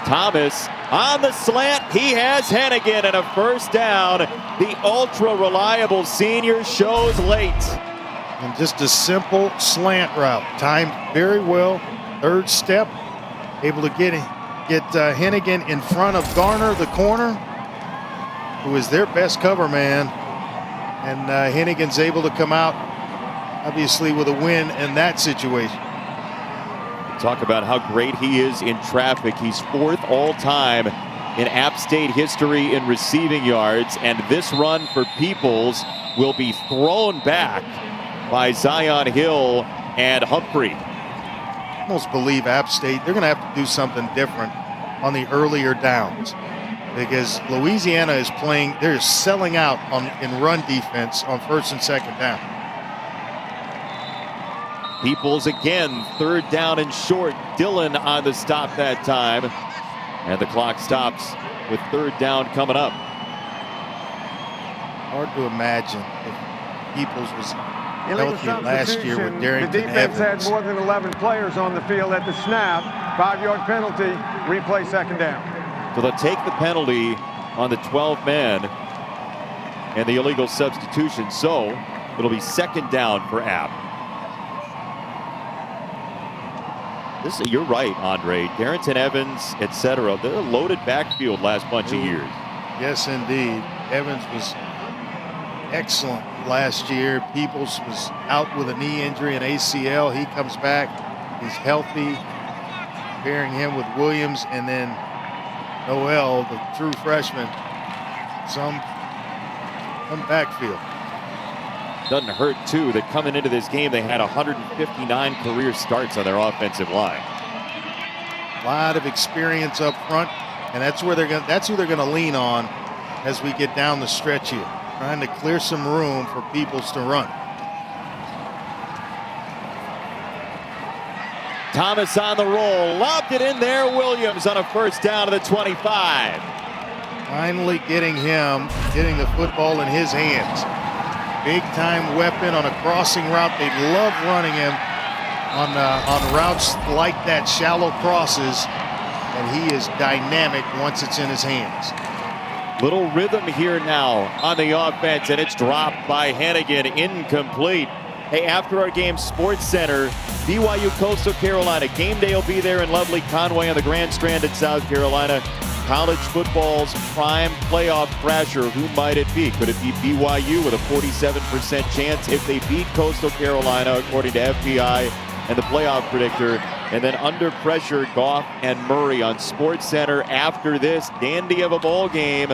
Thomas on the slant. He has Hennigan and a first down. The ultra-reliable senior shows late. And just a simple slant route. Timed very well. 3rd step. Able to get Hennigan in front of Garner, the corner, who is their best cover man. And Hennigan's able to come out, obviously, with a win in that situation. Talk about how great he is in traffic. He's 4th all-time in App State history in receiving yards. And this run for Peoples will be thrown back by Zion Hill and Humphrey. Almost believe App State, they're going to have to do something different on the earlier downs because Louisiana is playing, they're selling out in run defense on 1st and 2nd down. Peoples again, 3rd down and short. Dillon on the stop that time. And the clock stops with 3rd down coming up. Hard to imagine if Peoples was healthy last year with Darrington The defense Evans. had more than 11 players on the field at the snap. 5-yard penalty, replay 2nd down. So they'll take the penalty on the 12 men and the illegal substitution. So it'll be 2nd down for App. You're right, Andre. Darrington Evans, etc. They're a loaded backfield last bunch of years. Yes, indeed. Evans was excellent last year. Peoples was out with a knee injury and ACL. He comes back. He's healthy. Pairing him with Williams, and then Noel, the true freshman, some backfield. Doesn't hurt, too, that coming into this game, they had 159 career starts on their offensive line. A lot of experience up front, and that's who they're gonna lean on as we get down the stretch here, trying to clear some room for Peoples to run. Thomas on the roll, lobbed it in there. Williams on a first down to the 25. Finally getting the football in his hands. Big time weapon on a crossing route. They love running him on routes like that, shallow crosses, and he is dynamic once it's in his hands. Little rhythm here now on the offense, and it's dropped by Hennigan, incomplete. Hey, after our game, Sports Center, BYU Coastal Carolina. Game day will be there in lovely Conway on the Grand Strand in South Carolina. College football's prime playoff crasher. Who might it be? Could it be BYU with a 47% chance if they beat Coastal Carolina, according to FBI and the playoff predictor? And then under pressure, Goff and Murray on Sports Center after this dandy of a ball game,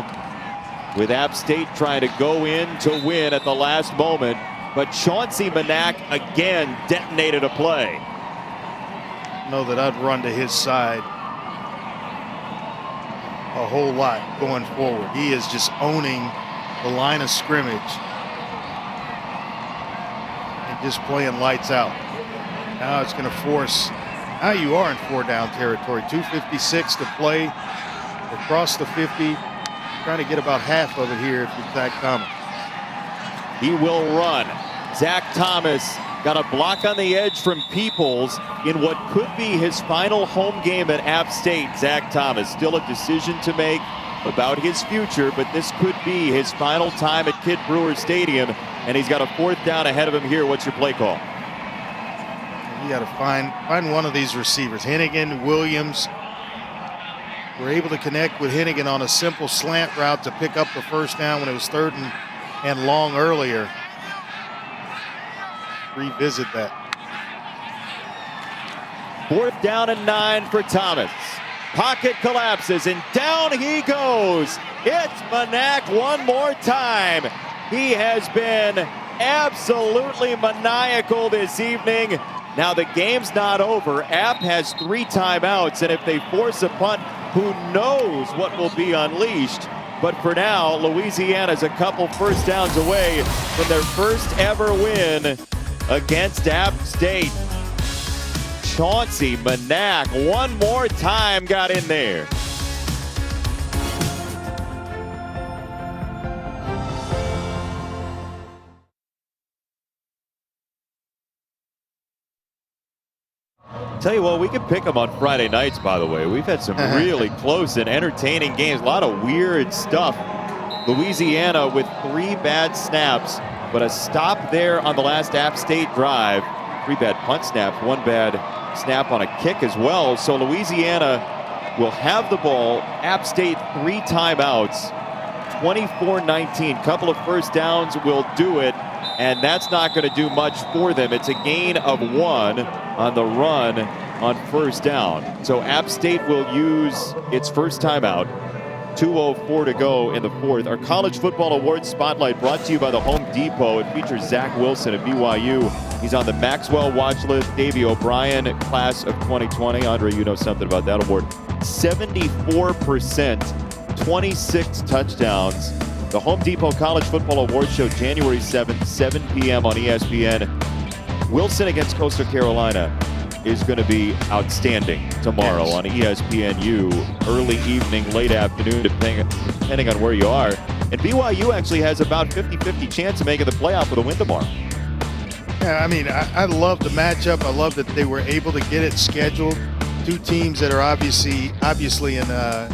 with App State trying to go in to win at the last moment. But Chauncey Manac again detonated a play. Know that I'd run to his side a whole lot going forward. He is just owning the line of scrimmage and just playing lights out. Now it's going to force, now you are in 4-down territory. 2:56 to play across the 50. Trying to get about half of it here if you're Zach Thomas. He will run. Zach Thomas got a block on the edge from Peoples in what could be his final home game at App State. Zach Thomas, still a decision to make about his future, but this could be his final time at Kid Brewer Stadium, and he's got a 4th down ahead of him here. What's your play call? You got to find one of these receivers. Hennigan, Williams. We're able to connect with Hennigan on a simple slant route to pick up the first down when it was 3rd and long earlier. Revisit that. 4th down and 9 for Thomas. Pocket collapses and down he goes. It's Manac one more time. He has been absolutely maniacal this evening. Now the game's not over. App has 3 timeouts, and if they force a punt, who knows what will be unleashed. But for now, Louisiana's a couple first downs away from their first ever win against App State. Chauncey Manac one more time got in there. Tell you what, we can pick them on Friday nights, by the way. We've had some really close and entertaining games. A lot of weird stuff. Louisiana with 3 bad snaps, but a stop there on the last App State drive. 3 bad punt snaps, 1 bad snap on a kick as well. So Louisiana will have the ball. App State 3 timeouts, 24-19. Couple of first downs will do it, and that's not going to do much for them. It's a gain of 1 on the run on first down. So App State will use its first timeout. 2:04 to go in the 4th. Our College Football Awards Spotlight brought to you by the Home Depot. It features Zach Wilson of BYU. He's on the Maxwell watch list. Davey O'Brien, class of 2020. Andre, you know something about that award. 74%, 26 touchdowns. The Home Depot College Football Awards Show, January 7th, 7 p.m. on ESPN. Wilson against Coastal Carolina is going to be outstanding tomorrow on ESPNU, early evening, late afternoon, depending on where you are. And BYU actually has about 50-50 chance of making the playoff with a win tomorrow. Yeah, I mean, I love the matchup. I love that they were able to get it scheduled. 2 teams that are obviously in a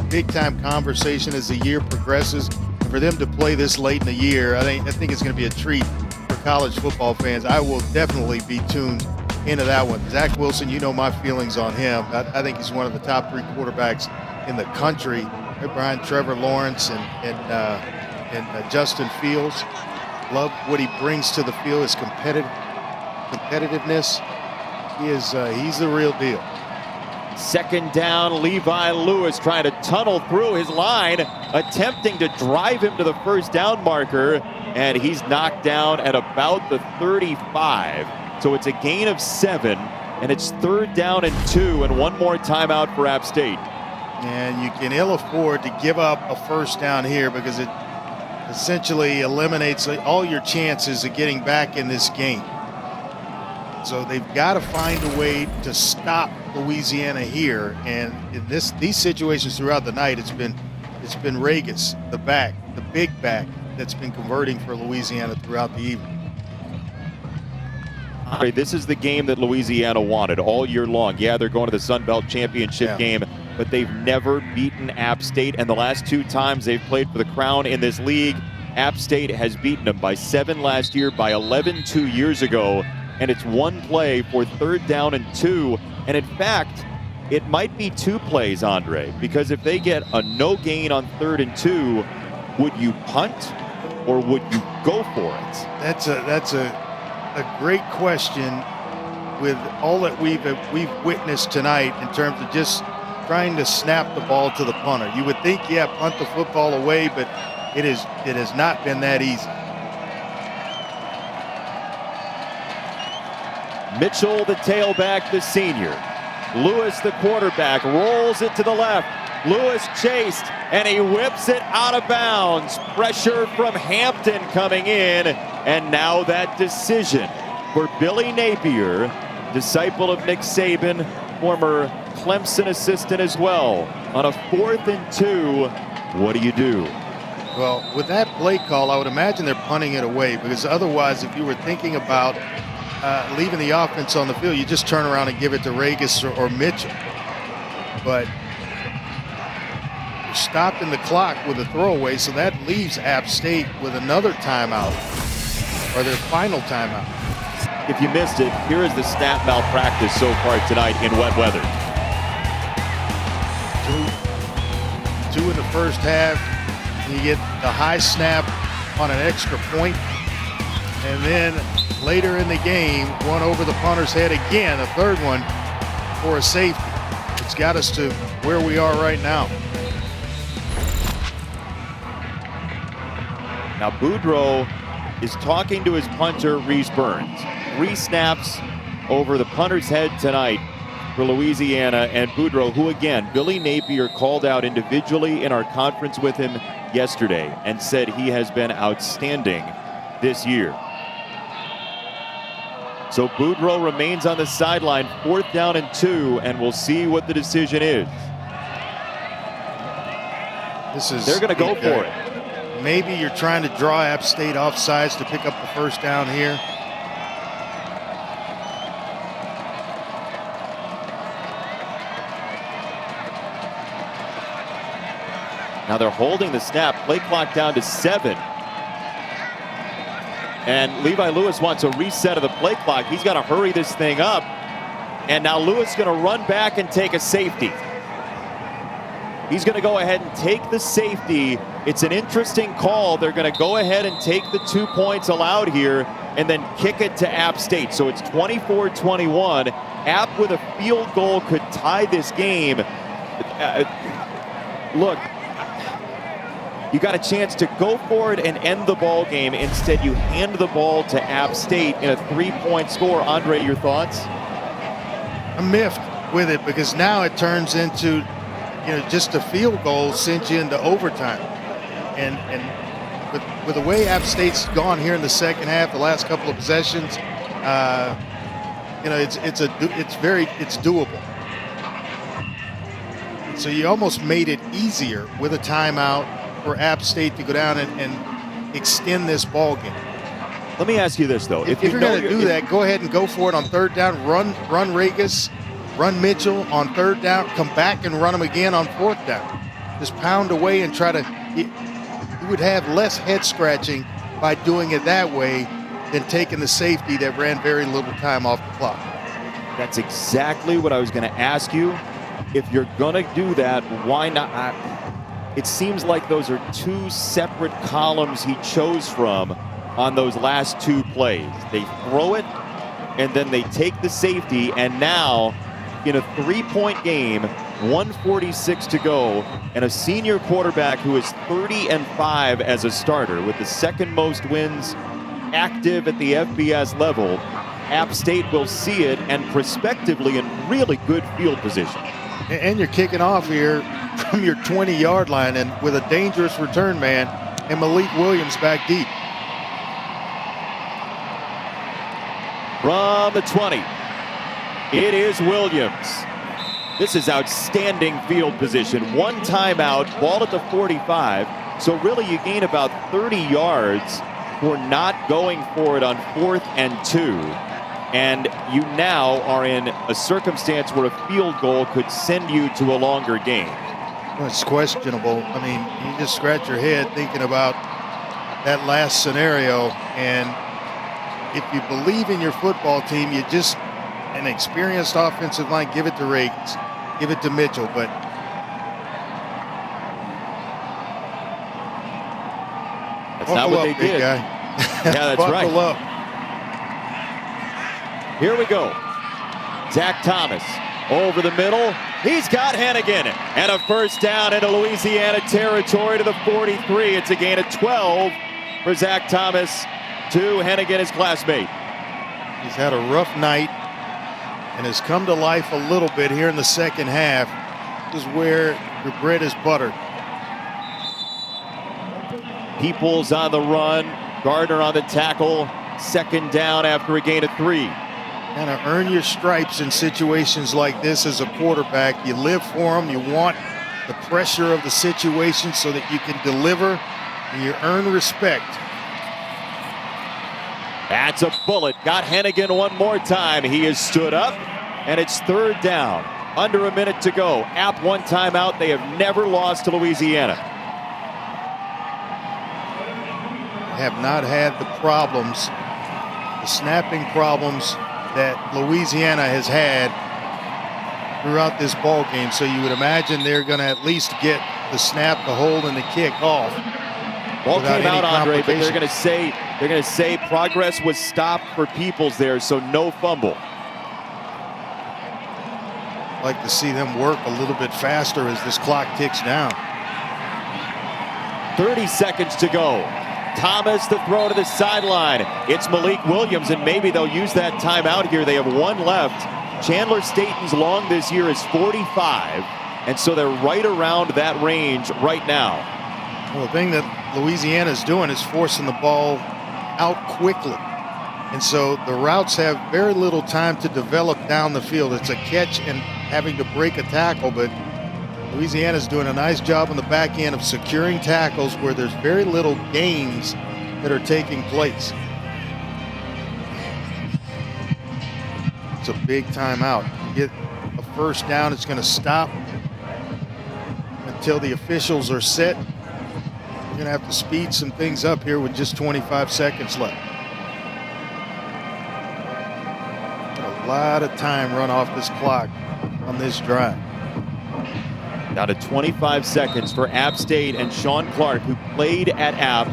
big-time conversation as the year progresses. And for them to play this late in the year, I think it's going to be a treat for college football fans. I will definitely be tuned into that one. Zach Wilson, you know my feelings on him. I think he's one of the top 3 quarterbacks in the country. Right behind Trevor Lawrence and Justin Fields. Love what he brings to the field, his competitiveness. He's the real deal. Second down, Levi Lewis trying to tunnel through his line, attempting to drive him to the first down marker, and he's knocked down at about the 35. So it's a gain of 7, and it's 3rd down and 2, and one more timeout for App State. And you can ill afford to give up a first down here because it essentially eliminates all your chances of getting back in this game. So they've got to find a way to stop Louisiana here, and in these situations throughout the night, it's been Ragin, the big back, that's been converting for Louisiana throughout the evening. This is the game that Louisiana wanted all year long. Yeah, they're going to the Sun Belt Championship game, but they've never beaten App State, and the last 2 times they've played for the crown in this league, App State has beaten them by 7 last year, by 11 2 years ago. And it's 1 play for 3rd down and 2. And in fact, it might be 2 plays, Andre, because if they get a no gain on 3rd and 2, would you punt or would you go for it? That's a great question with all that we've witnessed tonight in terms of just trying to snap the ball to the punter. You would think, yeah, punt the football away, but it has not been that easy. Mitchell, the tailback, the senior. Lewis, the quarterback, rolls it to the left. Lewis chased, and he whips it out of bounds. Pressure from Hampton coming in, and now that decision for Billy Napier, disciple of Nick Saban, former Clemson assistant as well. On a 4th and 2, what do you do? Well, with that play call, I would imagine they're punting it away, because otherwise, if you were thinking about leaving the offense on the field, you just turn around and give it to Ragin or Mitchell. But you're stopping the clock with a throwaway, so that leaves App State with another timeout, or their final timeout. If you missed it, here is the snap malpractice so far tonight in wet weather. 2 in the first half. You get the high snap on an extra point, and then later in the game, one over the punter's head again, a 3rd one for a safety. It's got us to where we are right now. Now Boudreaux is talking to his punter, Reese Burns. 3 snaps over the punter's head tonight for Louisiana, and Boudreaux, who again, Billy Napier called out individually in our conference with him yesterday and said he has been outstanding this year. So Boudreaux remains on the sideline, 4th down and 2, and we'll see what the decision is. They're going to go for it. Maybe you're trying to draw App State off sides to pick up the first down here. Now they're holding the snap, play clock down to 7. And Levi Lewis wants a reset of the play clock. He's got to hurry this thing up. And now Lewis is going to run back and take a safety. He's going to go ahead and take the safety. It's an interesting call. They're going to go ahead and take the 2 points allowed here and then kick it to App State. So it's 24-21. App with a field goal could tie this game. Look, you got a chance to go for it and end the ball game. Instead, you hand the ball to App State in a 3-point score. Andre, your thoughts? I'm miffed with it because now it turns into, just a field goal sends you into overtime. And with the way App State's gone here in the second half, the last couple of possessions, it's doable. So you almost made it easier with a timeout for App State to go down and extend this ball game. Let me ask you this, though. If you're going to do that, go ahead and go for it on 3rd down. Run Ragin, run Mitchell on 3rd down. Come back and run them again on 4th down. Just pound away and try to. You would have less head scratching by doing it that way than taking the safety that ran very little time off the clock. That's exactly what I was going to ask you. If you're going to do that, why not? It seems like those are 2 separate columns he chose from. on those last 2 plays. They throw it, and then they take the safety, and now in a 3-point game, 1:46 to go, and a senior quarterback who is 30-5 as a starter with the second most wins active at the FBS level. App State will see it, and prospectively in really good field position. And you're kicking off here from your 20-yard line, and with a dangerous return man and Malik Williams back deep. From the 20, it is Williams. This is outstanding field position. 1 timeout, ball at the 45. So really you gain about 30 yards for not going for it on 4th and 2. And you now are in a circumstance where a field goal could send you to a longer game. Well, it's questionable. I mean, you just scratch your head thinking about that last scenario. And if you believe in your football team, you just, an experienced offensive line, give it to Ragin, give it to Mitchell. But that's not what they did. Guy. Yeah, that's right. Buckle up. Here we go. Zach Thomas over the middle. He's got Hennigan, and a first down into Louisiana territory to the 43. It's a gain of 12 for Zach Thomas to Hennigan, his classmate. He's had a rough night and has come to life a little bit here in the second half. This is where your bread is buttered. Peoples on the run, Gardner on the tackle. Second down after a gain of 3. Kind of earn your stripes in situations like this as a quarterback. You live for them. You want the pressure of the situation so that you can deliver, and you earn respect. That's a bullet. Got Hennigan one more time. He has stood up, and it's 3rd down. Under a minute to go. App 1 timeout. They have never lost to Louisiana. Have not had the problems, the snapping problems that Louisiana has had throughout this ball game. So you would imagine they're going to at least get the snap, the hold, and the kick off. Ball came out, Andre, but they're going to say progress was stopped for Peoples there, so no fumble. I'd like to see them work a little bit faster as this clock ticks down. 30 seconds to go. Thomas the throw to the sideline. It's Malik Williams, and maybe they'll use that timeout here. They have 1 left. Chandler Staten's long this year is 45, and so they're right around that range right now. Well, the thing that Louisiana is doing is forcing the ball out quickly. And so the routes have very little time to develop down the field. It's a catch and having to break a tackle, but Louisiana's doing a nice job on the back end of securing tackles where there's very little gains that are taking place. It's a big timeout. You get a first down, it's going to stop until the officials are set. You're going to have to speed some things up here with just 25 seconds left. A lot of time run off this clock on this drive. Down to 25 seconds for App State, and Sean Clark, who played at App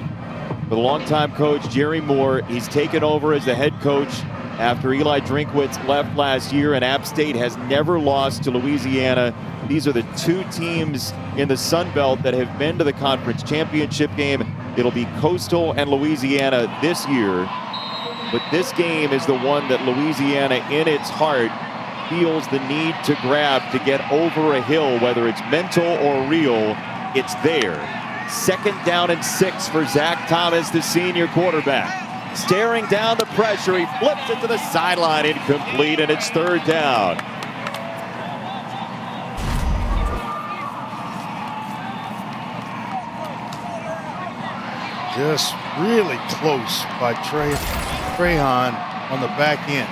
with longtime coach Jerry Moore. He's taken over as the head coach after Eli Drinkwitz left last year, and App State has never lost to Louisiana. These are the 2 teams in the Sun Belt that have been to the conference championship game. It'll be Coastal and Louisiana this year, but this game is the one that Louisiana in its heart feels the need to grab to get over a hill, whether it's mental or real. It's there. 2nd down and 6 for Zach Thomas, the senior quarterback. Staring down the pressure, he flips it to the sideline, incomplete, and it's 3rd down. Just really close by Trahan on the back end.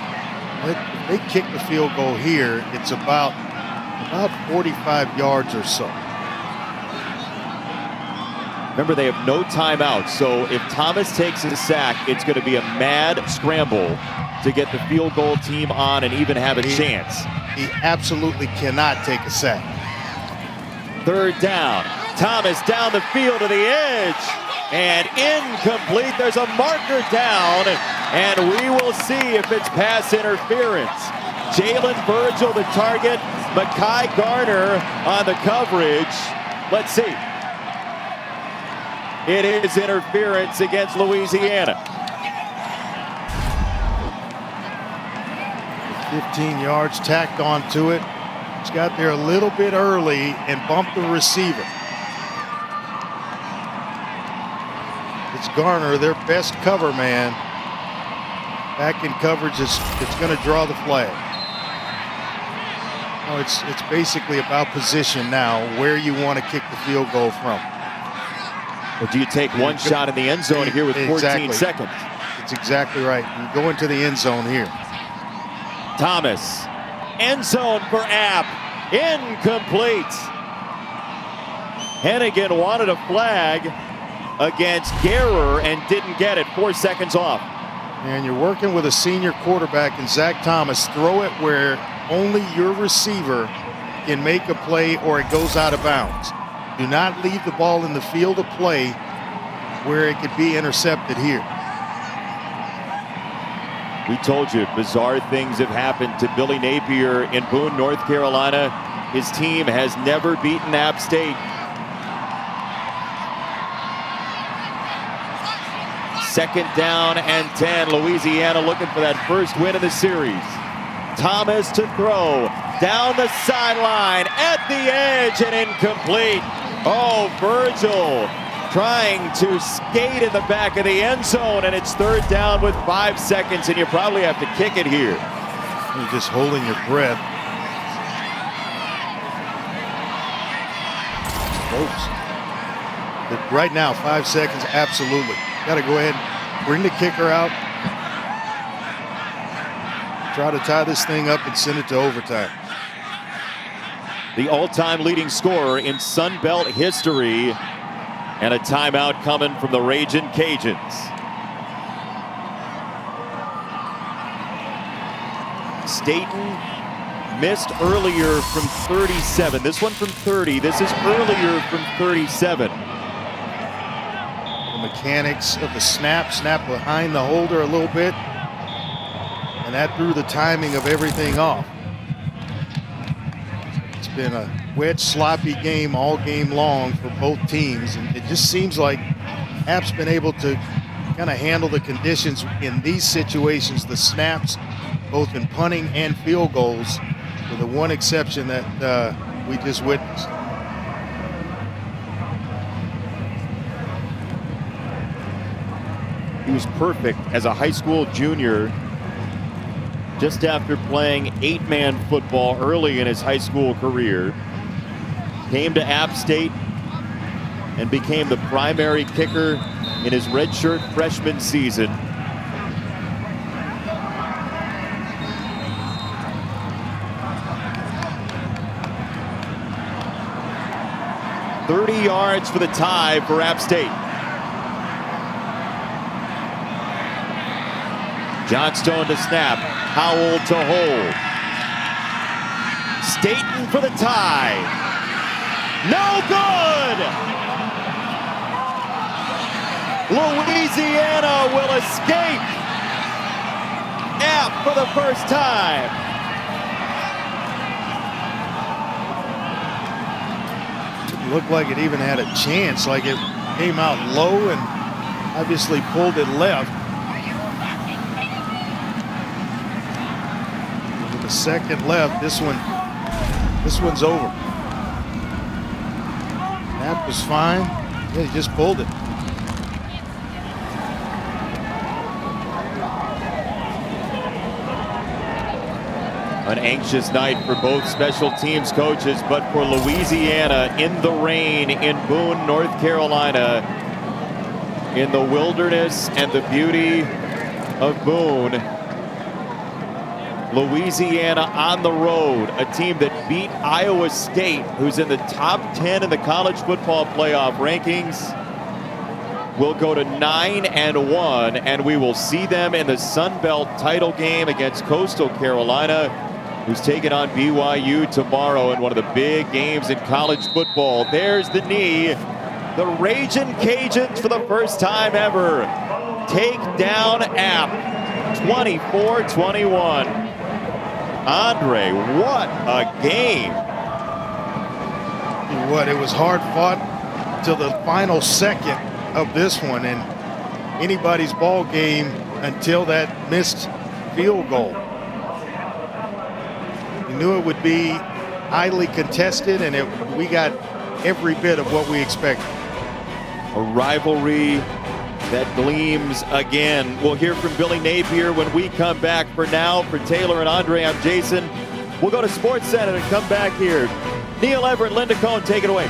If they kick the field goal here, it's about 45 yards or so. Remember, they have no timeout, so if Thomas takes a sack, it's going to be a mad scramble to get the field goal team on and even have a chance. He absolutely cannot take a sack. 3rd down. Thomas down the field to the edge, And incomplete. There's a marker down, and we will see if it's pass interference. Jalen Virgil, the target. Mekhi Garner on the coverage. Let's see. It is interference against Louisiana. 15 yards tacked onto it. It's got there a little bit early and bumped the receiver. It's Garner, their best cover man. Back in coverage, it's going to draw the flag. Oh, it's basically about position now, where you want to kick the field goal from. Or do you take one shot in the end zone here with 14 seconds? It's exactly right. You go into the end zone here. Thomas, end zone for App, incomplete. Hennigan wanted a flag against Guerrer and didn't get it. 4 seconds off. And you're working with a senior quarterback in Zach Thomas. Throw it where only your receiver can make a play or it goes out of bounds. Do not leave the ball in the field of play where it could be intercepted here. We told you bizarre things have happened to Billy Napier in Boone, North Carolina. His team has never beaten App State. Second down and 10. Louisiana looking for that first win of the series. Thomas to throw. Down the sideline. At the edge and incomplete. Oh, Virgil trying to skate in the back of the end zone, and it's third down with 5 seconds, and you probably have to kick it here. You're just holding your breath. Close. Right now, 5 seconds, absolutely. Got to go ahead and bring the kicker out. Try to tie this thing up and send it to overtime. The all-time leading scorer in Sun Belt history, and a timeout coming from the Ragin Cajuns. Staten missed earlier from 37. This one from 30. This is earlier from 37. The mechanics of the snap behind the holder a little bit, and that threw the timing of everything off. It's been a wet, sloppy game all game long for both teams, and it just seems like App's been able to kind of handle the conditions in these situations, the snaps, both in punting and field goals, with the one exception that we just witnessed. He was perfect as a high school junior, just after playing 8-man football early in his high school career. Came to App State and became the primary kicker in his redshirt freshman season. "30 yards for the tie for App State." Johnstone to snap, Howell to hold. Staten for the tie. No good! Louisiana will escape. App for the first time. Didn't look like it even had a chance, like it came out low and obviously pulled it left. With a second left, this one's over. App was fine. Yeah, he just pulled it. An anxious night for both special teams coaches, but for Louisiana in the rain in Boone, North Carolina, in the wilderness and the beauty of Boone. Louisiana on the road, a team that beat Iowa State, who's in the top 10 in the college football playoff rankings, will go to 9-1, and we will see them in the Sun Belt title game against Coastal Carolina, who's taking on BYU tomorrow in one of the big games in college football. There's the knee, The Ragin Cajuns, for the first time ever, take down App 24-21. Andre, what a game. What, it was hard fought till the final second of this one, and anybody's ball game until that missed field goal. We knew it would be highly contested, and we got every bit of what we expected. A rivalry that gleams again. We'll hear from Billy Napier when we come back. For now, for Taylor and Andre, I'm Jason. We'll go to Sports Center and come back here. Neil Everett, Linda Cohn, take it away.